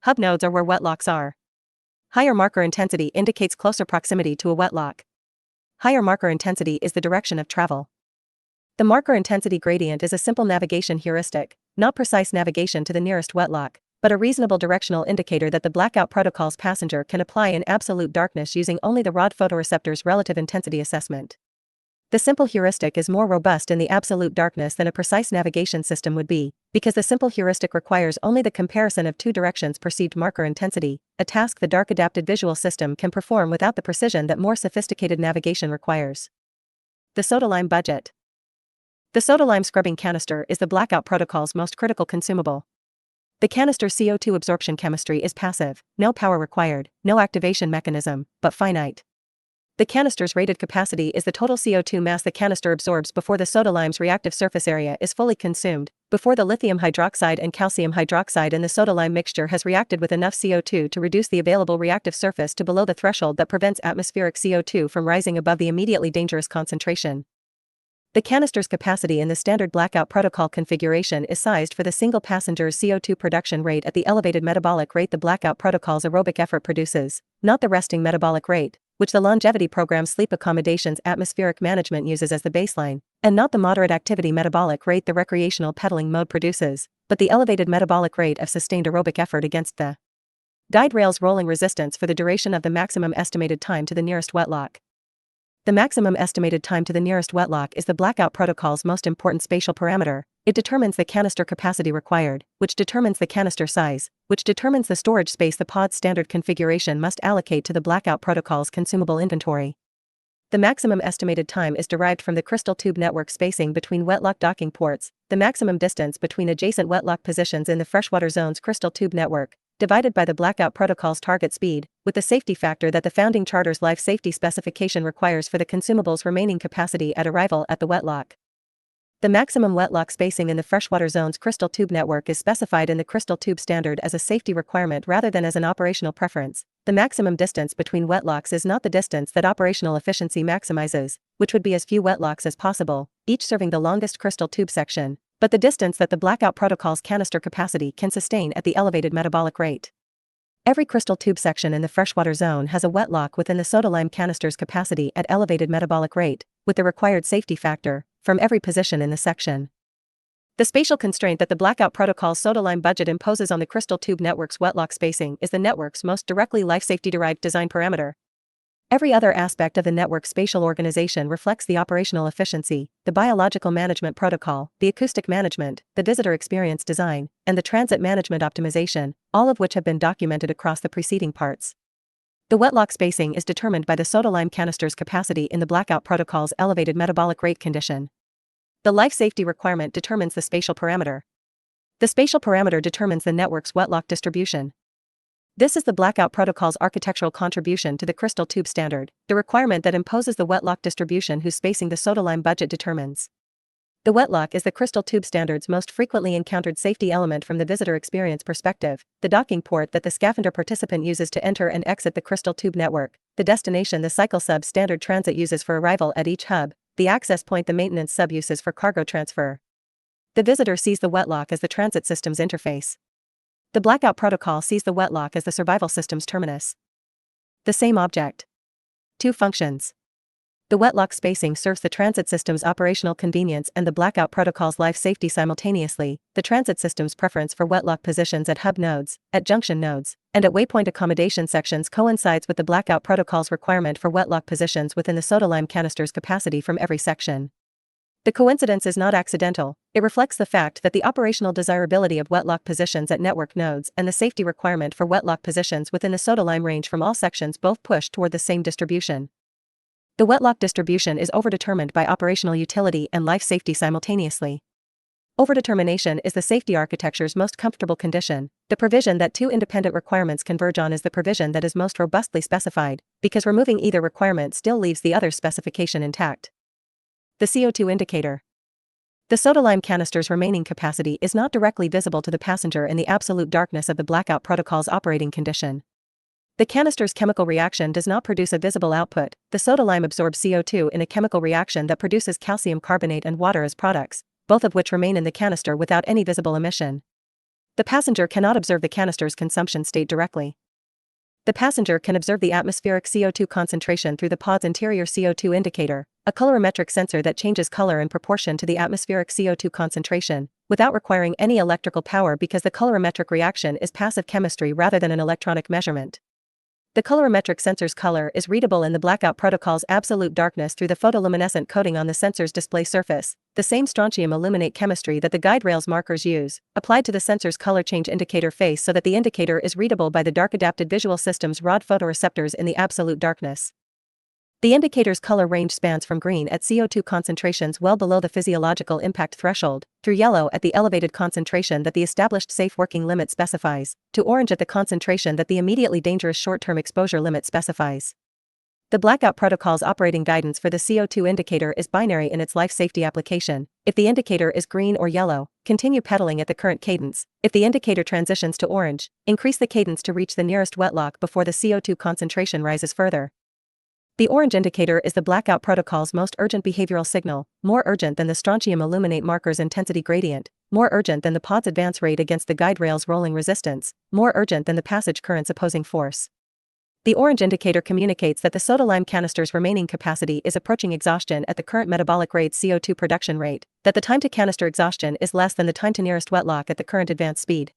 Hub nodes are where wetlocks are. Higher marker intensity indicates closer proximity to a wetlock. Higher marker intensity is the direction of travel. The marker intensity gradient is a simple navigation heuristic, not precise navigation to the nearest wetlock, but a reasonable directional indicator that the blackout protocol's passenger can apply in absolute darkness using only the rod photoreceptor's relative intensity assessment. The simple heuristic is more robust in the absolute darkness than a precise navigation system would be, because the simple heuristic requires only the comparison of two directions perceived marker intensity, a task the dark adapted visual system can perform without the precision that more sophisticated navigation requires. The Sodalime budget. The Sodalime scrubbing canister is the blackout protocol's most critical consumable. The canister's CO2 absorption chemistry is passive, no power required, no activation mechanism, but finite. The canister's rated capacity is the total CO2 mass the canister absorbs before the Sodalime's reactive surface area is fully consumed, before the lithium hydroxide and calcium hydroxide in the Sodalime mixture has reacted with enough CO2 to reduce the available reactive surface to below the threshold that prevents atmospheric CO2 from rising above the immediately dangerous concentration. The canister's capacity in the standard blackout protocol configuration is sized for the single passenger's CO2 production rate at the elevated metabolic rate the blackout protocol's aerobic effort produces, not the resting metabolic rate, which the longevity program's sleep accommodations atmospheric management uses as the baseline, and not the moderate activity metabolic rate the recreational pedaling mode produces, but the elevated metabolic rate of sustained aerobic effort against the guide rail's rolling resistance for the duration of the maximum estimated time to the nearest wetlock. The maximum estimated time to the nearest wetlock is the blackout protocol's most important spatial parameter. It determines the canister capacity required, which determines the canister size, which determines the storage space the pod's standard configuration must allocate to the blackout protocol's consumable inventory. The maximum estimated time is derived from the crystal tube network spacing between wetlock docking ports, the maximum distance between adjacent wetlock positions in the freshwater zone's crystal tube network, divided by the blackout protocol's target speed, with the safety factor that the founding charter's life safety specification requires for the consumable's remaining capacity at arrival at the wetlock. The maximum wetlock spacing in the freshwater zone's crystal tube network is specified in the crystal tube standard as a safety requirement rather than as an operational preference. The maximum distance between wetlocks is not the distance that operational efficiency maximizes, which would be as few wetlocks as possible, each serving the longest crystal tube section, but the distance that the blackout protocol's canister capacity can sustain at the elevated metabolic rate. Every crystal tube section in the freshwater zone has a wetlock within the Sodalime canister's capacity at elevated metabolic rate, with the required safety factor, from every position in the section. The spatial constraint that the blackout protocol's Sodalime budget imposes on the crystal tube network's wetlock spacing is the network's most directly life safety-derived design parameter. Every other aspect of the network's spatial organization reflects the operational efficiency, the biological management protocol, the acoustic management, the visitor experience design, and the transit management optimization, all of which have been documented across the preceding parts. The wetlock spacing is determined by the Sodalime canister's capacity in the blackout protocol's elevated metabolic rate condition. The life safety requirement determines the spatial parameter. The spatial parameter determines the network's wetlock distribution. This is the blackout protocol's architectural contribution to the crystal tube standard, the requirement that imposes the wetlock distribution whose spacing the Sodalime budget determines. The wetlock is the crystal tube standard's most frequently encountered safety element from the visitor experience perspective, the docking port that the scavenger participant uses to enter and exit the crystal tube network, the destination the cycle sub standard transit uses for arrival at each hub, the access point the maintenance sub uses for cargo transfer. The visitor sees the wetlock as the transit system's interface. The blackout protocol sees the wetlock as the survival system's terminus. The same object. Two functions. The wetlock spacing serves the transit system's operational convenience and the blackout protocol's life safety simultaneously. The transit system's preference for wetlock positions at hub nodes, at junction nodes, and at waypoint accommodation sections coincides with the blackout protocol's requirement for wetlock positions within the Sodalime canister's capacity from every section. The coincidence is not accidental. It reflects the fact that the operational desirability of wetlock positions at network nodes and the safety requirement for wetlock positions within the Sodalime range from all sections both push toward the same distribution. The wetlock distribution is overdetermined by operational utility and life safety simultaneously. Overdetermination is the safety architecture's most comfortable condition. The provision that two independent requirements converge on is the provision that is most robustly specified, because removing either requirement still leaves the other specification intact. The CO2 indicator. The soda-lime canister's remaining capacity is not directly visible to the passenger in the absolute darkness of the blackout protocol's operating condition. The canister's chemical reaction does not produce a visible output. The soda-lime absorbs CO2 in a chemical reaction that produces calcium carbonate and water as products, both of which remain in the canister without any visible emission. The passenger cannot observe the canister's consumption state directly. The passenger can observe the atmospheric CO2 concentration through the pod's interior CO2 indicator, a colorimetric sensor that changes color in proportion to the atmospheric CO2 concentration, without requiring any electrical power because the colorimetric reaction is passive chemistry rather than an electronic measurement. The colorimetric sensor's color is readable in the blackout protocol's absolute darkness through the photoluminescent coating on the sensor's display surface, the same strontium aluminate chemistry that the guide rail's markers use, applied to the sensor's color change indicator face so that the indicator is readable by the dark-adapted visual system's rod photoreceptors in the absolute darkness. The indicator's color range spans from green at CO2 concentrations well below the physiological impact threshold, through yellow at the elevated concentration that the established safe working limit specifies, to orange at the concentration that the immediately dangerous short-term exposure limit specifies. The blackout protocol's operating guidance for the CO2 indicator is binary in its life safety application. If the indicator is green or yellow, continue pedaling at the current cadence. If the indicator transitions to orange, increase the cadence to reach the nearest wetlock before the CO2 concentration rises further. The orange indicator is the blackout protocol's most urgent behavioral signal, more urgent than the strontium aluminate marker's intensity gradient, more urgent than the pod's advance rate against the guide rail's rolling resistance, more urgent than the passage current's opposing force. The orange indicator communicates that the soda-lime canister's remaining capacity is approaching exhaustion at the current metabolic rate CO2 production rate, that the time to canister exhaustion is less than the time to nearest wetlock at the current advance speed.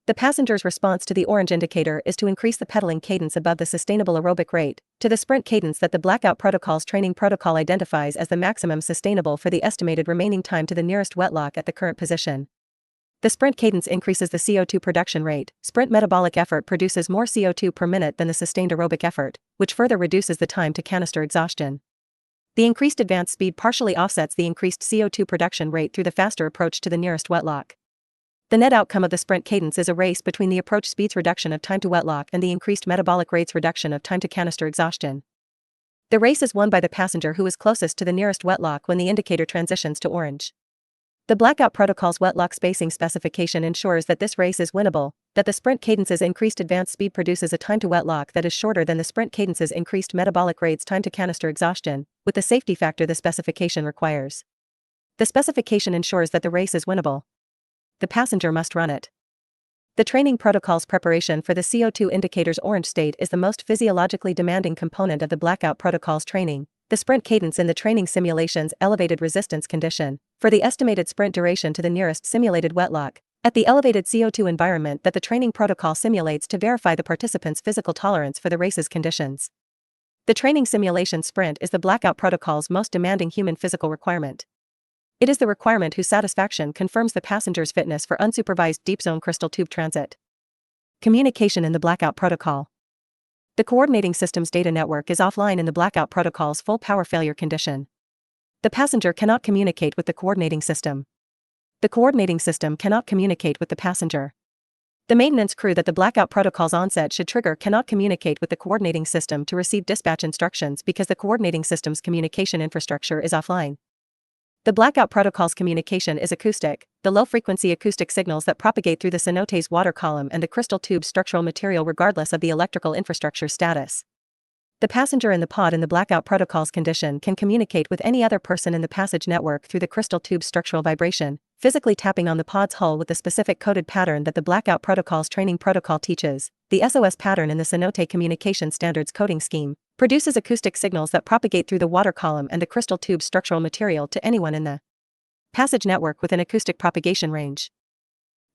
The passenger's response to the orange indicator is to increase the pedaling cadence above the sustainable aerobic rate, to the sprint cadence that the blackout protocol's training protocol identifies as the maximum sustainable for the estimated remaining time to the nearest wetlock at the current position. The sprint cadence increases the CO2 production rate. Sprint metabolic effort produces more CO2 per minute than the sustained aerobic effort, which further reduces the time to canister exhaustion. The increased advance speed partially offsets the increased CO2 production rate through the faster approach to the nearest wetlock. The net outcome of the sprint cadence is a race between the approach speed's reduction of time to wetlock and the increased metabolic rate's reduction of time to canister exhaustion. The race is won by the passenger who is closest to the nearest wetlock when the indicator transitions to orange. The blackout protocol's wetlock spacing specification ensures that this race is winnable, that the sprint cadence's increased advance speed produces a time to wetlock that is shorter than the sprint cadence's increased metabolic rate's time to canister exhaustion, with the safety factor the specification requires. The specification ensures that the race is winnable. The passenger must run it. The training protocol's preparation for the CO2 indicator's orange state is the most physiologically demanding component of the blackout protocol's training. The sprint cadence in the training simulation's elevated resistance condition, for the estimated sprint duration to the nearest simulated wetlock, at the elevated CO2 environment that the training protocol simulates to verify the participant's physical tolerance for the race's conditions. The training simulation sprint is the blackout protocol's most demanding human physical requirement. It is the requirement whose satisfaction confirms the passenger's fitness for unsupervised deep-zone crystal tube transit. Communication in the blackout protocol. The coordinating system's data network is offline in the blackout protocol's full power failure condition. The passenger cannot communicate with the coordinating system. The coordinating system cannot communicate with the passenger. The maintenance crew that the blackout protocol's onset should trigger cannot communicate with the coordinating system to receive dispatch instructions because the coordinating system's communication infrastructure is offline. The blackout protocol's communication is acoustic, the low-frequency acoustic signals that propagate through the cenote's water column and the crystal tube's structural material regardless of the electrical infrastructure status. The passenger in the pod in the blackout protocol's condition can communicate with any other person in the passage network through the crystal tube's structural vibration, physically tapping on the pod's hull with the specific coded pattern that the blackout protocol's training protocol teaches. The SOS pattern in the Cenote Communication Standards coding scheme produces acoustic signals that propagate through the water column and the crystal tube's structural material to anyone in the passage network with an acoustic propagation range.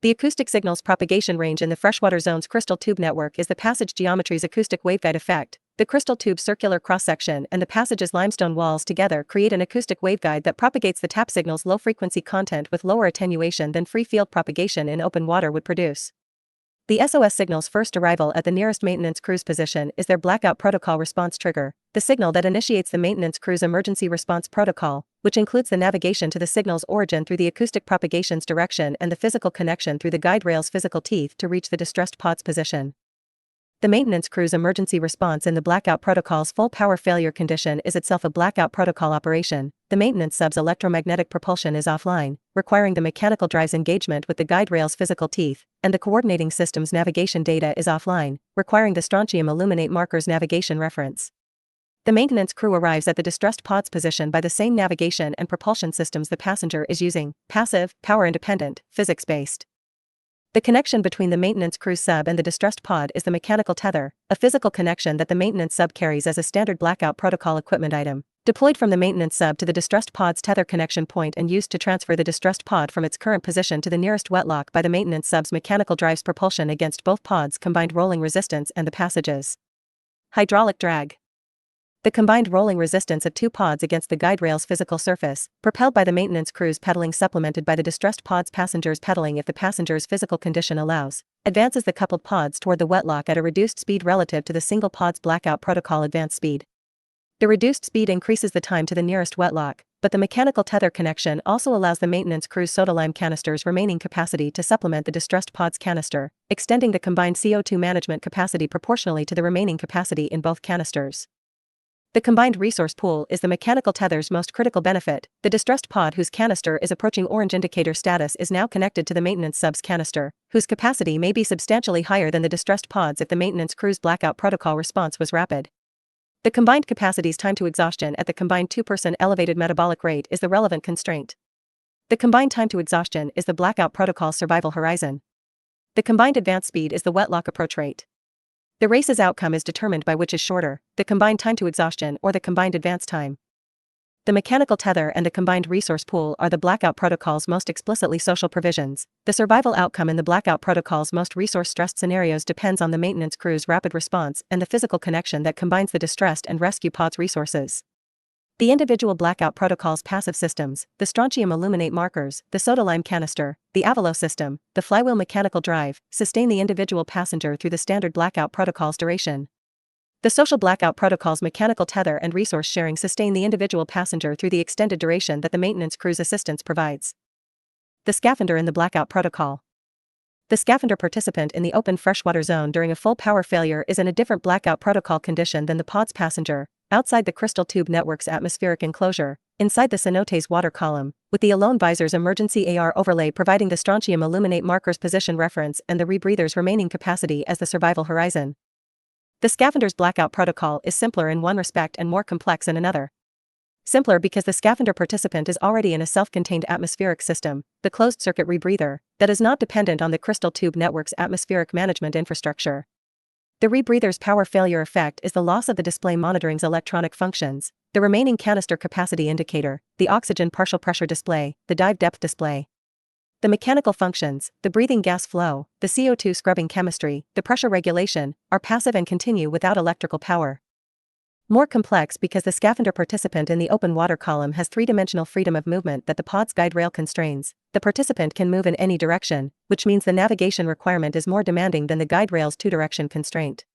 The acoustic signal's propagation range in the freshwater zone's crystal tube network is the passage geometry's acoustic waveguide effect. The crystal tube's circular cross-section and the passage's limestone walls together create an acoustic waveguide that propagates the tap signal's low-frequency content with lower attenuation than free field propagation in open water would produce. The SOS signal's first arrival at the nearest maintenance crew's position is their blackout protocol response trigger, the signal that initiates the maintenance crew's emergency response protocol, which includes the navigation to the signal's origin through the acoustic propagation's direction and the physical connection through the guide rail's physical teeth to reach the distressed pod's position. The maintenance crew's emergency response in the blackout protocol's full power failure condition is itself a blackout protocol operation. The maintenance sub's electromagnetic propulsion is offline, requiring the mechanical drive's engagement with the guide rail's physical teeth, and the coordinating system's navigation data is offline, requiring the strontium illuminate marker's navigation reference. The maintenance crew arrives at the distressed pod's position by the same navigation and propulsion systems the passenger is using: passive, power-independent, physics-based. The connection between the maintenance crew sub and the distressed pod is the mechanical tether, a physical connection that the maintenance sub carries as a standard blackout protocol equipment item, deployed from the maintenance sub to the distressed pod's tether connection point and used to transfer the distressed pod from its current position to the nearest wetlock by the maintenance sub's mechanical drive's propulsion against both pods' combined rolling resistance and the passages. Hydraulic drag. The combined rolling resistance of two pods against the guide rail's physical surface, propelled by the maintenance crew's pedaling supplemented by the distressed pod's passengers pedaling if the passenger's physical condition allows, advances the coupled pods toward the wetlock at a reduced speed relative to the single pod's blackout protocol advance speed. The reduced speed increases the time to the nearest wetlock, but the mechanical tether connection also allows the maintenance crew's soda lime canister's remaining capacity to supplement the distressed pod's canister, extending the combined CO2 management capacity proportionally to the remaining capacity in both canisters. The combined resource pool is the mechanical tether's most critical benefit. The distressed pod whose canister is approaching orange indicator status is now connected to the maintenance sub's canister, whose capacity may be substantially higher than the distressed pod's if the maintenance crew's blackout protocol response was rapid. The combined capacity's time to exhaustion at the combined two-person elevated metabolic rate is the relevant constraint. The combined time to exhaustion is the blackout protocol's survival horizon. The combined advance speed is the wetlock approach rate. The race's outcome is determined by which is shorter, the combined time to exhaustion or the combined advance time. The mechanical tether and the combined resource pool are the blackout protocol's most explicitly social provisions. The survival outcome in the blackout protocol's most resource-stressed scenarios depends on the maintenance crew's rapid response and the physical connection that combines the distressed and rescue pod's resources. The individual blackout protocol's passive systems, the strontium illuminate markers, the soda lime canister, the Avalo system, the flywheel mechanical drive, sustain the individual passenger through the standard blackout protocol's duration. The social blackout protocol's mechanical tether and resource sharing sustain the individual passenger through the extended duration that the maintenance crew's assistance provides. The scaphander in the blackout protocol. The scaphander participant in the open freshwater zone during a full power failure is in a different blackout protocol condition than the pod's passenger, outside the crystal tube network's atmospheric enclosure, inside the cenote's water column, with the Alone Visor's emergency AR overlay providing the strontium illuminate marker's position reference and the rebreather's remaining capacity as the survival horizon. The scaphander's blackout protocol is simpler in one respect and more complex in another. Simpler because the scaphander participant is already in a self-contained atmospheric system, the closed-circuit rebreather, that is not dependent on the crystal tube network's atmospheric management infrastructure. The rebreather's power failure effect is the loss of the display monitoring's electronic functions, the remaining canister capacity indicator, the oxygen partial pressure display, the dive depth display. The mechanical functions, the breathing gas flow, the CO2 scrubbing chemistry, the pressure regulation, are passive and continue without electrical power. More complex because the scaphander participant in the open water column has three-dimensional freedom of movement that the pod's guide rail constrains. The participant can move in any direction, which means the navigation requirement is more demanding than the guide rail's two-direction constraint.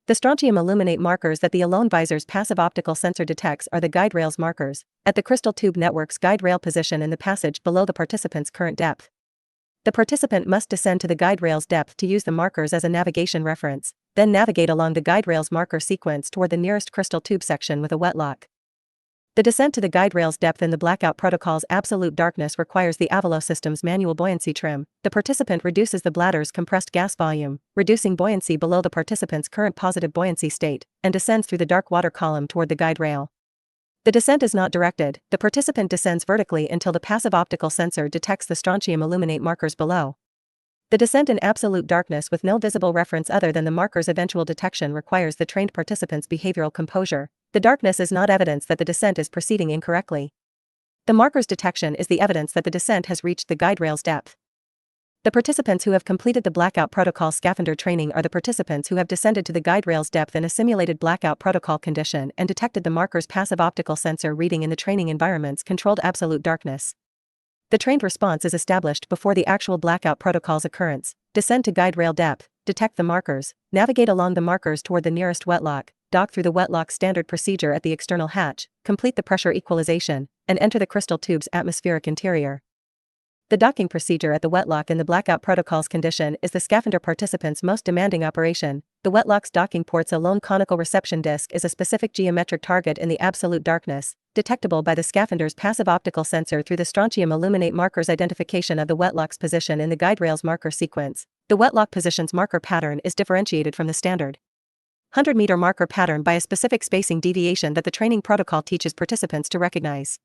The strontium illuminate markers that the Alone Visor's passive optical sensor detects are the guide rail's markers, at the crystal tube network's guide rail position in the passage below the participant's current depth. The participant must descend to the guide rail's depth to use the markers as a navigation reference, then navigate along the guide rail's marker sequence toward the nearest crystal tube section with a wetlock. The descent to the guide rail's depth in the blackout protocol's absolute darkness requires the Avalo system's manual buoyancy trim. The participant reduces the bladder's compressed gas volume, reducing buoyancy below the participant's current positive buoyancy state, and descends through the dark water column toward the guide rail. The descent is not directed, the participant descends vertically until the passive optical sensor detects the strontium illuminate markers below. The descent in absolute darkness with no visible reference other than the marker's eventual detection requires the trained participant's behavioral composure. The darkness is not evidence that the descent is proceeding incorrectly. The marker's detection is the evidence that the descent has reached the guide rail's depth. The participants who have completed the blackout protocol scaphander training are the participants who have descended to the guide rail's depth in a simulated blackout protocol condition and detected the marker's passive optical sensor reading in the training environment's controlled absolute darkness. The trained response is established before the actual blackout protocol's occurrence. Descend to guide rail depth, detect the markers, navigate along the markers toward the nearest wetlock, dock through the wetlock standard procedure at the external hatch, complete the pressure equalization, and enter the crystal tube's atmospheric interior. The docking procedure at the wetlock in the blackout protocol's condition is the scavenger participant's most demanding operation. The wetlock's docking port's lone conical reception disk is a specific geometric target in the absolute darkness, detectable by the scavenger's passive optical sensor through the strontium illuminate marker's identification of the wetlock's position in the guide rail's marker sequence. The wetlock position's marker pattern is differentiated from the standard 100-meter marker pattern by a specific spacing deviation that the training protocol teaches participants to recognize.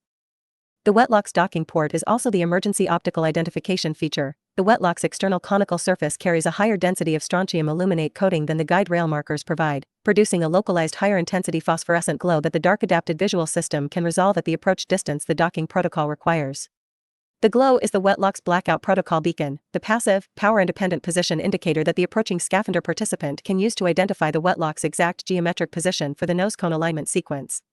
The wetlock's docking port is also the emergency optical identification feature. The wetlock's external conical surface carries a higher density of strontium illuminate coating than the guide rail markers provide, producing a localized higher intensity phosphorescent glow that the dark adapted visual system can resolve at the approach distance the docking protocol requires. The glow is the wetlock's blackout protocol beacon, the passive, power-independent position indicator that the approaching scavenger participant can use to identify the wetlock's exact geometric position for the nose cone alignment sequence.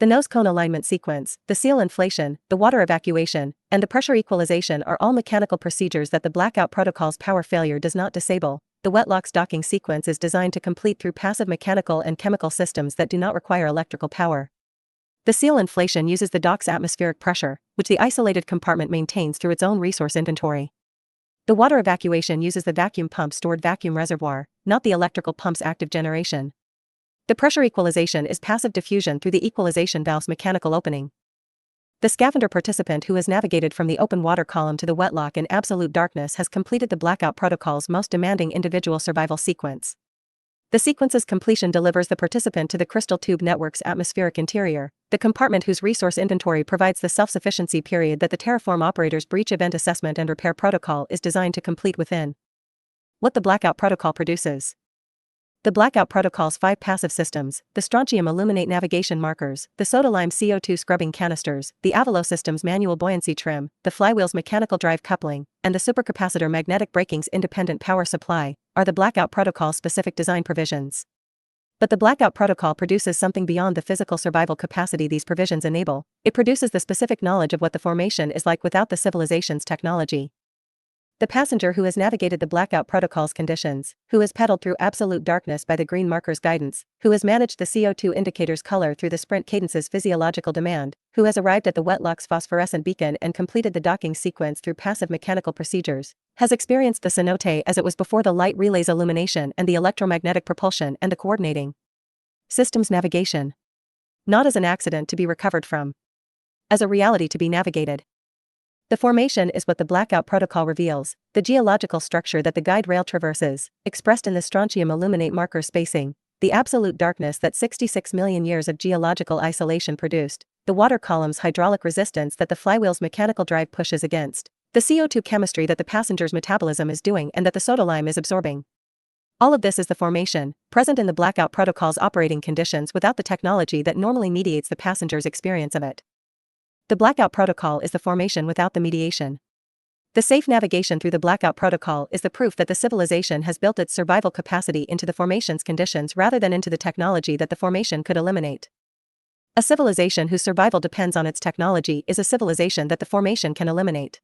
The nose cone alignment sequence, the seal inflation, the water evacuation, and the pressure equalization are all mechanical procedures that the blackout protocol's power failure does not disable. The wetlock's docking sequence is designed to complete through passive mechanical and chemical systems that do not require electrical power. The seal inflation uses the dock's atmospheric pressure, which the isolated compartment maintains through its own resource inventory. The water evacuation uses the vacuum pump's stored vacuum reservoir, not the electrical pump's active generation. The pressure equalization is passive diffusion through the equalization valve's mechanical opening. The scavenger participant who has navigated from the open water column to the wetlock in absolute darkness has completed the blackout protocol's most demanding individual survival sequence. The sequence's completion delivers the participant to the crystal tube network's atmospheric interior, the compartment whose resource inventory provides the self-sufficiency period that the Terraform operator's breach event assessment and repair protocol is designed to complete within. What the blackout protocol produces. The blackout protocol's 5 passive systems, the strontium illuminate navigation markers, the soda-lime CO2 scrubbing canisters, the Avalo system's manual buoyancy trim, the flywheel's mechanical drive coupling, and the supercapacitor magnetic braking's independent power supply, are the blackout protocol's specific design provisions. But the blackout protocol produces something beyond the physical survival capacity these provisions enable. It produces the specific knowledge of what the formation is like without the civilization's technology. The passenger who has navigated the blackout protocol's conditions, who has pedaled through absolute darkness by the green marker's guidance, who has managed the CO2 indicator's color through the sprint cadence's physiological demand, who has arrived at the wetlock's phosphorescent beacon and completed the docking sequence through passive mechanical procedures, has experienced the cenote as it was before the light relay's illumination and the electromagnetic propulsion and the coordinating systems navigation. Not as an accident to be recovered from. As a reality to be navigated. The formation is what the blackout protocol reveals, the geological structure that the guide rail traverses, expressed in the strontium illuminate marker spacing, the absolute darkness that 66 million years of geological isolation produced, the water column's hydraulic resistance that the flywheel's mechanical drive pushes against, the CO2 chemistry that the passenger's metabolism is doing and that the soda lime is absorbing. All of this is the formation, present in the blackout protocol's operating conditions without the technology that normally mediates the passenger's experience of it. The blackout protocol is the formation without the mediation. The safe navigation through the blackout protocol is the proof that the civilization has built its survival capacity into the formation's conditions rather than into the technology that the formation could eliminate. A civilization whose survival depends on its technology is a civilization that the formation can eliminate.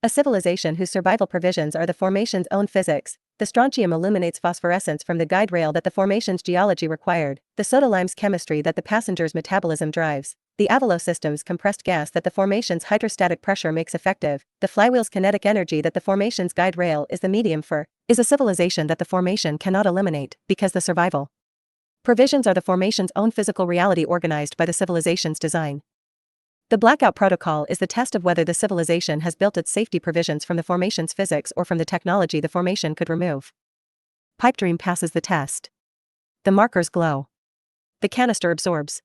A civilization whose survival provisions are the formation's own physics. The strontium illuminates phosphorescence from the guide rail that the formation's geology required, the soda lime's chemistry that the passenger's metabolism drives, the Avalo system's compressed gas that the formation's hydrostatic pressure makes effective, the flywheel's kinetic energy that the formation's guide rail is the medium for, is a civilization that the formation cannot eliminate, because the survival provisions are the formation's own physical reality organized by the civilization's design. The blackout protocol is the test of whether the civilization has built its safety provisions from the formation's physics or from the technology the formation could remove. Pipe dream passes the test. The markers glow. The canister absorbs.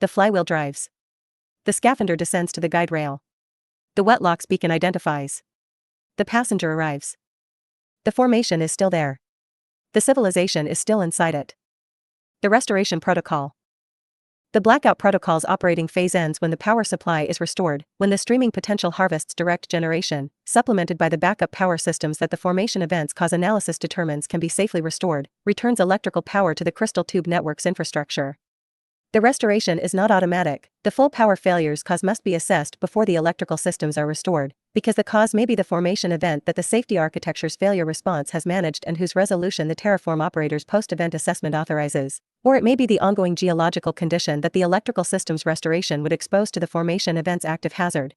The flywheel drives. The scavenger descends to the guide rail. The wetlock's beacon identifies. The passenger arrives. The formation is still there. The civilization is still inside it. The restoration protocol. The blackout protocol's operating phase ends when the power supply is restored, when the streaming potential harvests direct generation, supplemented by the backup power systems that the formation events cause analysis determines can be safely restored, returns electrical power to the crystal tube network's infrastructure. The restoration is not automatic. The full power failures cause must be assessed before the electrical systems are restored, because the cause may be the formation event that the safety architecture's failure response has managed and whose resolution the Terraform operator's post-event assessment authorizes, or it may be the ongoing geological condition that the electrical system's restoration would expose to the formation event's active hazard.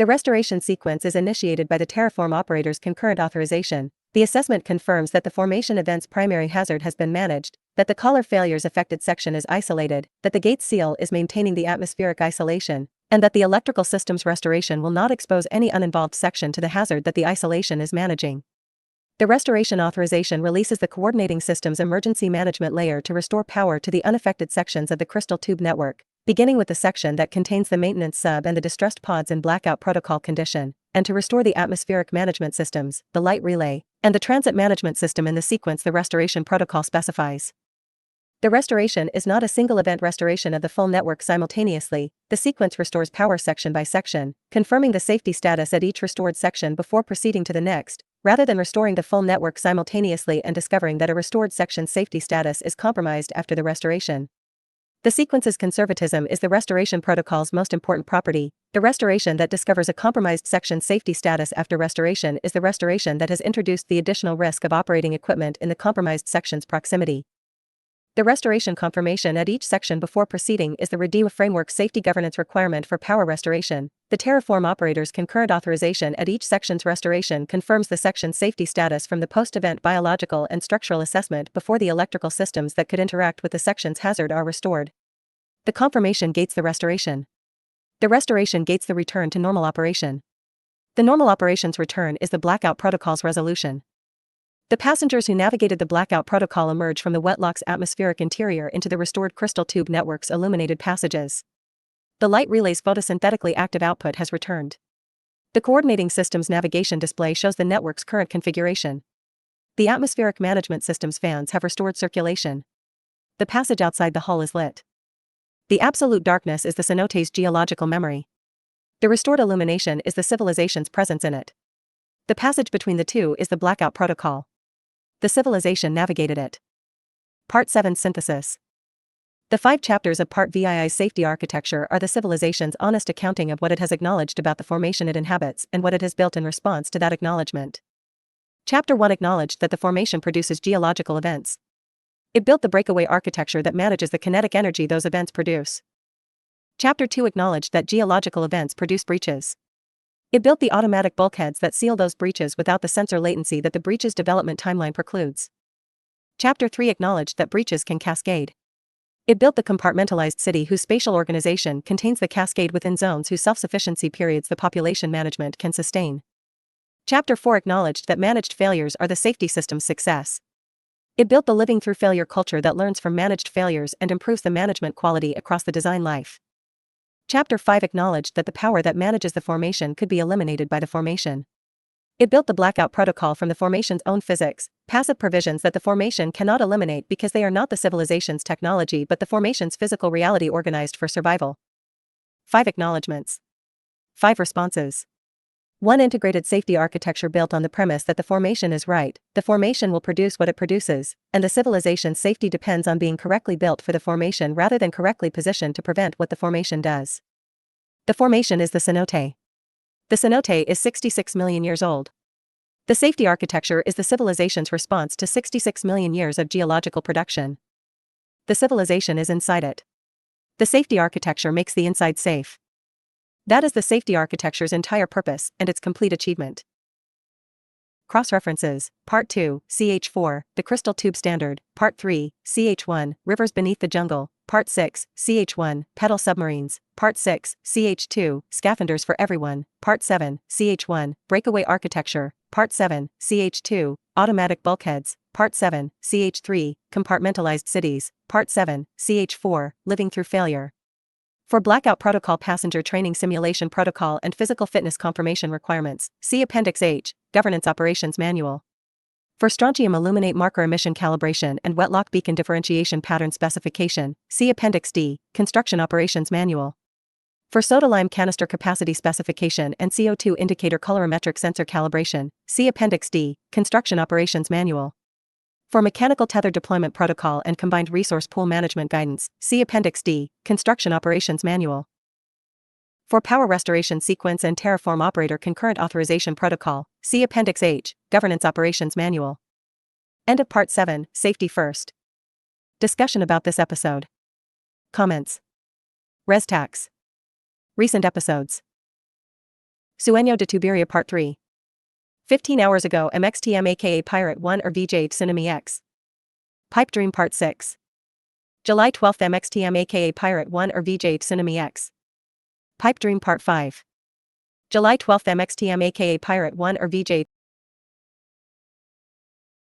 The restoration sequence is initiated by the Terraform operator's concurrent authorization. The assessment confirms that the formation event's primary hazard has been managed, that the collar failure's affected section is isolated, that the gate seal is maintaining the atmospheric isolation, and that the electrical system's restoration will not expose any uninvolved section to the hazard that the isolation is managing. The restoration authorization releases the coordinating system's emergency management layer to restore power to the unaffected sections of the Crystal Tube network, beginning with the section that contains the maintenance sub and the distressed pods in blackout protocol condition, and to restore the atmospheric management systems, the light relay, and the transit management system in the sequence the restoration protocol specifies. The restoration is not a single event restoration of the full network simultaneously. The sequence restores power section by section, confirming the safety status at each restored section before proceeding to the next, rather than restoring the full network simultaneously and discovering that a restored section's safety status is compromised after the restoration. The sequence's conservatism is the restoration protocol's most important property. The restoration that discovers a compromised section's safety status after restoration is the restoration that has introduced the additional risk of operating equipment in the compromised section's proximity. The restoration confirmation at each section before proceeding is the REDIWA framework safety governance requirement for power restoration. The Terraform operator's concurrent authorization at each section's restoration confirms the section's safety status from the post-event biological and structural assessment before the electrical systems that could interact with the section's hazard are restored. The confirmation gates the restoration. The restoration gates the return to normal operation. The normal operations return is the blackout protocol's resolution. The passengers who navigated the blackout protocol emerge from the Wetlock's atmospheric interior into the restored Crystal Tube network's illuminated passages. The light relay's photosynthetically active output has returned. The coordinating system's navigation display shows the network's current configuration. The atmospheric management system's fans have restored circulation. The passage outside the hull is lit. The absolute darkness is the cenote's geological memory. The restored illumination is the civilization's presence in it. The passage between the two is the blackout protocol. The civilization navigated it. Part 7 Synthesis. The 5 chapters of Part VII's safety architecture are the civilization's honest accounting of what it has acknowledged about the formation it inhabits and what it has built in response to that acknowledgement. Chapter 1 acknowledged that the formation produces geological events. It built the breakaway architecture that manages the kinetic energy those events produce. Chapter 2 acknowledged that geological events produce breaches. It built the automatic bulkheads that seal those breaches without the sensor latency that the breach's development timeline precludes. Chapter 3 acknowledged that breaches can cascade. It built the compartmentalized city whose spatial organization contains the cascade within zones whose self-sufficiency periods the population management can sustain. Chapter 4 acknowledged that managed failures are the safety system's success. It built the living through failure culture that learns from managed failures and improves the management quality across the design life. Chapter 5 acknowledged that the power that manages the formation could be eliminated by the formation. It built the blackout protocol from the formation's own physics, passive provisions that the formation cannot eliminate because they are not the civilization's technology but the formation's physical reality organized for survival. 5 acknowledgements. 5 responses. 1 integrated safety architecture built on the premise that the formation is right, the formation will produce what it produces, and the civilization's safety depends on being correctly built for the formation rather than correctly positioned to prevent what the formation does. The formation is the cenote. The cenote is 66 million years old. The safety architecture is the civilization's response to 66 million years of geological production. The civilization is inside it. The safety architecture makes the inside safe. That is the safety architecture's entire purpose and its complete achievement. Cross-references, Part 2, CH4, The Crystal Tube Standard, Part 3, CH1, Rivers Beneath the Jungle, Part 6, CH1, Pedal Submarines, Part 6, CH2, Scaffolders for Everyone, Part 7, CH1, Breakaway Architecture, Part 7, CH2, Automatic Bulkheads, Part 7, CH3, Compartmentalized Cities, Part 7, CH4, Living Through Failure. For Blackout Protocol Passenger Training Simulation Protocol and Physical Fitness Confirmation Requirements, see Appendix H, Governance Operations Manual. For Strontium Illuminate Marker Emission Calibration and Wetlock Beacon Differentiation Pattern Specification, see Appendix D, Construction Operations Manual. For Soda Lime Canister Capacity Specification and CO2 Indicator Colorimetric Sensor Calibration, see Appendix D, Construction Operations Manual. For Mechanical Tether Deployment Protocol and Combined Resource Pool Management Guidance, see Appendix D, Construction Operations Manual. For Power Restoration Sequence and Terraform Operator Concurrent Authorization Protocol, see Appendix H, Governance Operations Manual. End of Part 7, Safety First. Discussion about this episode. Comments. ResTax. Recent episodes. Sueño de Tuberia Part 3. 15 hours ago MXTM aka Pirate 1 or VJ Tsunami X. Pipe Dream Part 6. July 12 MXTM aka Pirate 1 or VJ Tsunami X. Pipe Dream Part 5. July 12 MXTM aka Pirate 1 or VJ